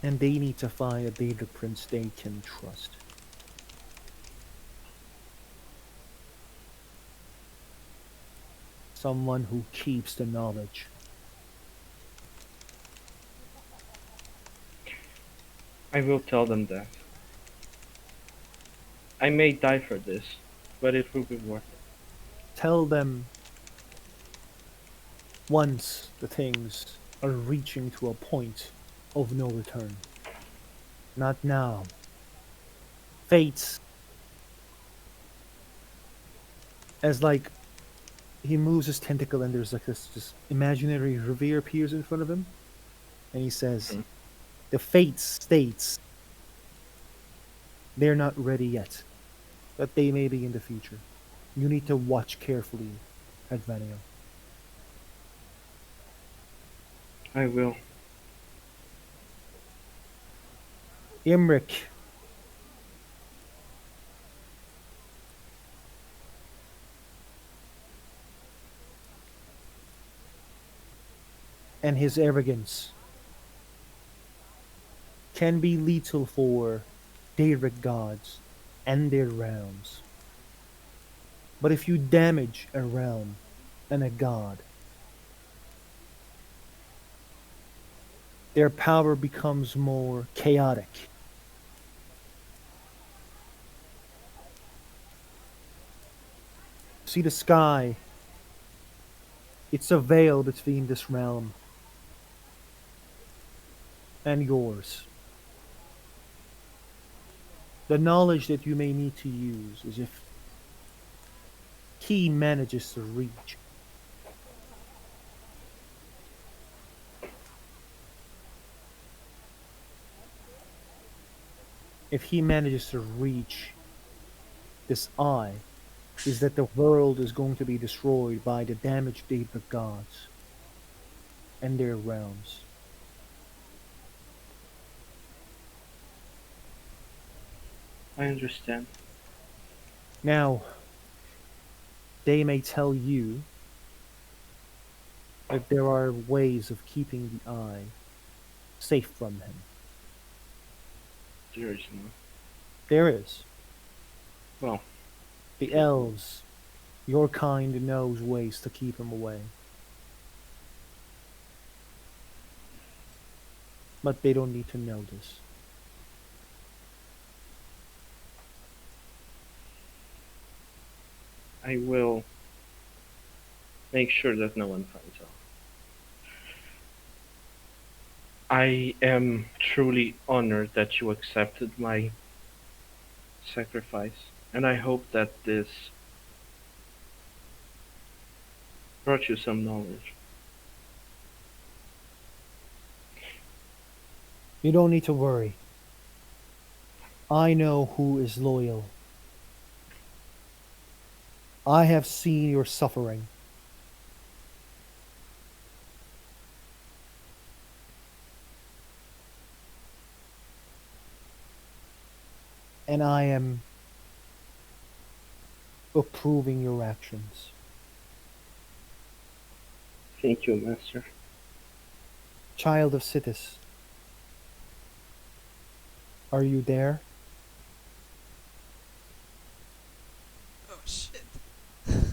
And they need to find a data prince they can trust. Someone who keeps the knowledge. I will tell them that. I may die for this, but it will be worth it. Tell them once the things are reaching to a point of no return. Not now. Fates, as like he moves his tentacle and there's like this imaginary river appears in front of him, and he says, Mhm. "The Fates states they're not ready yet, but they may be in the future. You need to watch carefully, Advanio." I will. Imric, and his arrogance can be lethal for Daedric gods and their realms. But if you damage a realm and a god, their power becomes more chaotic. See the sky, it's a veil between this realm and yours. The knowledge that you may need to use is if he manages to reach. If he manages to reach this eye, is that the world is going to be destroyed by the damaged deed of gods and their realms. I understand. Now, they may tell you that there are ways of keeping the eye safe from him. There is no. There is. Well, The elves, your kind knows ways to keep him away. But they don't need to know this. I will make sure that no one finds out. I am truly honored that you accepted my sacrifice, and I hope that this brought you some knowledge. You don't need to worry. I know who is loyal. I have seen your suffering. And I am approving your actions. Thank you, Master. Child of Sithis, are you there? Oh shit. Well,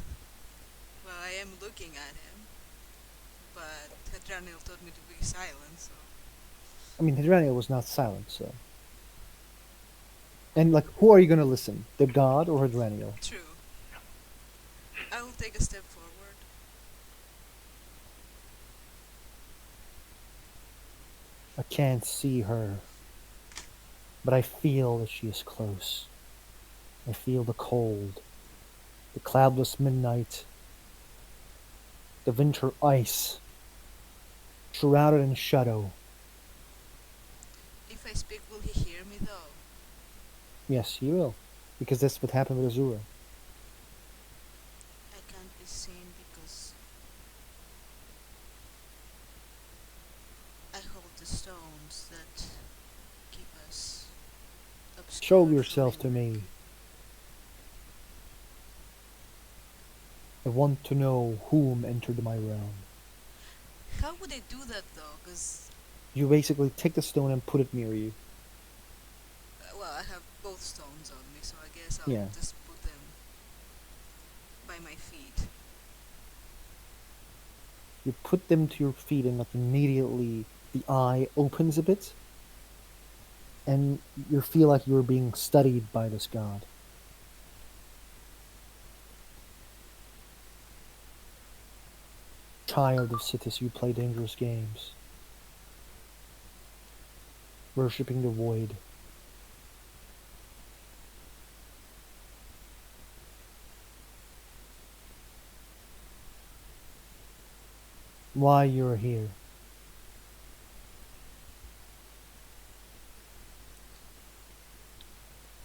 I am looking at him, but Hadranil told me to be silent, so. I mean, Hydraniel was not silent, so. And, like, who are you gonna listen? The god or Hydraniel? True. I will take a step forward. I can't see her, but I feel that she is close. I feel the cold, the cloudless midnight, the winter ice, shrouded in shadow. If I speak, will he hear me though? Yes, you will, because that's what happened with Azura. I can't be seen because I hold the stones that keep us obscured Show from yourself to anyone. me. I want to know whom entered my realm. How would I do that though? Because, You basically take the stone and put it near you. well, I have both stones on me, so I guess I'll Yeah. just put them by my feet. You put them to your feet, and like immediately the eye opens a bit, and you feel like you're being studied by this god. Child of Sithis, you play dangerous games, worshipping the void. Why you're here?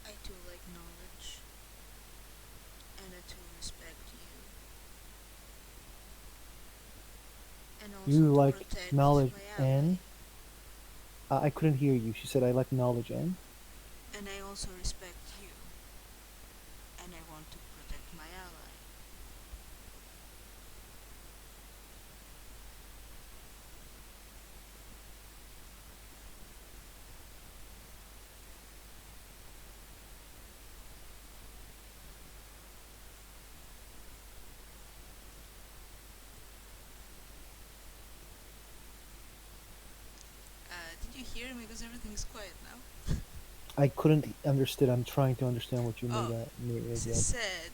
I too like knowledge, and I too respect you, and also You to like protect knowledge my ally. and I couldn't hear you. She said I like knowledge and And I also respect you, and I want to protect my ally. hear me? Because everything's quiet now. I couldn't understand. I'm trying to understand what you Oh, made she up. said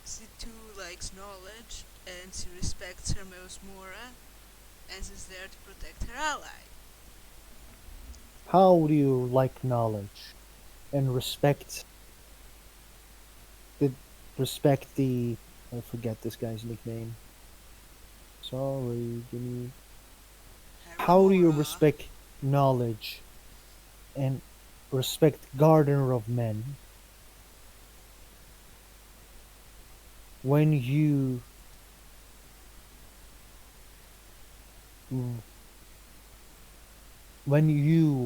she too likes knowledge and she respects her Mora and she's there to protect her ally. How do you like knowledge and the respect the I forget this guy's nickname. Sorry, give me. Her How do you Mora. respect knowledge and respect gardener of men when you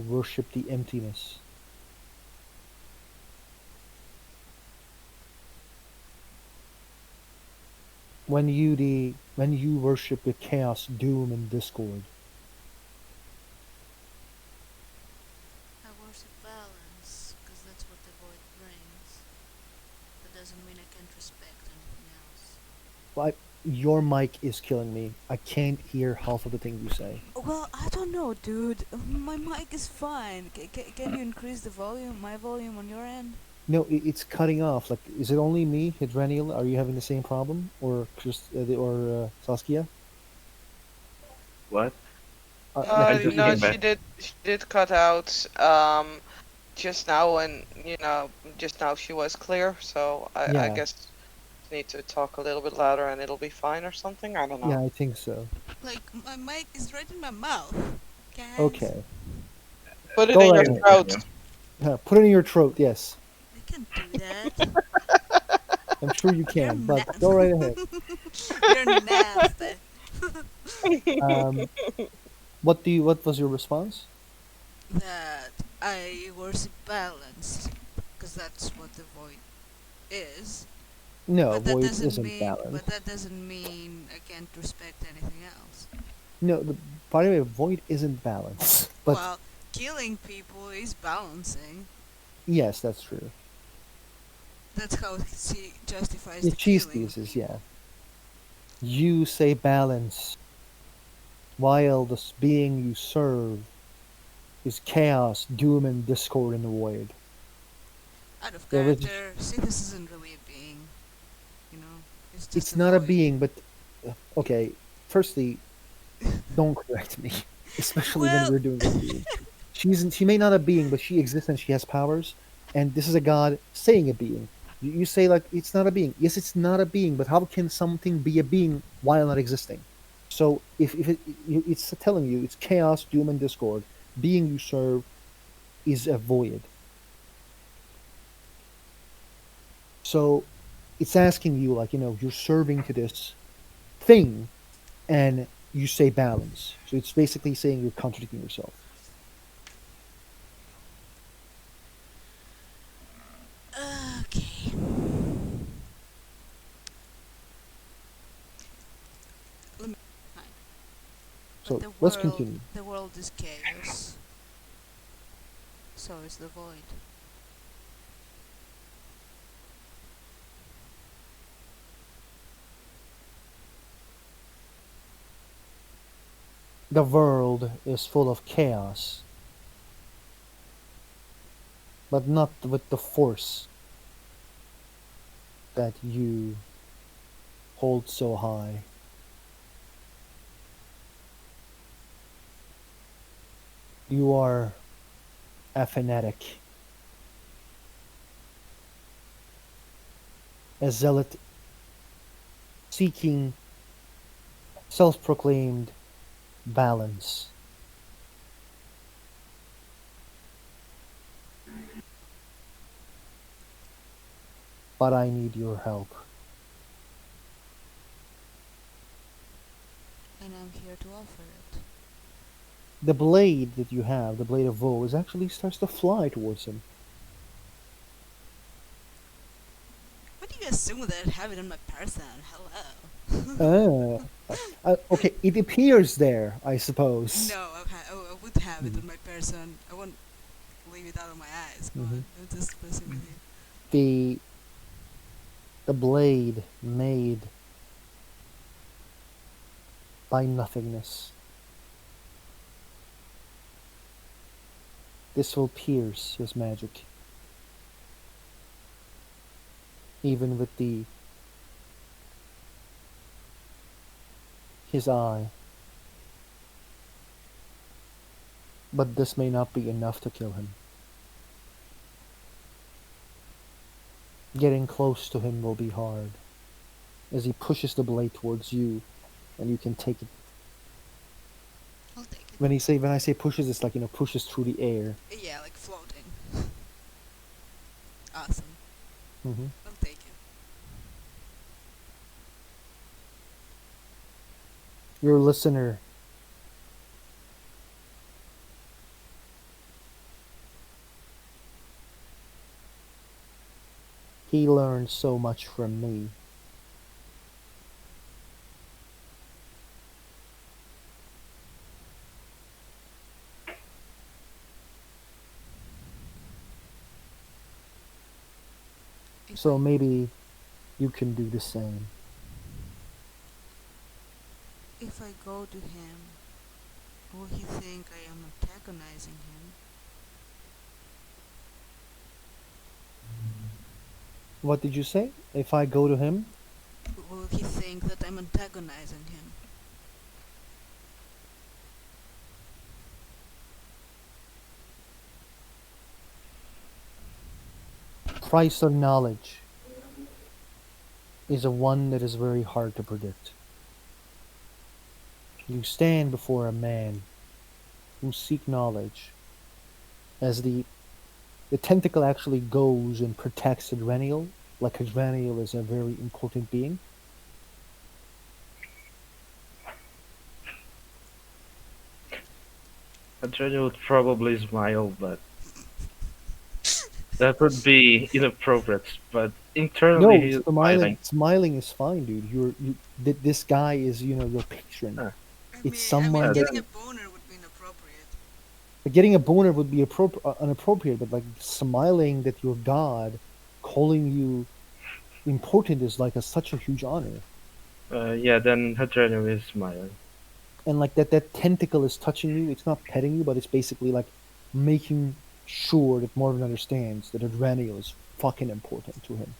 worship the emptiness? When you worship the chaos, doom, and discord. I worship balance because that's what the void brings. That doesn't mean I can't respect anything else. Like your mic is killing me. I can't hear half of the things you say. Well, I don't know, dude. My mic is fine. Can you increase the volume, my volume on your end? No, it's cutting off. Like, is it only me, Hydrenial? Are you having the same problem, or Saskia? What? Like, I just No, came she back. did. She did cut out. Just now, and just now she was clear. So I yeah, guess you need to talk a little bit louder, and it'll be fine or something. I don't yeah, know. I think so. Like, my mic is right in my mouth, guys. Okay, Put it go in right your ahead. throat. Continue. Put it in your throat. Yes, I can't do that. I'm sure you You're can, but go nasty. right ahead. You're nasty. Um, What was your response? That I worship balance because that's what the void is. No, But that void doesn't isn't mean. balanced. But that doesn't mean I can't respect anything else. No, by the way, void isn't balanced. But Well, killing people is balancing. yes, that's true. That's how she justifies The the cheese killing of pieces, yeah. people. You say balance, while the being you serve is chaos, doom, and discord in the void. Out of There is, character, Sithis isn't really a being. You know, it's just it's a not a void. being, but okay. Firstly, don't correct me, especially when Well, we're doing this game. She may not a being, but she exists and she has powers. And this is a god saying a being. You say like it's not a being. Yes, it's not a being, but how can something be a being while not existing? So if it's telling you it's chaos, doom, and discord, being you serve is a void. So it's asking you like you're serving to this thing, and you say balance. So it's basically saying you're contradicting yourself. okay. Let me. Fine. But So let's continue. the world is chaos. So is the void. The world is full of chaos, but not with the force that you hold so high. You are a fanatic, a zealot seeking self proclaimed balance. But I need your help. And I'm here to offer it. The blade that you have, the blade of woe, is actually starts to fly towards him. What do you assume that I have it on my person? Hello. Okay, it appears there, I suppose. No, I would have it Mhm. on my person. I won't leave it out of my eyes. Come Mhm. on, I'm just messing with you. The the blade made by nothingness. This will pierce his magic, even with the his eye. But this may not be enough to kill him. Getting close to him will be hard, as he pushes the blade towards you, and you can take it. I'll take it. When I say pushes, it's like pushes through the air. Yeah, like floating. Awesome. Hmm. I'll take it. Your listener he learned so much from me. If So I, maybe you can do the same. if I go to him, will he think I am antagonizing him? What did you say? If I go to him, Will he think that I'm antagonizing him? price of knowledge is a one that is very hard to predict. You stand before a man who seek knowledge, as the tentacle actually goes and protects Adrenial, like Adrenial is a very important being. Adrenaline would probably smile, but that would be inappropriate. But internally, No, he's smiling smiling. smiling is fine, dude. This guy is your patron. Ah, It's I mean, someone that getting a then, boner would be inappropriate. getting a boner would be inappropriate, but like smiling that your god calling you important is like such a huge honor. yeah, then Adrenaline is smiling. And like that tentacle is touching you. It's not petting you, but it's basically like making sure that Morgan understands that Adrenial is fucking important to him.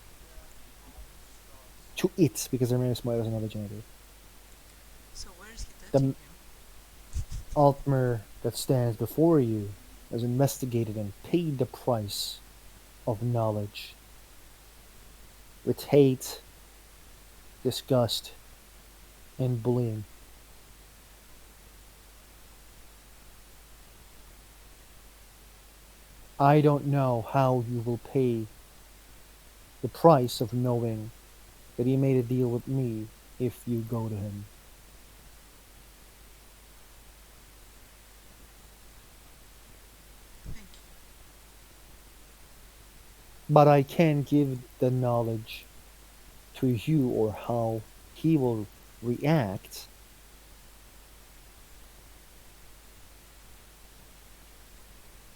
To it, because Adrenial Smile is another gender. So where is he touching The him? Altmer that stands before you has investigated and paid the price of knowledge with hate, disgust, and bullying. I don't know how you will pay the price of knowing that he made a deal with me if you go to him. Thank you. But I can give the knowledge to you or how he will react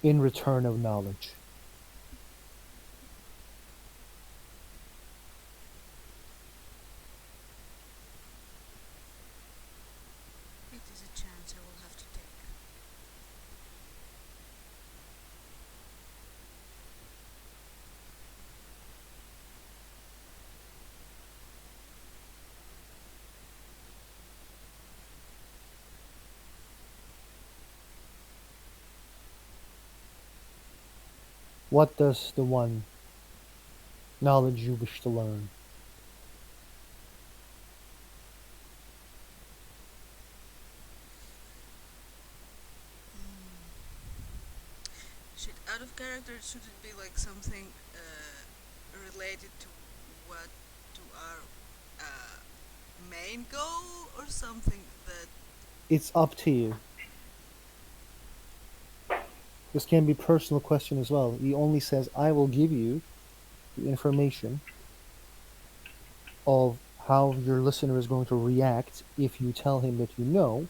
in return of knowledge. It is a chance I will have to take. What does the one knowledge you wish to learn? Out of character, should it be like something related to what to our main goal, or something that? It's up to you. This can be personal question as well. He only says, I will give you the information of how your listener is going to react if you tell him that you know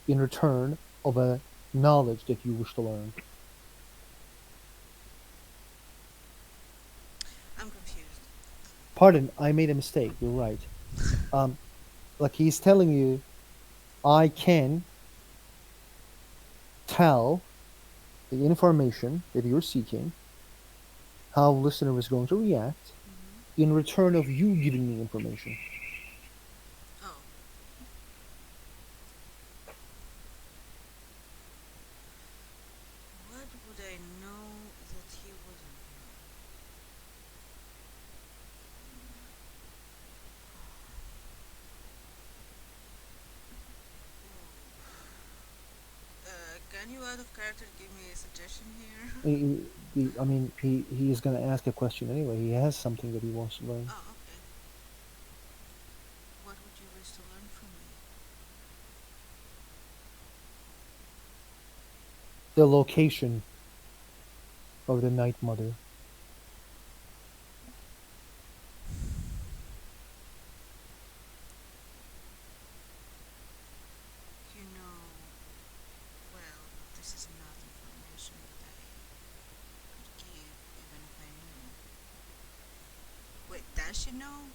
in return of a knowledge that you wish to learn. I'm confused. Pardon, I made a mistake. You're right. Um, like he's telling you, I can tell the information that you're seeking, how listener is going to react, in return of you giving me information. Oh. What would I know that he wouldn't know? Can you out of character give me a suggestion here? I mean, he is going to ask a question anyway. He has something that he wants to learn. Oh, okay. What would you wish to learn from me? The location of the Night Mother. You know, well, this is not information that I could give even if I knew. Wait, does she know?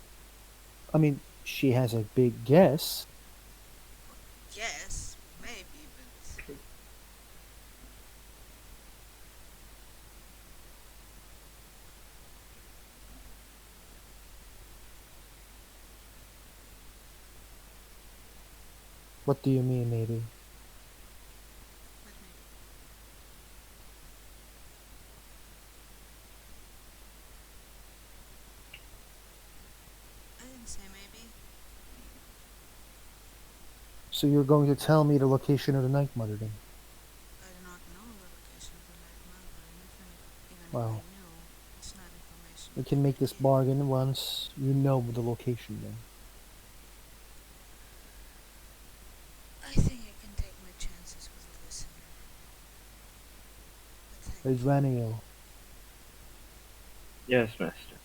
I mean, she has a big guess. Yes, maybe, but What do you mean, maybe? what maybe? I didn't say maybe. So you're going to tell me the location of the Night Mother then? I do not know the location of the Night Mother, and even if I Well, knew, it's not information we that I can make could this give. bargain once you know the location then. I think I can take my chances with a listener. But thank you. Raniel, Yes, master.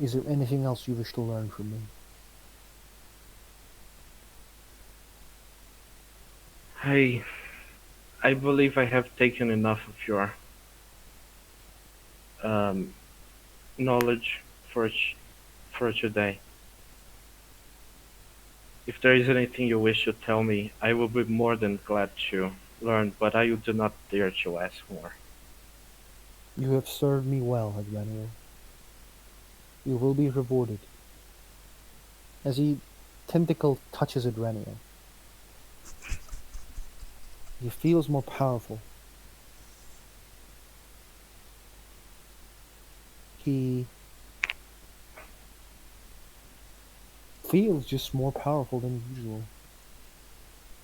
is there anything else you wish to learn from me? I I believe I have taken enough of your um, knowledge for for today. If there is anything you wish to tell me, I will be more than glad to learn, but I do not dare to ask more. You have served me well, Raniel. You will be rewarded. As he tentacle touches Raniel, he feels more powerful. He feels just more powerful than usual.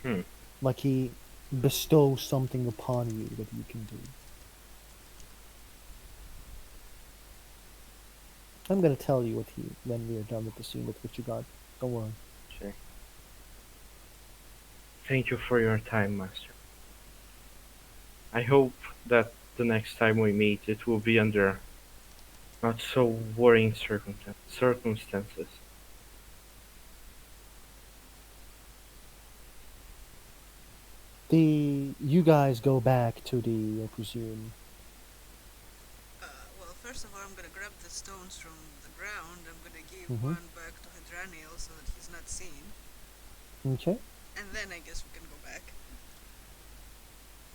Hmm. Like he bestows something upon you that you can do. I'm gonna tell you what he when we are done with the scene with what you got. Don't worry. Okay. Thank you for your time, master. I hope that the next time we meet, it will be under not so worrying circumstances. You guys go back to the, I presume. Well, first of all, I'm gonna grab the stones from the ground. I'm gonna give Mm-hmm. one back to Hydraniel so that he's not seen. Okay. And then I guess we can go back.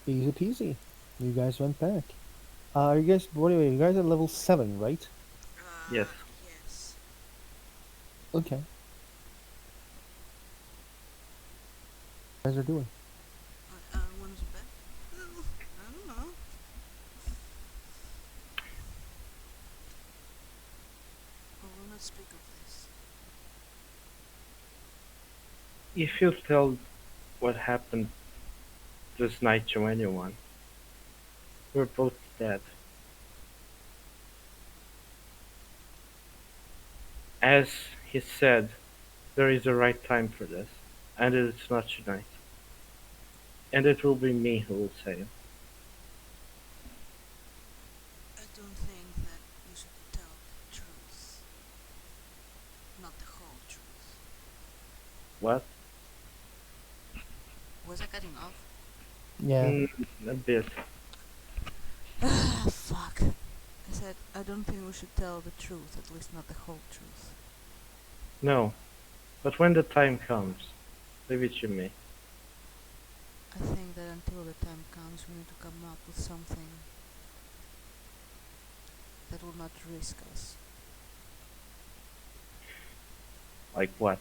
Easy peasy. You guys went back. You guys, anyway, you guys are level 7, right? Yes. Yes. Okay. What you guys are doing? When is it back? Well, I don't know. I will not speak of this. If you tell what happened this night to anyone, we're both dead. As he said, there is a right time for this, and it's not tonight. And it will be me who will say it. I don't think that you should tell the truth. Not the whole truth. What? Was I cutting off? Yeah. A bit. Ah, fuck. I said, I don't think we should tell the truth, at least not the whole truth. No. But when the time comes, leave it to me. I think that until the time comes, we need to come up with something that will not risk us. Like what?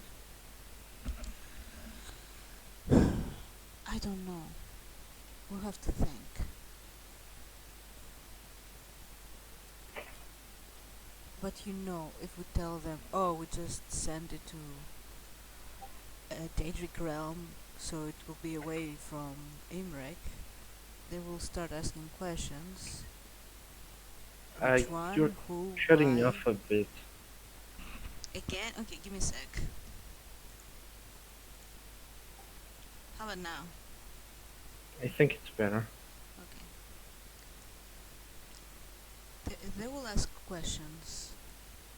I don't know. We'll have to think. But you know, if we tell them, oh, we just send it to a Daedric realm, so it will be away from Imrek, they will start asking questions. Which You're one? Who? cutting me Why? off a bit. Again? Okay, give me a sec. How about now? I think it's better. Okay. They will ask questions,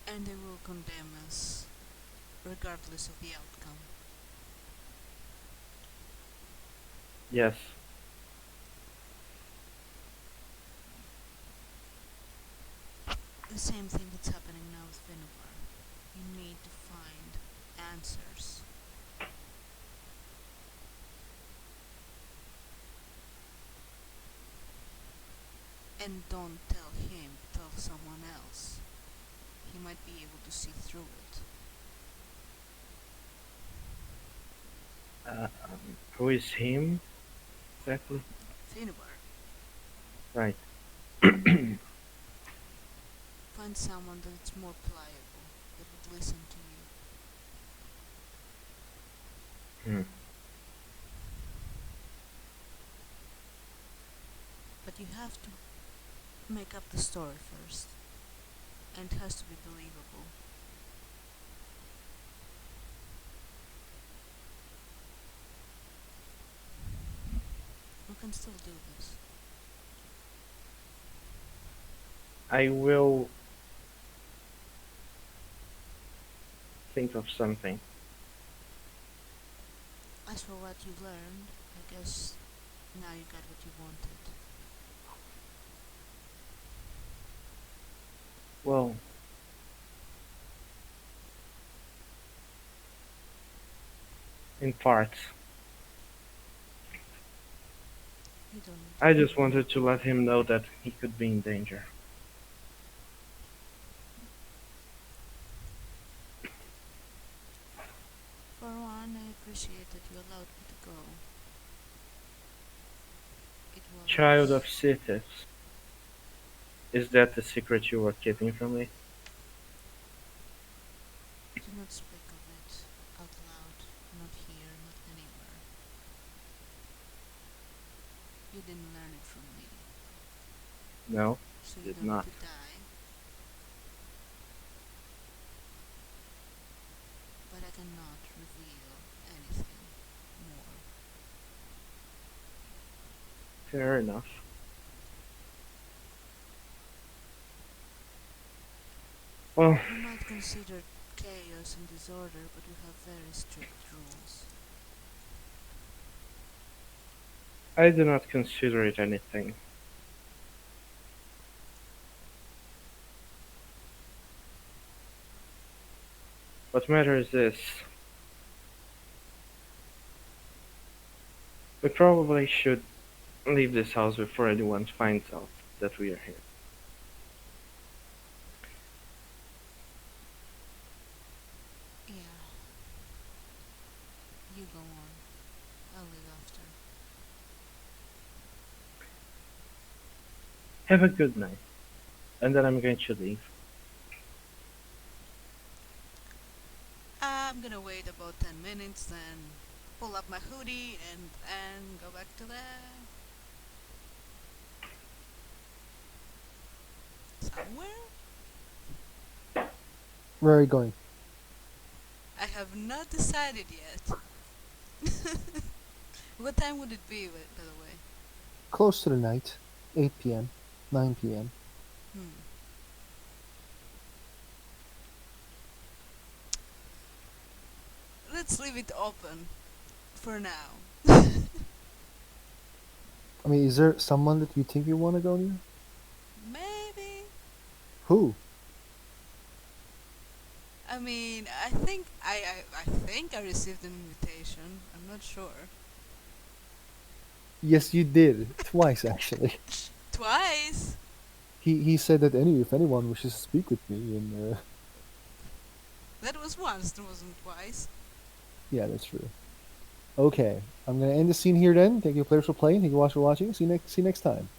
and they will condemn us, regardless of the outcome. Yes. The same thing that's happening now with Finnevar. You need to find answers. And don't tell him, tell someone else. He might be able to see through it. Who is him exactly? Finnevar, Right. find someone that's more pliable, that would listen to you. Hmm. But you have to make up the story first. And it has to be believable. We can still do this. I will think of something. As for what you learned, I guess now you got what you wanted. Well, in parts. You don't need I to. just wanted to let him know that he could be in danger. For one, I appreciate that you allowed me to go. It Child was... of Sithis. Is that the secret you were keeping from me? Do not speak of it out loud. Not here, not anywhere. You didn't learn it from me. No, So you did don't need not. to die. But I cannot reveal anything more. Fair enough. Well, We might consider chaos and disorder, but we have very strict rules. I do not consider it anything. What matters is we probably should leave this house before anyone finds out that we are here. Yeah. You go on. I'll leave after. Have a good night. And then I'm going to leave. I'm gonna wait about 10 minutes, then pull up my hoodie and go back to somewhere? Where are you going? I have not decided yet. What time would it be, by the way? Close to the night. 8 p.m., 9 p.m. Hmm. Let's leave it open for now. I mean, is there someone that you think you want to go near? Maybe. Who? I mean, I think I received an invitation. I'm not sure. Yes, you did. Twice, actually. Twice? He said that if anyone wishes to speak with me, and That was once, that wasn't twice. yeah, that's true. Okay, I'm gonna end the scene here then. Thank you, players, for playing. Thank you, watch for watching. See you next time.